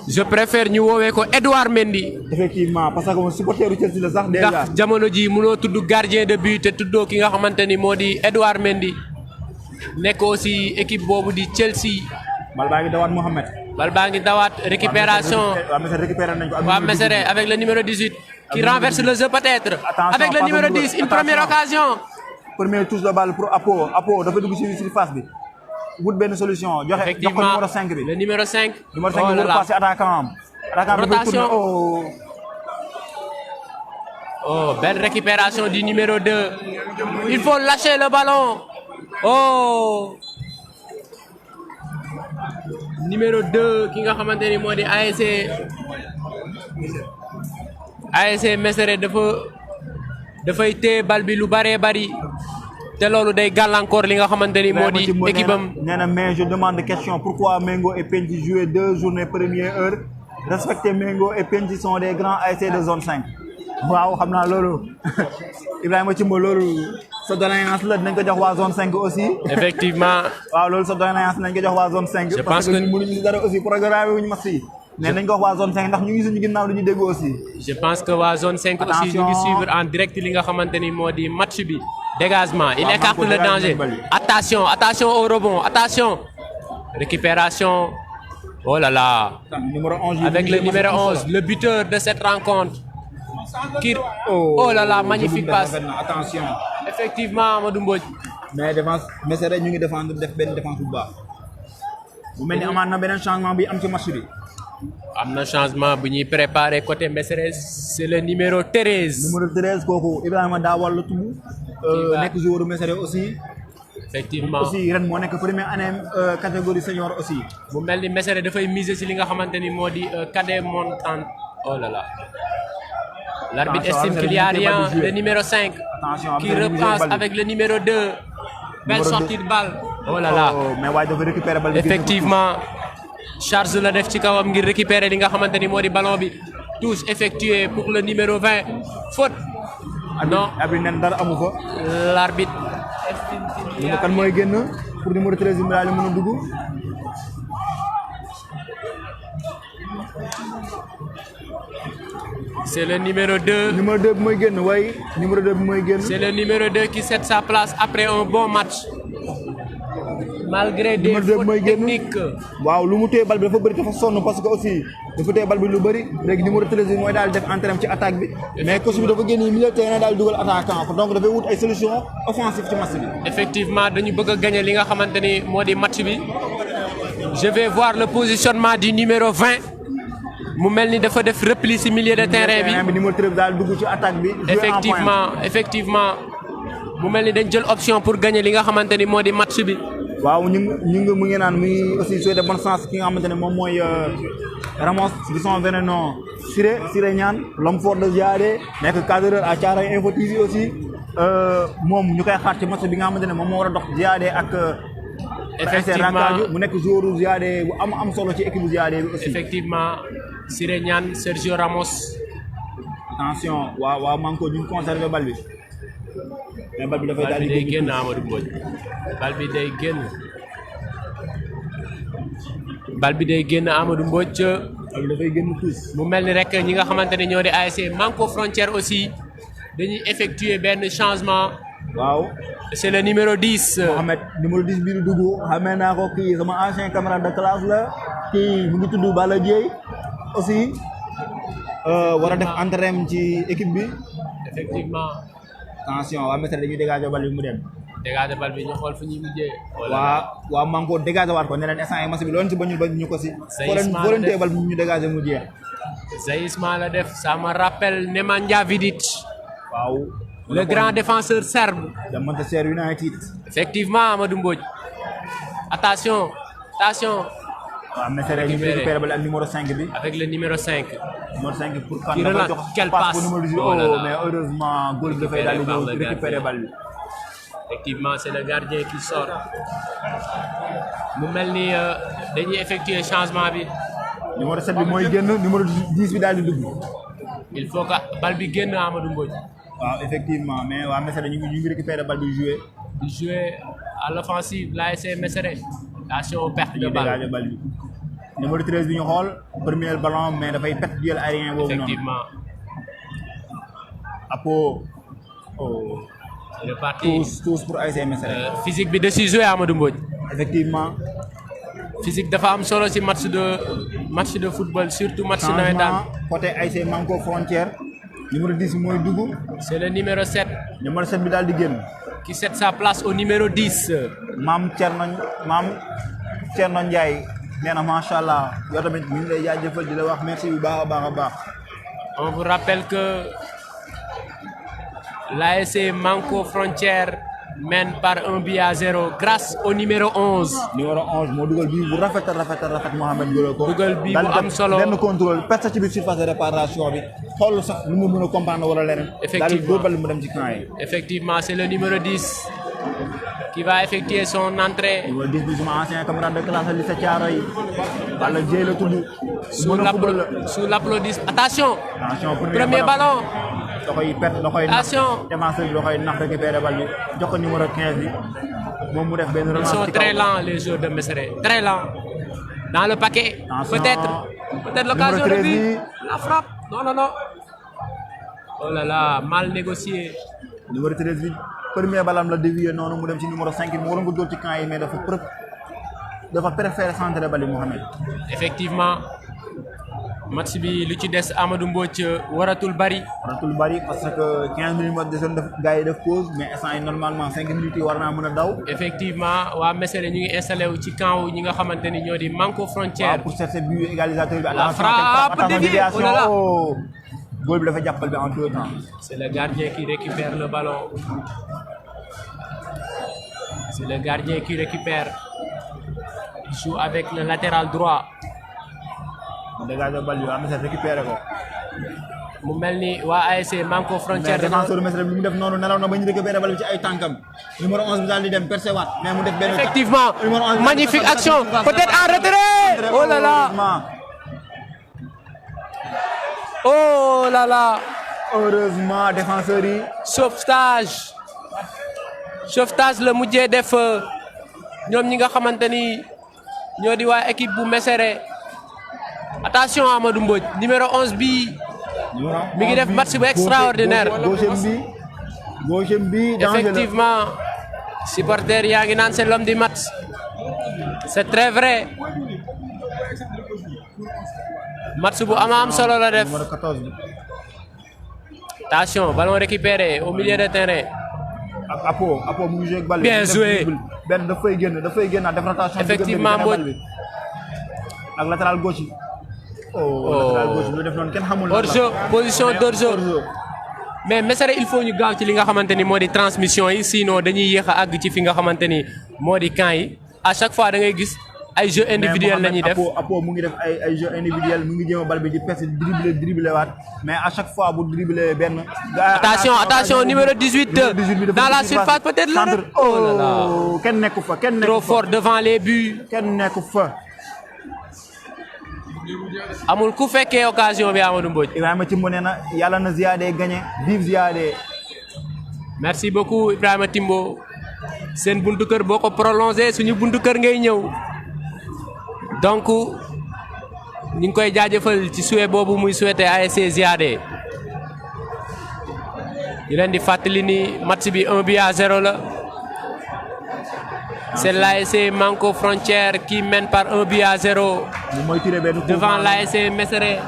je préfère ñu woowee ko Edouard Mendy.
effectivement parce que moom supporteru Chelsea la sax déjà.
ndax jamono ji mënoo tudd gardien de but te tuddoo ki nga xamante ni moo di Edouard Mendy nekk aussi équipe boobu di Chelsea.
bal baa ngi dawaat Mohamed.
bal baa ngi dawaat récupération waa Mesere avec le numéro 18 qui renverse le jeu peut-être. avec le numéro 10 une première occasion.
première touche de balle pour Apo dafa dugg ci surface bi. wut benn solution joxe jox ko numéro 5 bi.
le numéro 5.
numéro 5 bi passé attaquant am.
rotation belle récupération du numéro 2. il faut lâcher le ballon. numéro 2 ki nga xamante ni moo di ASC Mesere dafay téye bal bi lu bëree bëri. te loolu day gàllankoor li nga xamante ni moo di équipe am.
nee na mais je demande question pourquoi Mengo et Penji jouer 2 journées première heure respecter Mengo et Penji sont des grands ASC de zone 5. waaw xam naa loolu Ibrahima Thimbo loolu sa doléance la dinañ ko jox waa zone 5 aussi.
effectivement.
waaw loolu sa doléance dinañ ko jox waa zone 5.
je pense
parce que ñu mënuñu dara aussi programme wuñu match yi. nee nañ ko wax waa zone 5 ndax ñu ngi suñu ginnaaw duñu dégg aussi.
je pense que waa zone 5 aussi ñu ngi suivre en direct li nga xamante ni moo di match bi. dégagement il écarte le danger attention au rebond attention récupération oh là là
numéro 11
avec le numéro 11 le buteur de cette rencontre oh là là magnifique passe
attention
effectivement Amadou Mbodj
mais défense Mesere ñu ngi défendre def benn défense bu baax bu mel ni amaat na beneen changement bi am ci match bi.
am na changement bu ñuy préparé côté Mesere c'est le numéro 13.
numéro 13 kooku Ibrahima Daawal la tudd. nekk joueur Mesere aussi.
effectivement
aussi ren moo nekk première année catégorie senior aussi.
bu mel ni Mesere dafay miser ci li nga xamante ni moo di cadet montant oh là là. l'arbitre estime qu'il y a rien le numéro 5.
attention
qui repasse avec le numéro 2. belle sortie de balle. oh là là
mais waaye dafa récupérer balle bi.
effectivement charge la def ci kawam ngir récupérer li nga xamante ni moo di ballon bi. touche effectuée pour le numéro 20 faute. non
abi nen dara amu fa.
l'arbitre.
kan mooy génn pour numéro 13 bi daal di mën a dugg.
c'est le numéro 2.
numéro 2 bi mooy génn waaye numéro 2 bi mooy génn.
c'est le numéro 2 qui cède sa place après un bon match. malgré des fautes techniques.
waaw lu mu téye bal bi dafa bëri dafa sonn parce que aussi dafa téye bal bi lu bëri léegi numéro 13 bi mooy daal def entraînement ci attaque bi. mais coach bi dafa génn milieu terrain daal dugal attaquant donc dafay wut ay solutions offensives ci match bi.
effectivement dañu bëgg a gagner li nga xamante ni moo di match bi. je vais voir le positionnement du numéro 20. mu mel ni dafa def repli ci milieu de terrain bi.
numéro 13 daal dugg ci attaque bi.
effectivement mu mel ni dañ jël option pour gagner li nga xamante ni moo di match bi.
waaw ñu ngi mu ngi naan muy aussi souhaité bonne chance ki nga xamante ne moom mooy Ramos di son vrai nom Siré Niane l'homme fort de Ziadé nekk cadreur à Thiaroye Info TV aussi moom ñu koy xaar ci match bi nga xamante ne moom moo war a dox Ziadé ak.
effectivement
mu nekk joueur Ziadé bu am solo ci équipe Ziadé bi aussi.
effectivement Siré Niane Sergio Ramos.
attention waaw Manko ñu ngi conservé bal bi. mais bal bi dafay daal di
day génn Amadou Mbodj bal bi day génn Amadou Mbodj.
dafay génn tous.
mu mel ni rek ñi nga xamante ne ñoo di ASC Manko Frontière aussi dañuy effectuer benn changement.
waaw
c'est le numéro 10.
Mohamed numéro 10 bii di dugg xamee naa ko kii sama ancien camarade de classe la kii mu ngi tudd Bala Dieye aussi war a def entraînement ci équipe bi.
effectivement.
attention waa Mesere dañuy dégager bal bi mu dem.
dégager bal bi ñu xool fu ñuy mujjee.
waa Manko dégager waat ko ne leen instant yi match bi loolu ci bañul ba ñu ko si.
Zaïsma la def
bal bi ñu dégager mu jeex.
Zaïsma la def ça me rappelle Nemanja Vidic.
waaw.
le grand défenseur serbe.
de Manchester United.
effectivement Amadou Mbodj. attention.
waaw Mesere ñu ngi récupéré bal ak numéro 5 bi.
avec le numéro 5.
numéro 5 pour kan
Qui relance, quelle passe.
numéro 18
Oh là là.
mais heureusement goal bi dafay daal di ñëw récupéré bal bi.
effectivement c'est le gardien qui sort mu mel ni dañuy effectuer changement bi.
numéro 7 bi mooy génn numéro 10 bi daal di dugg.
il faut que bal bi génn Amadou Mbodj.
waaw effectivement mais waa Mesere ñu ngi récupéré bal bi joué.
di jouer à l'offensive l'ASC Mesere. attention aux pertes de balle.
bal bi. numéro 13 bi ñu xool premier ballon mais dafay perte duel aérien boobu noonu.
effectivement.
Apo.
c'est reparti.
tous pour ASC Mesere.
physique bi da ciy jouer Amadou Mbodj.
effectivement.
physique dafa am solo ci match de football surtout match nawetaan.
côté ASC Manko Frontière. numéro 10 bi mooy dugg.
c'est le numéro 7.
numéro 7 bi daal di génn.
qui cède sa place au numéro 10.
maam Thierno Ndiaye nee na macha allah yow tamit ñu ngi lay jaajëfal di la wax merci bu baax a baax.
on vous rappelle que l'ASC Manko Frontière mène par 1-0 grâce au numéro 11.
numéro 11 moo dugal bii bu rafet Mohamed Golo ko.
dugal bii bu am solo
benn contrôle perte ci biir surface de réparation bi xool sax lu mu mën a comprendre wala leneen.
effectivement
daal di mu dem ci camp yi.
effectivement c'est le numéro 10 qui va effectuer son entrée.
numéro 10 bi suma ancien camarade de classe lycée Thiaroye Balla Dieye la tudd.
sous l'applaudissement. attention premier ballon.
da koy perte da koy nax
attention
défenseur bi da koy nax récupéré bal bi jox ko numéro 15 bi moom mu def benn relance.
ils sont très lents les joueurs de Mesere très lents dans le paquet. peut-être l'occasion de but la frappe non. oh là là mal négocié.
numéro 13 bi premier balam la dévié noonu mu dem ci numéro 5 bi mu waroon ko dóor ci camp yi mais dafa préféré centrer bal bi Mohamed.
effectivement match bi lu ci des Amadou Mbodj waratul bari
parce que 15 minutes moo desoon def gars yi def pause mais instant yi normalement 5 minutes yi war naa mën a daw.
effectivement waa Mesere ñu ngi installé wu ci camp ñi nga xamante ni ñoo di Manko Frontière.
pour chercher but égalisateur bi.
la frappe déviée oh là là.
Goal bi dafa jàppal bi en tout temps.
c'est le gardien qui récupère le ballon. Il joue avec le latéral droit.
dégage bal bi waa Mesere récupéré ko.
mu mel ni waa ASC Manko Frontière.
mais défenseur Mesere bi mu def noonu nelaw na ba ñu récupéré bal bi ci ay tànkam. numéro 11 bi daal di dem percé waat mais mu def benn.
effectivement magnifique action peut-être en retrait. oh là là oh là là.
heureusement défenseur yi.
sauvetage la mujjee def ñoom ñi nga xamante ni ñoo di waa équipe bu Mesere. attention Amadou Mbodj numéro 11 bi mi ngi def match bu extraordinaire.
gauche bi
effectivement supporter yaa ngi naan c'est l'homme du match c'est très vrai match bu am solo la def.
numéro 14 bi.
attention ballon récupéré au milieu de terrain.
ak Apo mu ngi joué ak bal bi.
bien joué
benn dafay génn def rotation.
effectivement Mbodj
ak latéral gauche yi. latéral gauche bi def noonu kenn xamul.
hors-jeu position d'hors-jeu. mais Mesere il faut ñu gaaw ci li nga xamante ni moo di transmission yi sinon dañuy yéex a àgg ci fi nga xamante ni moo di camp yi à chaque fois da ngay gis ay jeux individuels la ñuy def.
Apo mu ngi def ay jeux individuels mu ngi jéem a bal bi di pes dribbler waat mais à chaque fois bu dribbler benn.
attention numéro 18 dans la surface peut-être la. oh là là
kenn nekku fa
trop fort devant les buts.
kenn nekku fa.
amul ku fekkee occasion bi Amadou Mbodj.
Ibrahima Timbo nee na yàlla na Ziadé gagné vive Ziadé.
merci beaucoup Ibrahima Timbo seen buntu kër boo ko prolongé suñu buntu kër ngay ñëw donc ñu ngi koy jaajëfal ci souhait boobu muy souhaité ASC Ziadé di leen di fàttali ni match bi 1-0 la. c'est l'ASC Manko Frontière qui mène par 1-0 devant l'ASC Mesere.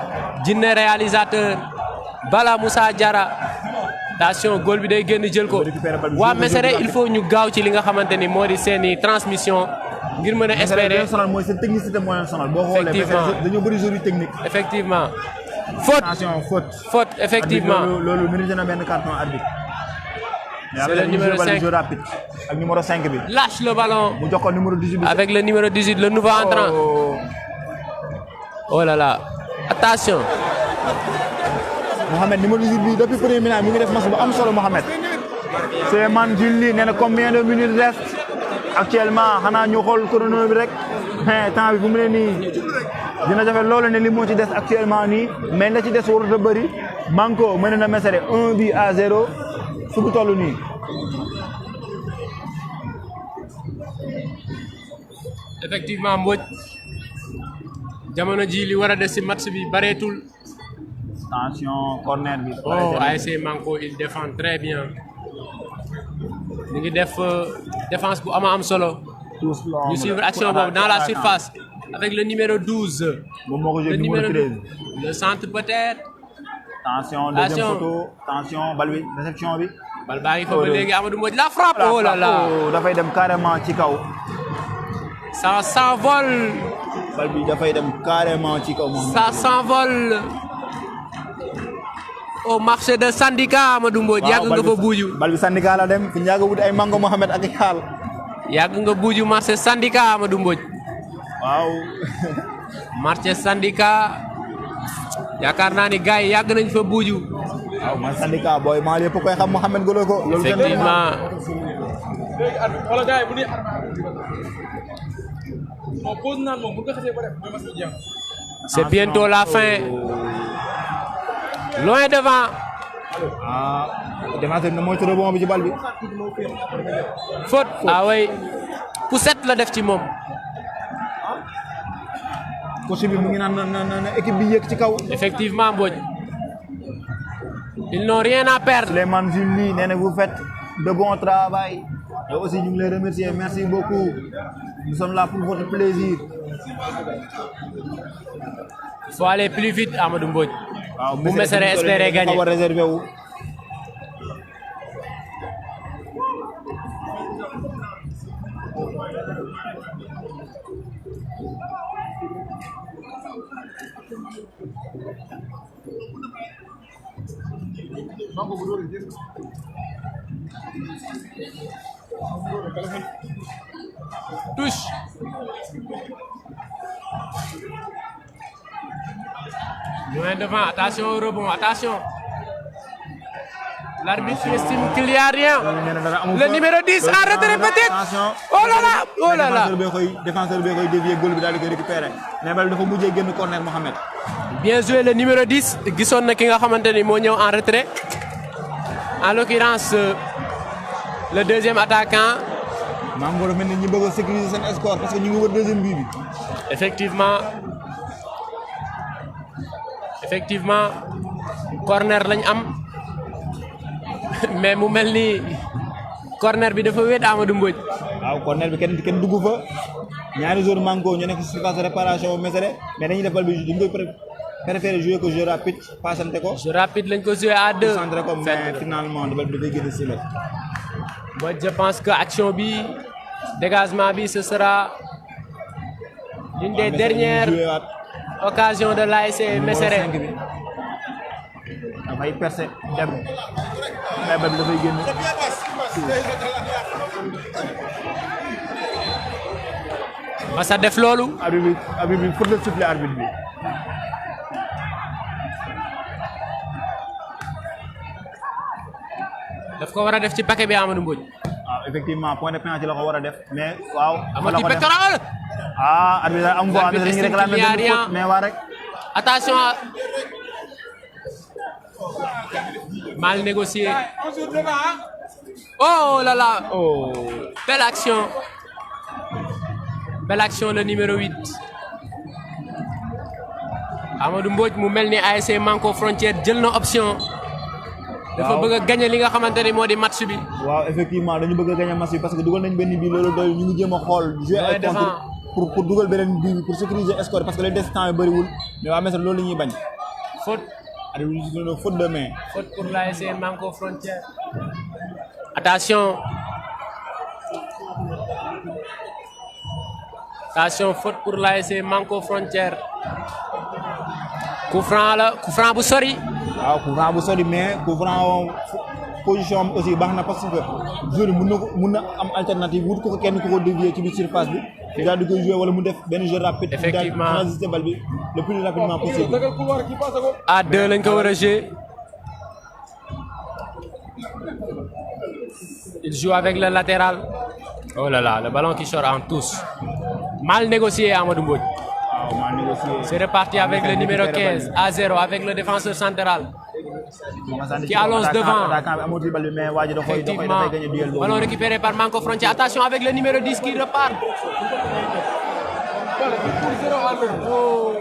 Jinne réalisateur Bala Moussa Diarra attention goal bi day génn jël ko waa Mesere il faut ñu gaaw ci li nga xamante ni moo di seeni transmission ngir mën a espérer
sonal mooy seen technicité moo leen sonal boo xoolee dañoo bëri joueurs yu technique
effectivement faute
attention
faute effectivement
loolu mérité na benn carton arbitre
c'est le numéro 5
jeu rapide ak numéro 5 bi
lâche le ballon
mu jox ko numéro 18 bi
avec le numéro 18 le nouveau entrant oh là là attention
Mohamed numéro 18 bi depuis premier minute mi ngi def match bu am solo Mohamed Souleymane Jules nee na combien de minutes reste actuellement xanaa ñu xool chrono bi rek mais temps bi bu mu ne nii dina jafe loolu ne li moo ci des actuellement nii mais la ci des warut a bëri Manko mën na Mesere 1-0 fu mu toll nii.
effectivement Mbodj jamono ji li war a des ci match bi bareetul.
attention corner bi.
oh ASC Manko il défend très bien. ñu ngi def défense bu am solo. ñu suivre action boobu dans la surface avec le numéro 12.
moom moo ko joué numéro 13.
le centre peut-être.
attention deuxième photo attention bal bi réception bi.
bal baa ngi fa ba léegi Amadou Mbodj la frappe. oh là là
dafay dem carrément ci kaw.
ça s'envole.
bal bi dafay dem carrément ci kaw moom.
ça s'envole. au marché de syndicat Amadou Mbodj. yàgg nga fa buuju.
bal bi syndicat la dem fi ñaaga wut ay mango Mohamed ak xaal.
yàgg nga buuju marché syndicat Amadou Mbodj.
waaw.
marché syndicat. yaakaar naa ni gars yi yàgg nañ fa buuju.
waaw man syndicat booy maa lépp koy xam Mohamed Golo ko. loolu
effectivement. c'est bientôt la fin. loin devant.
défenseur bi mooy rebond bi ci bal bi.
faute ah oui poussette la def ci moom.
coach bi mu ngi naan na équipe bi yéeg ci kaw.
effectivement Mbodj. ils n'ont rien à perdre.
Souleymane Jules nee na vous faites de bon travail. et aussi ñu ngi lay remercier merci beaucoup. nous sommes là pour votre plaisir.
il faut aller plus vite Amadou Mbodj.
waaw
bu Mesere espérer gagner.
xaw a réservé wu.
touche. loin devant attention au rebond attention. l'arbitre estime qu'il y a rien. le numéro 10 en retrait peut-être. oh là là oh là là.
défenseur bi koy dévier goal bi daal di koy récupérer. mais bal dafa mujjee génn corner Mohamed.
bien joué le numéro 10 gisoon na ki nga xamante ni moo ñëw en retrait. en l'occurrence le deuxième attaquant.
Manko dafa mel ni ñi bëgg a sécuriser seen score parce que ñu ngi wër deuxième but bi.
effectivement corner lañ am mais mu mel ni corner bi dafa wéet Amadou Mbodj.
waaw corner bi kenn dugg fa ñaari joueurs Manko ñu nekk ci phase de réparation Mesere mais dañuy def bal bi dañ koy préféré jouer ko jeu rapide passante ko.
jeu rapide lañ ko jouer à deux.
centré ko mais finalement bal bi dafay génn si la.
Moi je pense que action bi dégagement bi ce sera l'une des dernières occasions de l'ASC Mesere.
dafay percé dem mais bal bi dafay génn.
Massa def loolu.
arbitre bi pour le siffler arbitre bi.
daf ko war a def ci paquet bi Amadou Mbodj.
waaw effectivement point de pénalty la ko war a def mais waaw.
amati pectoral.
arbitre am ko dañuy réclamer benn faute mais waa rek.
attention mal négocié. oh là là.
oh.
belle action le numéro 8. Amadou Mbodj mu mel ni ASC Manko Frontière jël na option. dafa bëgg a gagner li nga xamante ni moo di match bi.
waaw effectivement dañu bëgg a gagner match bi parce que dugal nañ benn bii loolu doy ñu ngi jéem a xool. jouer ay contre pour dugal beneen bii bi pour sécuriser score parce que les destins yi bëriwul mais waa Mesere loolu la ñuy bañ.
faute
faute de main.
Faute pour l'ASC Manko Frontière. Attention. Attention, faute pour l'ASC Manko Frontière. Coup franc bu sori.
waaw coup franc bu sori mais coup franc position am aussi baax na parce que joueur mun na am alternative wut ko kenn ku ko dévier ci biir surface bi. il daal di koy jouer wala mu def benn jeu rapide.
Effectivement
daal di transiter bal bi le plus rapidement possible.
À 2 lañ ko war a jouer. Il joue avec le latéral. Oh là là, le ballon qui sort en touche. Mal négocié Amadou Mbodj. C'est reparti avec le numéro 15 à 0 avec le défenseur central qui allonge devant. Effectivement, ballon récupéré par Manko Frontière. Attention avec le numéro 10 qui repart. Oh.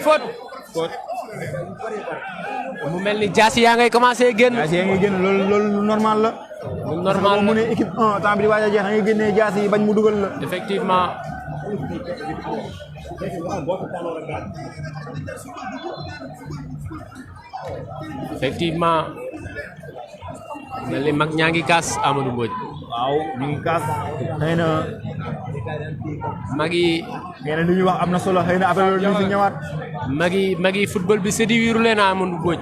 Faute. mu mel ni jaasi yaa ngay commencé génn.
jaasi yaa ngay génn loolu normal la.
normal la
mu ne équipe 1 temps bi di waaj a jeex da ngay génnee jaasi yi bañ mu dugal la.
effectivement. effectivement. mel ni mag ñaa ngi kaas Amadou Mbodj.
waaw ñu ngi kaas xëy na.
mag yi.
xëy na li ñuy wax am na solo xëy na après loolu ñu si ñëwaat.
mag yi football bi séduire leen Amadou Mbodj.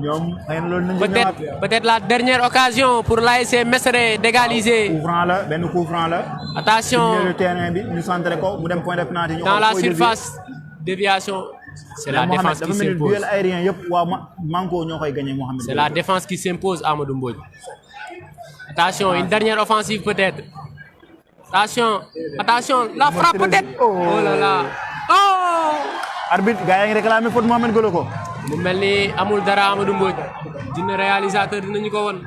ñoom xëy na loolu nañu si ñëwaat.
peut-être la dernière occasion pour l'ASC Mesere d'égaliser.
coup franc la benn coup franc la.
attention
ci milieu terrain bi ñu centré ko mu dem point de pénalty.
dans la surface déviation. c'est la défense qui s'impose.
duel aérien yëpp waa Manko ñoo koy gagné Mohamed.
c'est la défense qui s'impose Amadou Mbodj. attention une dernière offensive peut-être. attention la frappe peut-être. oh là là. oh.
arbitre gars yaa ngi réclamé faute Mohamed Goloko.
mu mel ni amul dara Amadou Mbodj. dina réalisateur dinañu ko won.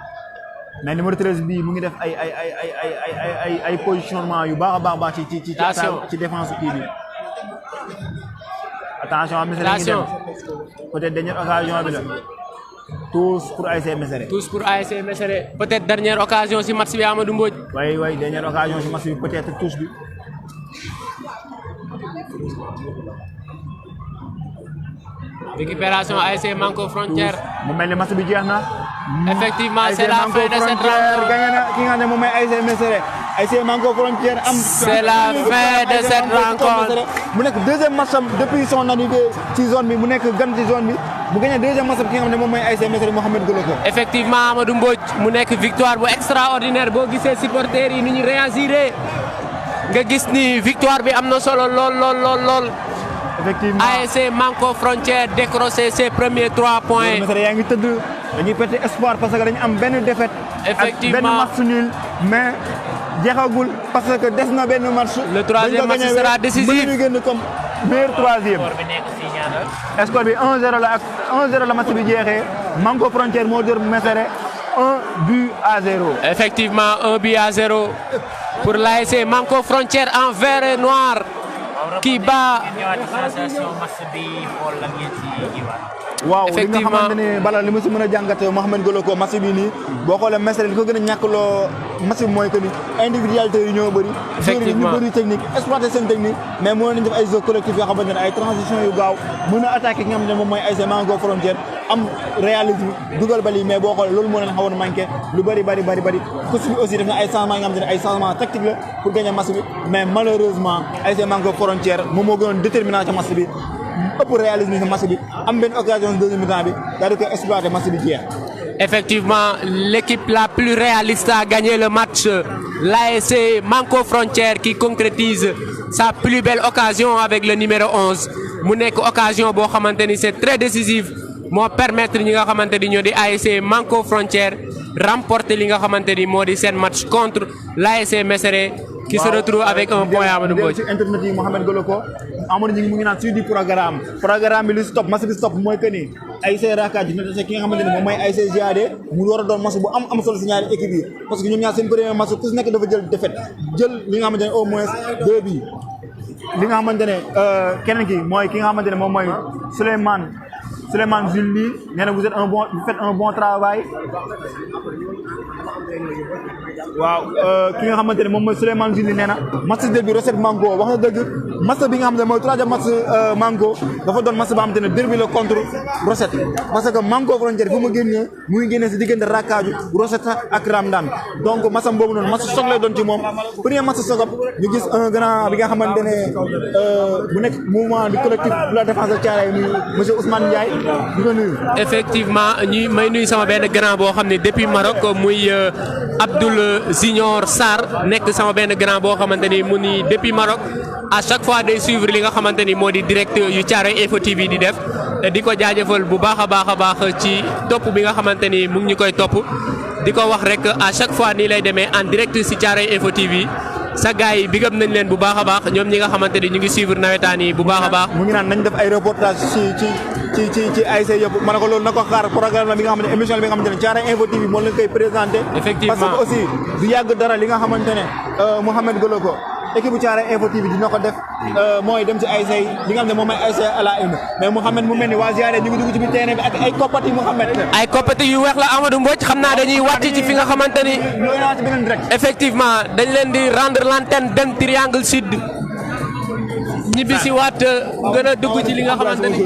mais numéro 13 bii mu ngi def ay positionnement yu baax a baax ci défense kii bi. attention
attention
peut-être dernière occasion bi la. tous pour ASC Mesere.
tous pour ASC Mesere. peut-être dernière occasion si match bi Amadou Mbodj.
oui dernière occasion si match bi peut-être tous bi.
récupération ASC Manko Frontière.
mu mel ni match bi jeex na.
effectivement c'est la fin de cette rencontre.
gagné na ki nga xam ne moom mooy ASC Mesere. ASC Manko Frontière am.
c'est la fin de cette rencontre.
mu nekk deuxième match am depuis son arrivée ci zone bi mu nekk gan ci zone bi mu gagné deuxième match am ki nga xam ne moom mooy ASC Mesere Mohamed Goloko.
effectivement Amadou Mbodj mu nekk victoire bu extraordinaire boo gisee supporters yi ni ñu réagiré nga gis ni victoire bi am na solo lool.
effectivement
ASC Manko Frontière décroché ses premiers 3 points.
Mesere yaa ngi tëdd dañuy perte espoir parce que dañu am benn défaite.
effectivement
ak benn match nul mais jeexagul parce que des na benn match.
le troisième match sera décisif.
mën nañu génn comme meilleur troisième. score bi 1-0 la ak 1-0 la match bi jeexee Manko Frontière moo dóor Mesere 1-0.
effectivement 1-0 pour l'ASC Manko Frontière en vert et noir. qui bat.
waaw li nga xamante ne bala li ma si mën a jàngat Mohamed Goloko match bi nii boo xoolee Mesere li ko gën a ñàkkloo match bi mooy que ni individualité yi ñoo bëri.
effectivement
ñu bëri technique exploiter seen technique mais mën nañu def ay jeux collectifs yoo xamante ne ay transition yu gaaw mën a attaquer ki nga xamante ne moom mooy ASC Manko Frontière am réalisme dugal bali mais boo xoolee loolu moo leen xawoon manqué lu bëri coach bi aussi def na ay changements yi nga xamante ne ay changements tactiques la pour gagner match bi mais malheureusement ASC Manko Frontière moom moo gënoon déterminant ci match bi ëpp réalisme ci match bi am benn occasion deuxième mi-temps bi daal di koy exploiter match bi jeex.
effectivement l'équipe la plus réaliste a gagné le match. l'ASC Manko Frontière qui concrétise sa plus belle occasion avec le numéro 11 mu nekk occasion boo xamante ni c'est très décisif moo permettre ñi nga xamante ni ñoo di ASC Manko Frontière remporter li nga xamante ni moo di seen match contre l'ASC Mesere qui se retrouve avec un point Amadou Mbodj.
ci internet yi Mohamed Goloko Amadou ñu ngi naan suivi du programme bi li stop match bi stop mooy que ni ASC Rakaji dina tase ki nga xamante ni moom mooy ASC GAD mu war a doon match bu am solo si ñaari équipe yi parce que ñoom ñaar seen premier match ku si nekk dafa jël défaite jël li nga xamante ne au moins 2 bi li nga xamante ne keneen ki mooy ki nga xamante ne moom mooy Souleymane Souleymane Jules nee na vous faites un bon travail. waaw ki nga xamante ne moom mooy Souleymane Jules nee na match derby recette mango wax na dëgg match bi nga xam ne mooy troisième match mango dafa doon match ba xamante ne derby la contre recette parce que mango frontière fu mu génnee muy génnee si diggante Rakkaaju recette ak Ramdan donc matcham boobu noonu match choc lay doon ci moom premier match choc ñu gis un grand bi nga xamante ne bu nekk mouvement du collectif pour la défense de Thiaroye muy monsieur Ousmane Ndiaye di ko nuyu.
effectivement may nuyu sama benn grand boo xam ne depuis Maroc muy Abdoul Junior Sarr nekk sama benn grand boo xamante ni mu ni depuis Maroc à chaque fois day suivre li nga xamante ni moo di direct yu Thiaroye Info TV di def di ko jaajëfal bu baax a baax ci topp bi nga xamante ni mu ngi ñu koy topp di ko wax rek à chaque fois nii lay demee en direct si Thiaroye Info TV sa gars yi bigam nañ leen bu baax a baax ñoom ñi nga xamante ni ñu ngi suivre nawetaan yi bu baax a baax.
mu ngi naan nañ def ay reportage ci ASC yëpp ma ne ko loolu na ko xaar programme la bi nga xamante ne émission la bi nga xamante ne Thiaroye Info TV moo leen koy présenté.
effectivement
parce que aussi du yàgg dara li nga xamante ne Mouhamed Goloko équipe bu Thiaroye Info TV dina ko def mooy dem ci ASC li nga xam ne moom mooy ASC à la une mais Mouhamed mu mel ni waa Ziare ñu ngi dugg ci biir terrain bi ak ay koppati Mouhamed.
ay koppati yu weex la Amadou Mbodj xam naa dañuy wàcc ci fi nga xamante ni. effectivement dañ leen di rendre l'antenne dem Triangle Sud. ñibbi si waat gën a dugg ci li nga xamante ni